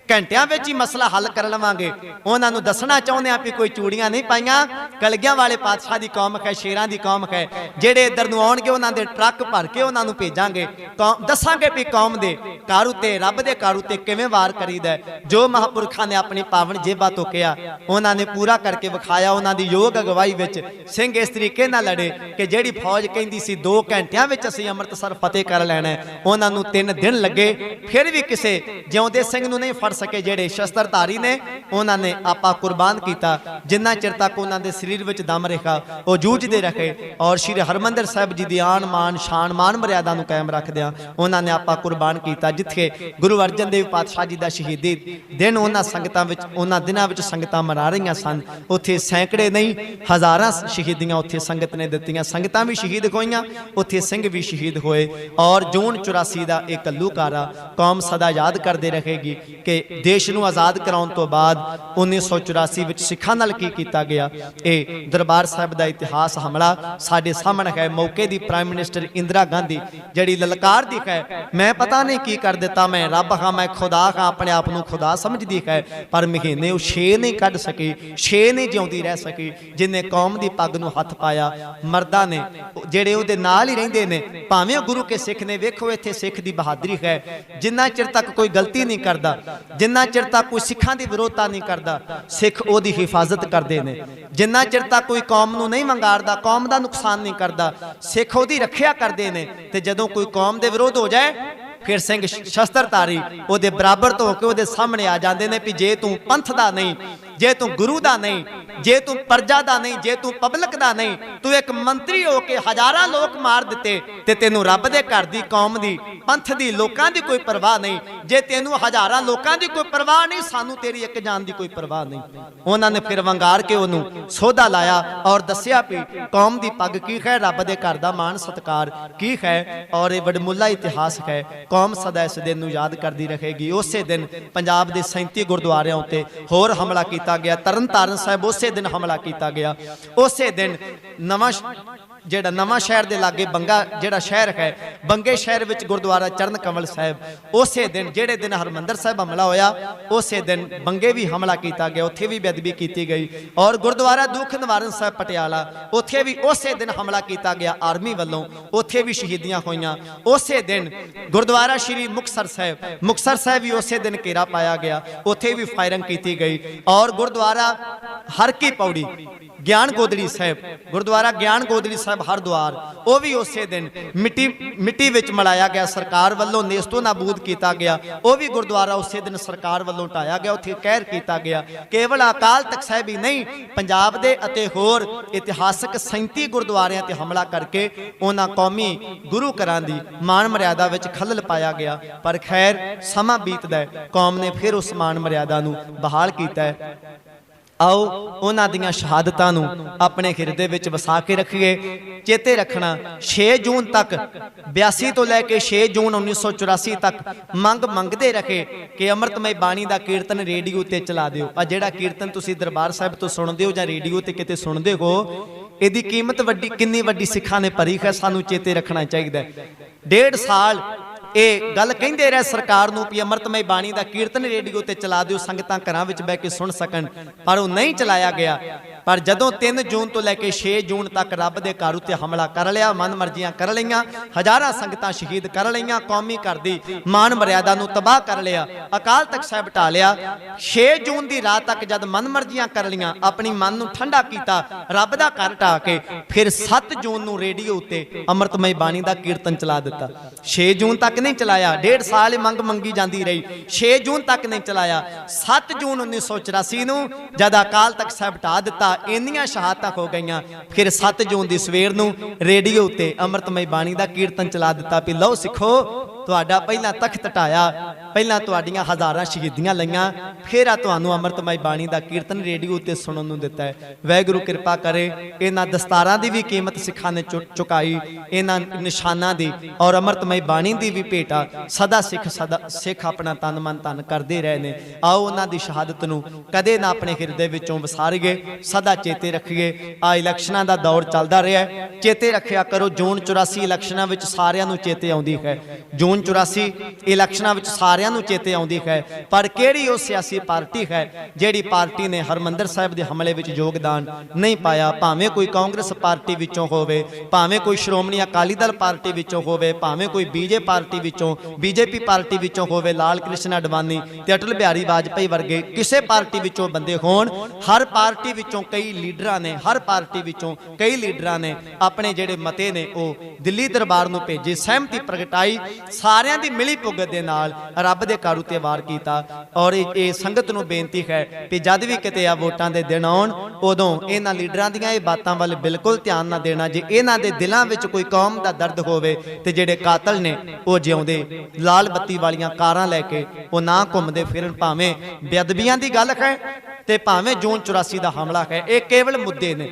घंटिया ही मसला हल कर लवांगे उन्होंने दसना चाहते हैं भी कोई चूड़ियां नहीं पाइया, कलगियां वाले पातशाह की कौम है, शेरां की कौम है, जेड़े इधर नूं आउणगे उन्होंने ट्रक भर के उन्होंने भेजांगे, दसांगे भी कौम दे घर उत्ते रब दे घर उत्ते किवें वार करीदा। जो महापुरखा ने अपनी पावन जेबा तो किया उन्होंने पूरा करके विखाया। उन्होंने योग अगवाई विच सिंह इस तरीके नाल लड़े कि जिहड़ी फौज कहंदी सी 2 घंटियां विच असीं अमृतसर फतेह कर लैणा, उन्होंने 3 दिन लगे फिर भी किसी जिउंदे सिंह नूं नहीं फड़ सके। जेड़े शस्त्रधारी ने उन्होंने आपा कुर्बान किया, जिन्ना चिर तक उन्होंने शरीर में दम रखा वो जूझते रखे और श्री हरमंदर साहिब जी की आन मान शान मान मर्यादा नूं कायम रखदिआं उन्होंने आपा कुर्बान किया। जिथे गुरु अर्जन देव पातशाह जी का शहीदी दिन उन्होंने संगतां विच उन्हां दिनां विच संगतां मना रही सन, उत्थे सैकड़े नहीं हज़ारां शहीदियां उत्थे संगत ने दित्तियां, संगतां भी शहीद होईयां उत्थे सिंह भी शहीद होए। और जून 84 का एक घल्लूकारा कौम सदा याद करते रहेगी कि देश ਨੂੰ ਆਜ਼ਾਦ ਕਰਾਉਣ ਤੋਂ ਬਾਅਦ 1984 ਵਿੱਚ ਸਿੱਖਾਂ ਨਾਲ ਕੀ ਕੀਤਾ ਗਿਆ। ਇਹ ਦਰਬਾਰ ਸਾਹਿਬ ਦਾ ਇਤਿਹਾਸ ਹਮਲਾ ਸਾਡੇ ਸਾਹਮਣੇ ਹੈ। ਮੌਕੇ ਦੀ ਪ੍ਰਾਈਮ ਮਿਨਿਸਟਰ ਇੰਦਰਾ ਗਾਂਧੀ ਜਿਹੜੀ ਲਲਕਾਰਦੀ ਹੈ, ਮੈਂ ਪਤਾ ਨਹੀਂ ਕੀ ਕਰ ਦਿੱਤਾ, ਮੈਂ ਰੱਬ ਹਾਂ, ਮੈਂ ਖੁਦਾ ਹਾਂ, ਆਪਣੇ ਆਪ ਨੂੰ ਖੁਦਾ ਸਮਝਦੀ ਹੈ, ਪਰ ਮਹੀਨੇ ਉਹ 6 ਨਹੀਂ ਕੱਢ ਸਕੀ, 6 ਨਹੀਂ ਜਿਉਂਦੀ ਰਹਿ ਸਕੀ ਜਿਨੇ ਕੌਮ ਦੀ ਪੱਗ ਨੂੰ ਹੱਥ ਪਾਇਆ। ਮਰਦਾਂ ਨੇ ਜਿਹੜੇ ਉਹਦੇ ਨਾਲ ਹੀ ਰਹਿੰਦੇ ਨੇ, ਭਾਵੇਂ ਉਹ ਗੁਰੂ ਕੇ ਸਿੱਖ ਨੇ। ਵੇਖੋ ਇੱਥੇ ਸਿੱਖ ਦੀ ਬਹਾਦਰੀ ਹੈ, ਜਿੰਨਾ ਚਿਰ ਤੱਕ ਕੋਈ ਗਲਤੀ ਨਹੀਂ ਕਰਦਾ, ਜਿੰਨਾ ਚਿਰ ਤੱਕ ਕੋਈ ਸਿੱਖਾਂ ਦੀ ਵਿਰੋਧਤਾ ਨਹੀਂ ਕਰਦਾ, ਸਿੱਖ ਉਹਦੀ ਹਿਫਾਜ਼ਤ ਕਰਦੇ ਨੇ। ਜਿੰਨਾ ਚਿਰ ਤੱਕ ਕੋਈ ਕੌਮ ਨੂੰ ਨਹੀਂ ਵੰਗਾਰਦਾ, ਕੌਮ ਦਾ ਨੁਕਸਾਨ ਨਹੀਂ ਕਰਦਾ, ਸਿੱਖ ਉਹਦੀ ਰੱਖਿਆ ਕਰਦੇ ਨੇ। ਤੇ ਜਦੋਂ ਕੋਈ ਕੌਮ ਦੇ ਵਿਰੋਧ ਹੋ ਜਾਏ, ਫਿਰ ਸਿੰਘ ਸ਼ਸਤਰਧਾਰੀ ਉਹਦੇ ਬਰਾਬਰ ਤੋਂ ਹੋ ਕੇ ਉਹਦੇ ਸਾਹਮਣੇ ਆ ਜਾਂਦੇ ਨੇ ਵੀ ਜੇ ਤੂੰ ਪੰਥ ਦਾ ਨਹੀਂ, ਜੇ ਤੂੰ ਗੁਰੂ ਦਾ ਨਹੀਂ, ਜੇ ਤੂੰ ਪ੍ਰਜਾ ਦਾ ਨਹੀਂ, ਜੇ ਤੂੰ ਪਬਲਿਕ ਦਾ ਨਹੀਂ, ਤੂੰ ਇੱਕ ਮੰਤਰੀ ਹੋ ਕੇ ਹਜ਼ਾਰਾਂ ਲੋਕ ਮਾਰ ਦਿੱਤੇ ਤੇ ਤੈਨੂੰ ਰੱਬ ਦੇ ਘਰ ਦੀ, ਕੌਮ ਦੀ, ਪੰਥ ਦੀ, ਲੋਕਾਂ ਦੀ ਕੋਈ ਪਰਵਾਹ ਨਹੀਂ। ਜੇ ਤੈਨੂੰ ਹਜ਼ਾਰਾਂ ਲੋਕਾਂ ਦੀ ਕੋਈ ਪਰਵਾਹ ਨਹੀਂ, ਸਾਨੂੰ ਤੇਰੀ ਇੱਕ ਜਾਨ ਦੀ ਕੋਈ ਪਰਵਾਹ ਨਹੀਂ। ਉਹਨਾਂ ਨੇ ਫਿਰ ਵੰਗਾਰ ਕੇ ਉਹਨੂੰ ਸੋਧਾ ਲਾਇਆ ਔਰ ਦੱਸਿਆ ਵੀ ਕੌਮ ਦੀ ਪੱਗ ਕੀ ਹੈ, ਰੱਬ ਦੇ ਘਰ ਦਾ ਮਾਣ ਸਤਿਕਾਰ ਕੀ ਹੈ। ਔਰ ਇਹ ਵਡਮੁੱਲਾ ਇਤਿਹਾਸ ਹੈ। ਕੌਮ ਸਦਾ ਇਸ ਦਿਨ ਨੂੰ ਯਾਦ ਕਰਦੀ ਰਹੇਗੀ। ਉਸੇ ਦਿਨ ਪੰਜਾਬ ਦੇ 37 ਗੁਰਦੁਆਰਿਆਂ ਉੱਤੇ ਹੋਰ ਹਮਲਾ ਕੀਤਾ ਗਿਆ। ਤਰਨਤਾਰਨ ਸਾਹਿਬ ਉਸੇ ਦਿਨ ਹਮਲਾ ਕੀਤਾ ਗਿਆ। ਉਸੇ ਦਿਨ ਜਿਹੜਾ ਨਵਾਂ ਸ਼ਹਿਰ ਦੇ ਲਾਗੇ ਬੰਗਾ ਜਿਹੜਾ ਸ਼ਹਿਰ ਹੈ, ਬੰਗੇ ਸ਼ਹਿਰ ਵਿੱਚ ਗੁਰਦੁਆਰਾ ਚਰਨ ਕਮਲ ਸਾਹਿਬ, ਉਸੇ ਦਿਨ ਜਿਹੜੇ ਦਿਨ ਹਰਮੰਦਰ ਸਾਹਿਬ ਹਮਲਾ ਹੋਇਆ, ਉਸੇ ਦਿਨ ਬੰਗੇ ਵੀ ਹਮਲਾ ਕੀਤਾ ਗਿਆ, ਉੱਥੇ ਵੀ ਬੇਅਦਬੀ ਕੀਤੀ ਗਈ। ਔਰ ਗੁਰਦੁਆਰਾ ਦੁੱਖ ਨਿਵਾਰਨ ਸਾਹਿਬ ਪਟਿਆਲਾ, ਉੱਥੇ ਵੀ ਉਸੇ ਦਿਨ ਹਮਲਾ ਕੀਤਾ ਗਿਆ ਆਰਮੀ ਵੱਲੋਂ, ਉੱਥੇ ਵੀ ਸ਼ਹੀਦੀਆਂ ਹੋਈਆਂ। ਉਸੇ ਦਿਨ ਗੁਰਦੁਆਰਾ ਸ਼੍ਰੀ ਮੁਕਤਸਰ ਸਾਹਿਬ ਵੀ ਉਸੇ ਦਿਨ ਘੇਰਾ ਪਾਇਆ ਗਿਆ, ਉੱਥੇ ਵੀ ਫਾਇਰਿੰਗ ਕੀਤੀ ਗਈ। ਔਰ ਗੁਰਦੁਆਰਾ ਹਰ ਕੀ ਪੌੜੀ ਗਿਆਨ ਗੋਦੜੀ ਸਾਹਿਬ, ਗੁਰਦੁਆਰਾ ਗਿਆਨ ਗੋਦੜੀ ਸਾਹਿਬ ਹਰਦੁਆਰ, ਉਹ ਵੀ ਉਸੇ ਦਿਨ ਮਿੱਟੀ ਵਿੱਚ ਮਿਲਾਇਆ ਗਿਆ, ਸਰਕਾਰ ਵੱਲੋਂ ਨੇਸਤੋ ਨਾਬੂਦ ਕੀਤਾ ਗਿਆ। ਉਹ ਵੀ ਗੁਰਦੁਆਰਾ ਉਸੇ ਦਿਨ ਸਰਕਾਰ ਵੱਲੋਂ ਢਾਇਆ ਗਿਆ, ਉੱਥੇ ਕਹਿਰ ਕੀਤਾ ਗਿਆ। ਕੇਵਲ ਅਕਾਲ ਤਖਤ ਸਾਹਿਬ ਹੀ ਨਹੀਂ, ਪੰਜਾਬ ਦੇ ਅਤੇ ਹੋਰ ਇਤਿਹਾਸਕ 37 ਗੁਰਦੁਆਰਿਆਂ ਤੇ ਹਮਲਾ ਕਰਕੇ ਉਹਨਾਂ ਕੌਮੀ ਗੁਰੂ ਘਰਾਂ ਦੀ ਮਾਣ ਮਰਿਆਦਾ ਵਿੱਚ ਖਲਲ ਪਾਇਆ ਗਿਆ। ਪਰ ਖੈਰ ਸਮਾਂ ਬੀਤਦਾ, ਕੌਮ ਨੇ ਫਿਰ ਉਸ ਮਾਣ ਮਰਿਆਦਾ ਨੂੰ ਬਹਾਲ ਕੀਤਾ ਹੈ। ਆਓ ਉਹਨਾਂ ਦੀਆਂ ਸ਼ਹਾਦਤਾਂ ਨੂੰ ਆਪਣੇ ਹਿਰਦੇ ਵਿੱਚ ਵਸਾ ਕੇ ਰੱਖੀਏ। ਚੇਤੇ ਰੱਖਣਾ 6 ਜੂਨ ਤੱਕ 82 ਤੋਂ ਲੈ ਕੇ 6 ਜੂਨ 1984 ਤੱਕ ਮੰਗਦੇ ਰਹੇ ਕਿ ਅੰਮ੍ਰਿਤਮਈ ਬਾਣੀ ਦਾ ਕੀਰਤਨ ਰੇਡੀਓ ਤੇ ਚਲਾ ਦਿਓ। ਆ ਜਿਹੜਾ ਕੀਰਤਨ ਤੁਸੀਂ ਦਰਬਾਰ ਸਾਹਿਬ ਤੋਂ ਸੁਣਦੇ ਹੋ ਜਾਂ ਰੇਡੀਓ ਤੇ ਕਿਤੇ ਸੁਣਦੇ ਹੋ, ਇਹਦੀ ਕੀਮਤ ਕਿੰਨੀ ਵੱਡੀ ਸਿੱਖਾਂ ਨੇ ਭਰੀ ਹੈ, ਸਾਨੂੰ ਚੇਤੇ ਰੱਖਣਾ ਚਾਹੀਦਾ। 1.5 ਸਾਲ ਇਹ ਗੱਲ ਕਹਿੰਦੇ ਰਹੇ ਸਰਕਾਰ ਨੂੰ ਵੀ ਅੰਮ੍ਰਿਤਮਈ ਬਾਣੀ ਦਾ ਕੀਰਤਨ ਰੇਡੀਓ ਤੇ ਚਲਾ ਦਿਓ, ਸੰਗਤਾਂ ਘਰਾਂ ਵਿੱਚ ਬਹਿ ਕੇ ਸੁਣ ਸਕਣ, ਪਰ ਉਹ ਨਹੀਂ ਚਲਾਇਆ ਗਿਆ। ਪਰ ਜਦੋਂ 3 ਜੂਨ ਤੋਂ ਲੈ ਕੇ 6 ਜੂਨ ਤੱਕ ਰੱਬ ਦੇ ਘਰ ਉੱਤੇ ਹਮਲਾ ਕਰ ਲਿਆ, ਮਨ ਮਰਜ਼ੀਆਂ ਕਰ ਲਈਆਂ, ਹਜ਼ਾਰਾਂ ਸੰਗਤਾਂ ਸ਼ਹੀਦ ਕਰ ਲਈਆਂ, ਕੌਮੀ ਘਰ ਦੀ ਮਾਣ ਮਰਿਆਦਾ ਨੂੰ ਤਬਾਹ ਕਰ ਲਿਆ, ਅਕਾਲ ਤਖਤ ਸਾਹਿਬ ਢਾ ਲਿਆ। 6 ਜੂਨ ਦੀ ਰਾਤ ਤੱਕ ਜਦ ਮਨ ਮਰਜ਼ੀਆਂ ਕਰ ਲਈਆਂ, ਆਪਣੀ ਮਨ ਨੂੰ ਠੰਡਾ ਕੀਤਾ, ਰੱਬ ਦਾ ਘਰ ਢਾ ਕੇ ਫਿਰ 7 ਜੂਨ ਨੂੰ ਰੇਡੀਓ ਉੱਤੇ ਅੰਮ੍ਰਿਤਮਈ ਬਾਣੀ ਦਾ ਕੀਰਤਨ ਚਲਾ ਦਿੱਤਾ। 6 ਜੂਨ ਤੱਕ ਨਹੀਂ ਚਲਾਇਆ, 1.5 ਸਾਲ ਮੰਗੀ ਜਾਂਦੀ ਰਹੀ, 6 ਜੂਨ ਤੱਕ ਨਹੀਂ ਚਲਾਇਆ। 7 ਜੂਨ 1984 ਨੂੰ ਜਦ ਅਕਾਲ ਤਖਤ ਸਾਹਿਬ ਢਾ ਦਿੱਤਾ, ਇੰਨੀਆਂ ਸ਼ਹਾਦਤਾਂ ਹੋ ਗਈਆਂ, ਫਿਰ 7 ਜੂਨ ਦੀ ਸਵੇਰ ਨੂੰ ਰੇਡੀਓ ਉੱਤੇ ਅੰਮ੍ਰਿਤਮਈ ਬਾਣੀ ਦਾ ਕੀਰਤਨ ਚਲਾ ਦਿੱਤਾ ਵੀ ਲਓ ਸਿੱਖੋ, ਤੁਹਾਡਾ ਪਹਿਲਾਂ ਤਖਤ ਢਾਇਆ, ਪਹਿਲਾਂ ਤੁਹਾਡੀਆਂ ਹਜ਼ਾਰਾਂ ਸ਼ਹੀਦੀਆਂ ਲਈਆਂ, ਫਿਰ ਆ ਤੁਹਾਨੂੰ ਅੰਮ੍ਰਿਤਮਈ ਬਾਣੀ ਦਾ ਕੀਰਤਨ ਰੇਡੀਓ ਉੱਤੇ ਸੁਣਨ ਨੂੰ ਦਿੱਤਾ ਹੈ। ਵਾਹਿਗੁਰੂ ਕਿਰਪਾ ਕਰੇ। ਇਹਨਾਂ ਦਸਤਾਰਾਂ ਦੀ ਵੀ ਕੀਮਤ ਸਿੱਖਾਂ ਨੇ ਚੁਕਾਈ, ਇਹਨਾਂ ਨਿਸ਼ਾਨਾਂ ਦੀ ਔਰ ਅੰਮ੍ਰਿਤਮਈ ਬਾਣੀ ਦੀ ਵੀ ਭੇਟਾ ਸਦਾ ਸਿੱਖ ਆਪਣਾ ਤਨ ਮਨ ਧਨ ਕਰਦੇ ਰਹੇ ਨੇ। ਆਓ ਉਹਨਾਂ ਦੀ ਸ਼ਹਾਦਤ ਨੂੰ ਕਦੇ ਨਾ ਆਪਣੇ ਹਿਰਦੇ ਵਿੱਚੋਂ ਵਿਸਾਰੀਏ, ਸਦਾ ਚੇਤੇ ਰੱਖੀਏ। ਆ ਇਲੈਕਸ਼ਨਾਂ ਦਾ ਦੌਰ ਚੱਲਦਾ ਰਿਹਾ, ਚੇਤੇ ਰੱਖਿਆ ਕਰੋ ਜੂਨ 84 ਇਲੈਕਸ਼ਨਾਂ ਵਿੱਚ ਸਾਰਿਆਂ ਨੂੰ ਚੇਤੇ ਆਉਂਦੀ ਹੈ, ਜੂਨ 84 ਇਲੈਕਸ਼ਨਾਂ ਵਿੱਚ ਸਾਰਿਆਂ ਨੂੰ ਚੇਤੇ ਆਉਂਦੀ ਹੈ, ਪਰ ਕਿਹੜੀ ਉਹ ਸਿਆਸੀ ਪਾਰਟੀ ਹੈ ਜਿਹੜੀ ਪਾਰਟੀ ਨੇ ਹਰਮੰਦਰ ਸਾਹਿਬ ਦੇ ਹਮਲੇ ਵਿੱਚ ਯੋਗਦਾਨ ਨਹੀਂ ਪਾਇਆ। ਭਾਵੇਂ ਕੋਈ ਕਾਂਗਰਸ ਪਾਰਟੀ ਵਿੱਚੋਂ ਹੋਵੇ, ਭਾਵੇਂ ਕੋਈ ਸ਼੍ਰੋਮਣੀ ਅਕਾਲੀ ਦਲ ਪਾਰਟੀ ਵਿੱਚੋਂ ਹੋਵੇ, ਭਾਵੇਂ ਕੋਈ ਬੀਜੇਪੀ ਪਾਰਟੀ ਵਿੱਚੋਂ ਹੋਵੇ, ਲਾਲ ਕ੍ਰਿਸ਼ਨ ਅਡਵਾਨੀ ਤੇ ਅਟਲ ਬਿਹਾਰੀ ਵਾਜਪਾਈ ਵਰਗੇ ਕਿਸੇ ਪਾਰਟੀ ਵਿੱਚੋਂ ਬੰਦੇ ਹੋਣ, ਹਰ ਪਾਰਟੀ ਵਿੱਚੋਂ ਕਈ ਲੀਡਰਾਂ ਨੇ, ਹਰ ਪਾਰਟੀ ਵਿੱਚੋਂ ਕਈ ਲੀਡਰਾਂ ਨੇ ਆਪਣੇ ਜਿਹੜੇ ਮਤੇ ਨੇ ਉਹ ਦਿੱਲੀ ਦਰਬਾਰ ਨੂੰ ਭੇਜੇ, ਸਹਿਮਤੀ ਪ੍ਰਗਟਾਈ, ਸਾਰਿਆਂ ਦੀ ਮਿਲੀ ਭੁਗਤ ਦੇ ਨਾਲ ਰੱਬ ਦੇ ਘਰ ਉੱਤੇ ਵਾਰ ਕੀਤਾ। ਔਰ ਇਹ ਸੰਗਤ ਨੂੰ ਬੇਨਤੀ ਹੈ ਕਿ ਜਦ ਵੀ ਕਿਤੇ ਆ ਵੋਟਾਂ ਦੇ ਦਿਨ ਆਉਣ, ਉਦੋਂ ਇਹਨਾਂ ਲੀਡਰਾਂ ਦੀਆਂ ਇਹ ਬਾਤਾਂ ਵੱਲ ਬਿਲਕੁਲ ਧਿਆਨ ਨਾ ਦੇਣਾ। ਜੇ ਇਹਨਾਂ ਦੇ ਦਿਲਾਂ ਵਿੱਚ ਕੋਈ ਕੌਮ ਦਾ ਦਰਦ ਹੋਵੇ ਤੇ ਜਿਹੜੇ ਕਾਤਲ ਨੇ ਉਹ ਜਿਉਂਦੇ ਲਾਲ ਬੱਤੀ ਵਾਲੀਆਂ ਕਾਰਾਂ ਲੈ ਕੇ ਉਹ ਨਾ ਘੁੰਮਦੇ ਫਿਰਨ। ਭਾਵੇਂ ਬੇਅਦਬੀਆਂ ਦੀ ਗੱਲ ਹੈ ਤੇ ਭਾਵੇਂ ਜੂਨ 84 ਦਾ ਹਮਲਾ ਹੈ, ਇਹ ਕੇਵਲ ਮੁੱਦੇ ਨੇ।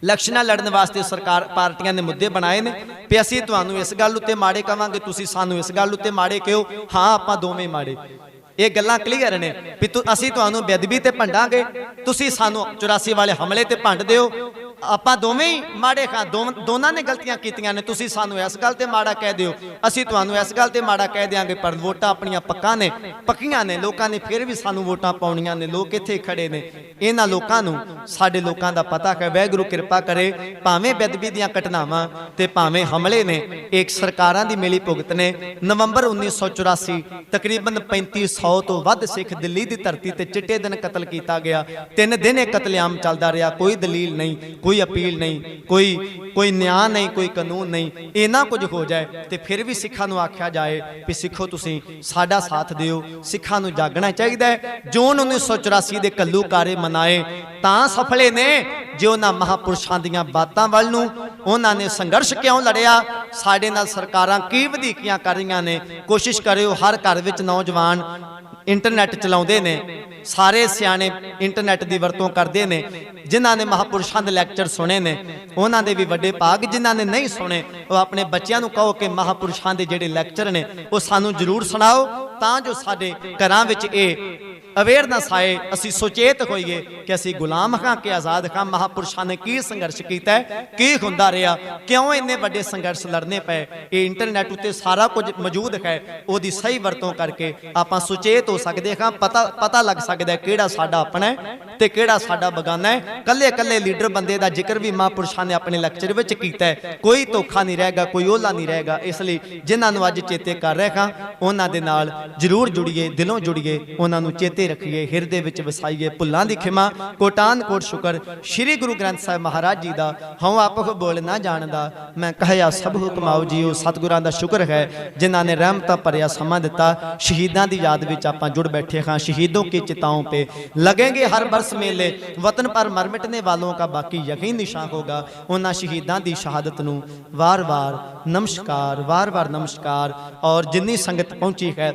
ਇਲੈਕਸ਼ਨਾਂ ਲੜਨ ਵਾਸਤੇ ਸਰਕਾਰ ਪਾਰਟੀਆਂ ਨੇ ਮੁੱਦੇ ਬਣਾਏ ਨੇ ਵੀ ਅਸੀਂ ਤੁਹਾਨੂੰ ਇਸ ਗੱਲ ਉੱਤੇ ਮਾੜੇ ਕਵਾਂਗੇ, ਤੁਸੀਂ ਸਾਨੂੰ ਇਸ ਗੱਲ ਉੱਤੇ ਮਾੜੇ ਕਿਉਂ। ਹਾਂ, ਆਪਾਂ ਦੋਵੇਂ ਮਾੜੇ। ਇਹ ਗੱਲਾਂ ਕਲੀਅਰ ਨੇ ਵੀ ਅਸੀਂ ਤੁਹਾਨੂੰ ਬੇਅਦਬੀ ਤੇ ਭੰਡਾਂਗੇ, ਤੁਸੀਂ ਸਾਨੂੰ 84 ਵਾਲੇ ਹਮਲੇ ਤੇ ਭੰਡ ਦਿਓ। ਆਪਾਂ ਦੋਵੇਂ ਹੀ ਮਾੜੇ ਖਾਂ, ਦੋਨਾਂ ਨੇ ਗਲਤੀਆਂ ਕੀਤੀਆਂ ਨੇ। ਤੁਸੀਂ ਸਾਨੂੰ ਇਸ ਗੱਲ ਤੇ ਮਾੜਾ ਕਹਿ ਦਿਓ, ਅਸੀਂ ਤੁਹਾਨੂੰ ਇਸ ਗੱਲ ਤੇ ਮਾੜਾ ਕਹਿ ਦਿਆਂਗੇ, ਪਰ ਵੋਟਾਂ ਆਪਣੀਆਂ ਪੱਕੀਆਂ ਨੇ। ਲੋਕਾਂ ਨੇ ਫਿਰ ਵੀ ਸਾਨੂੰ ਵੋਟਾਂ ਪਾਉਣੀਆਂ ਨੇ। ਲੋਕ ਇੱਥੇ ਖੜੇ ਨੇ, ਇਹਨਾਂ ਲੋਕਾਂ ਨੂੰ ਸਾਡੇ ਲੋਕਾਂ ਦਾ ਪਤਾ ਹੈ। ਵਾਹਿਗੁਰੂ ਕਿਰਪਾ ਕਰੇ, ਭਾਵੇਂ ਬੇਅਦਬੀ ਦੀਆਂ ਘਟਨਾਵਾਂ ਤੇ ਭਾਵੇਂ ਹਮਲੇ ਨੇ, ਇੱਕ ਸਰਕਾਰਾਂ ਦੀ ਮਿਲੀ ਭੁਗਤ ਨੇ। ਨਵੰਬਰ 1984 ਤਕਰੀਬਨ 3500 ਤੋਂ ਵੱਧ ਸਿੱਖ ਦਿੱਲੀ ਦੀ ਧਰਤੀ ਤੇ ਚਿੱਟੇ ਦਿਨ ਕਤਲ ਕੀਤਾ ਗਿਆ। 3 ਦਿਨ ਇਹ ਕਤਲੇਆਮ ਚੱਲਦਾ ਰਿਹਾ। ਕੋਈ ਦਲੀਲ ਨਹੀਂ, ਕੋਈ ਅਪੀਲ ਨਹੀਂ, ਕੋਈ ਨਿਆਂ ਨਹੀਂ, ਕੋਈ ਕਾਨੂੰਨ ਨਹੀਂ। ਇੰਨਾ ਕੁਝ ਹੋ ਜਾਏ ਤੇ ਫਿਰ ਵੀ ਸਿੱਖਾਂ ਨੂੰ ਆਖਿਆ ਜਾਏ ਵੀ ਸਿੱਖੋ ਤੁਸੀਂ ਸਾਡਾ ਸਾਥ ਦਿਓ। ਸਿੱਖਾਂ ਨੂੰ ਜਾਗਣਾ ਚਾਹੀਦਾ ਹੈ। ਜੂਨ 1984 ਦੇ ਘੱਲੂਘਾਰੇ ਮਨਾਏ ਤਾਂ ਸਫਲੇ ਨੇ ਜੇ ਉਹਨਾਂ ਮਹਾਂਪੁਰਸ਼ਾਂ ਦੀਆਂ ਬਾਤਾਂ ਵੱਲ ਨੂੰ ਉਹਨਾਂ ਨੇ ਸੰਘਰਸ਼ ਕਿਉਂ ਲੜਿਆ। ਸਾਡੇ ਨਾਲ ਸਰਕਾਰਾਂ ਕੀ ਵਧੀਕੀਆਂ ਕਰ ਰਹੀਆਂ ਨੇ। ਕੋਸ਼ਿਸ਼ ਕਰਿਓ, ਹਰ ਘਰ ਵਿੱਚ ਨੌਜਵਾਨ ਇੰਟਰਨੈਟ ਚਲਾਉਂਦੇ ਨੇ, ਸਾਰੇ ਸਿਆਣੇ ਇੰਟਰਨੈਟ ਦੀ ਵਰਤੋਂ ਕਰਦੇ ਨੇ। ਜਿਨ੍ਹਾਂ ਨੇ ਮਹਾਂਪੁਰਸ਼ਾਂ ਦੇ ਲੈਕਚਰ ਸੁਣੇ ਨੇ ਉਹਨਾਂ ਦੇ ਵੀ ਵੱਡੇ ਭਾਗ। ਜਿਨ੍ਹਾਂ ਨੇ ਨਹੀਂ ਸੁਣੇ ਉਹ ਆਪਣੇ ਬੱਚਿਆਂ ਨੂੰ ਕਹੋ ਕਿ ਮਹਾਂਪੁਰਸ਼ਾਂ ਦੇ ਜਿਹੜੇ ਲੈਕਚਰ ਨੇ ਉਹ ਸਾਨੂੰ ਜ਼ਰੂਰ ਸੁਣਾਓ, ਤਾਂ ਜੋ ਸਾਡੇ ਘਰਾਂ ਵਿੱਚ ਇਹ ਅਵੇਅਰਨੈਸ ਆਏ, ਅਸੀਂ ਸੁਚੇਤ ਹੋਈਏ ਕਿ ਅਸੀਂ ਗੁਲਾਮ ਹਾਂ ਕਿ ਆਜ਼ਾਦ ਹਾਂ। ਮਹਾਂਪੁਰਸ਼ਾਂ ਨੇ ਕੀ ਸੰਘਰਸ਼ ਕੀਤਾ ਹੈ, ਕੀ ਹੁੰਦਾ ਰਿਹਾ, ਕਿਉਂ ਇੰਨੇ ਵੱਡੇ ਸੰਘਰਸ਼ ਲੜਨੇ ਪਏ। ਇਹ ਇੰਟਰਨੈਟ ਉੱਤੇ ਸਾਰਾ ਕੁਝ ਮੌਜੂਦ ਹੈ। ਉਹਦੀ ਸਹੀ ਵਰਤੋਂ ਕਰਕੇ ਆਪਾਂ ਸੁਚੇਤ ਹੋ ਸਕਦੇ ਹਾਂ। ਪਤਾ ਲੱਗ ਸਕਦਾ ਕਿਹੜਾ ਸਾਡਾ ਆਪਣਾ ਹੈ ਤੇ ਕਿਹੜਾ ਸਾਡਾ ਬਗਾਨਾ ਹੈ। ਕੱਲੇ ਲੀਡਰ ਬੰਦੇ ਦਾ ਜ਼ਿਕਰ ਵੀ ਮਹਾਂਪੁਰਸ਼ਾਂ ਨੇ ਆਪਣੇ ਲੈਕਚਰ ਵਿੱਚ ਕੀਤਾ ਹੈ। ਕੋਈ ਧੋਖਾ ਨਹੀਂ ਰਹੇਗਾ, ਕੋਈ ਓਹਲਾ ਨਹੀਂ ਰਹੇਗਾ। ਇਸ ਲਈ ਜਿਨ੍ਹਾਂ ਨੂੰ ਅੱਜ ਚੇਤੇ ਕਰ ਰਹੇ ਹਾਂ ਉਹਨਾਂ ਦੇ ਨਾਲ ਜ਼ਰੂਰ ਜੁੜੀਏ, ਦਿਲੋਂ ਜੁੜੀਏ, ਉਹਨਾਂ ਨੂੰ ਚੇਤੇ ਰੱਖੀਏ, ਹਿਰਦੇ ਵਿੱਚ ਵਸਾਈਏ। ਭੁੱਲਾਂ ਦੀ ਖਿਮਾ, ਕੋਟਾਨ ਕੋਟ ਸ਼ੁਕਰ। ਸ੍ਰੀ ਗੁਰੂ ਗ੍ਰੰਥ ਸਾਹਿਬ ਮਹਾਰਾਜ ਜੀ ਦਾ ਹਉ ਆਪਹੁ ਬੋਲ ਨਾ ਜਾਣਦਾ, ਮੈਂ ਕਹਿਆ ਸਭ ਹੁਕਮਾਓ ਜੀਓ। ਸਤਿਗੁਰਾਂ ਦਾ ਸ਼ੁਕਰ ਹੈ ਜਿਨ੍ਹਾਂ ਨੇ ਰਹਿਮਤਾਂ ਭਰਿਆ ਸਮਾਂ ਦਿੱਤਾ। ਸ਼ਹੀਦਾਂ ਦੀ ਯਾਦ ਵਿੱਚ ਆਪਾਂ ਜੁੜ ਬੈਠੇ ਹਾਂ। ਸ਼ਹੀदों की चिताओं पे लगेंगे हर बरस मेले, वतन पर मर मिटने वालों का बाकी यकीन निशान होगा। उन्हां शहीदां दी शहादत नूं वार वार नमस्कार। और जिन्नी संगत पहुंची है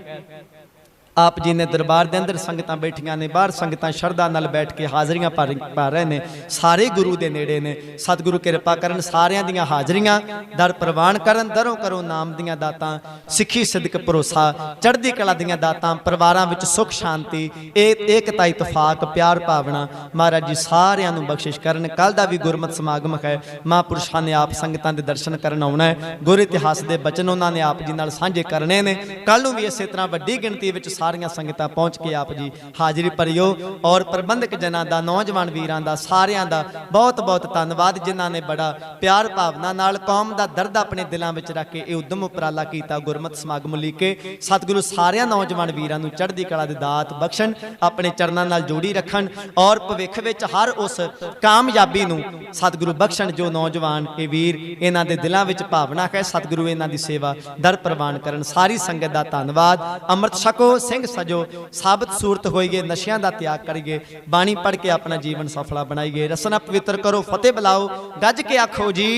आप जी ने दरबार के अंदर संगतां बैठियां ने, बाहर संगतां शरदा नाल बैठ के हाज़रियां पा रहे ने। सारे गुरु दे नेड़े ने। सतगुरु किरपा करन, सारियां दियां हाज़रियां दर प्रवान करन। दरों करो नाम दियां दातां, सिੱਖੀ सिदक भरोसा, चढ़दी कला दियां दातां, परिवारां विच सुख शांति, एकता इतफाक, प्यार भावना महाराज जी सारियां नूं बख्शिश करन। कल दा भी गुरमत समागम है। महापुरुषां ने आप संगतां दे दर्शन करन आउणा है। गुर इतिहास दे बचन उन्हां ने आप जी नाल साझे करने ने। कल नूं भी इसे तरह वड्डी गिणती विच सारियां संगतां पहुंच के आप जी हाजिरी भरियो। और प्रबंधक जनां दा, नौजवान वीरां दा, सारियां दा बहुत बहुत धन्नवाद जिन्हां ने बड़ा प्यार भावना नाल कौम दा दर्द अपने दिलां विच रख के इह उद्यम उपराला कीता। गुरमत समागम लीके सतगुरु सारियां नौजवान वीरां नूं चढ़दी कला दी दात बख्शण, अपने चरनां नाल जोड़ी रखण और भविख विच हर उस कामयाबी नूं सतगुरु बख्शण जो नौजवान ये वीर इन्हां दे दिलां विच भावना है। सतगुरु इन्हां दी सेवा दर प्रवान करन। सारी संगत दा धन्नवाद। अमृत छको, सिंह सजो, साबित सूरत होइए, नशियां दा त्याग करिए, बाणी पढ़ के अपना जीवन सफला बनाइए। रसना पवित्र करो, फतेह बुलाओ, गज के आखो जी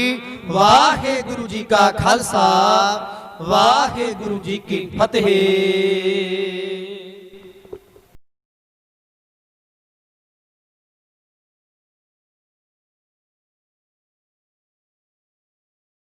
वाहेगुरु जी का खालसा, वाहेगुरु जी की फतेह।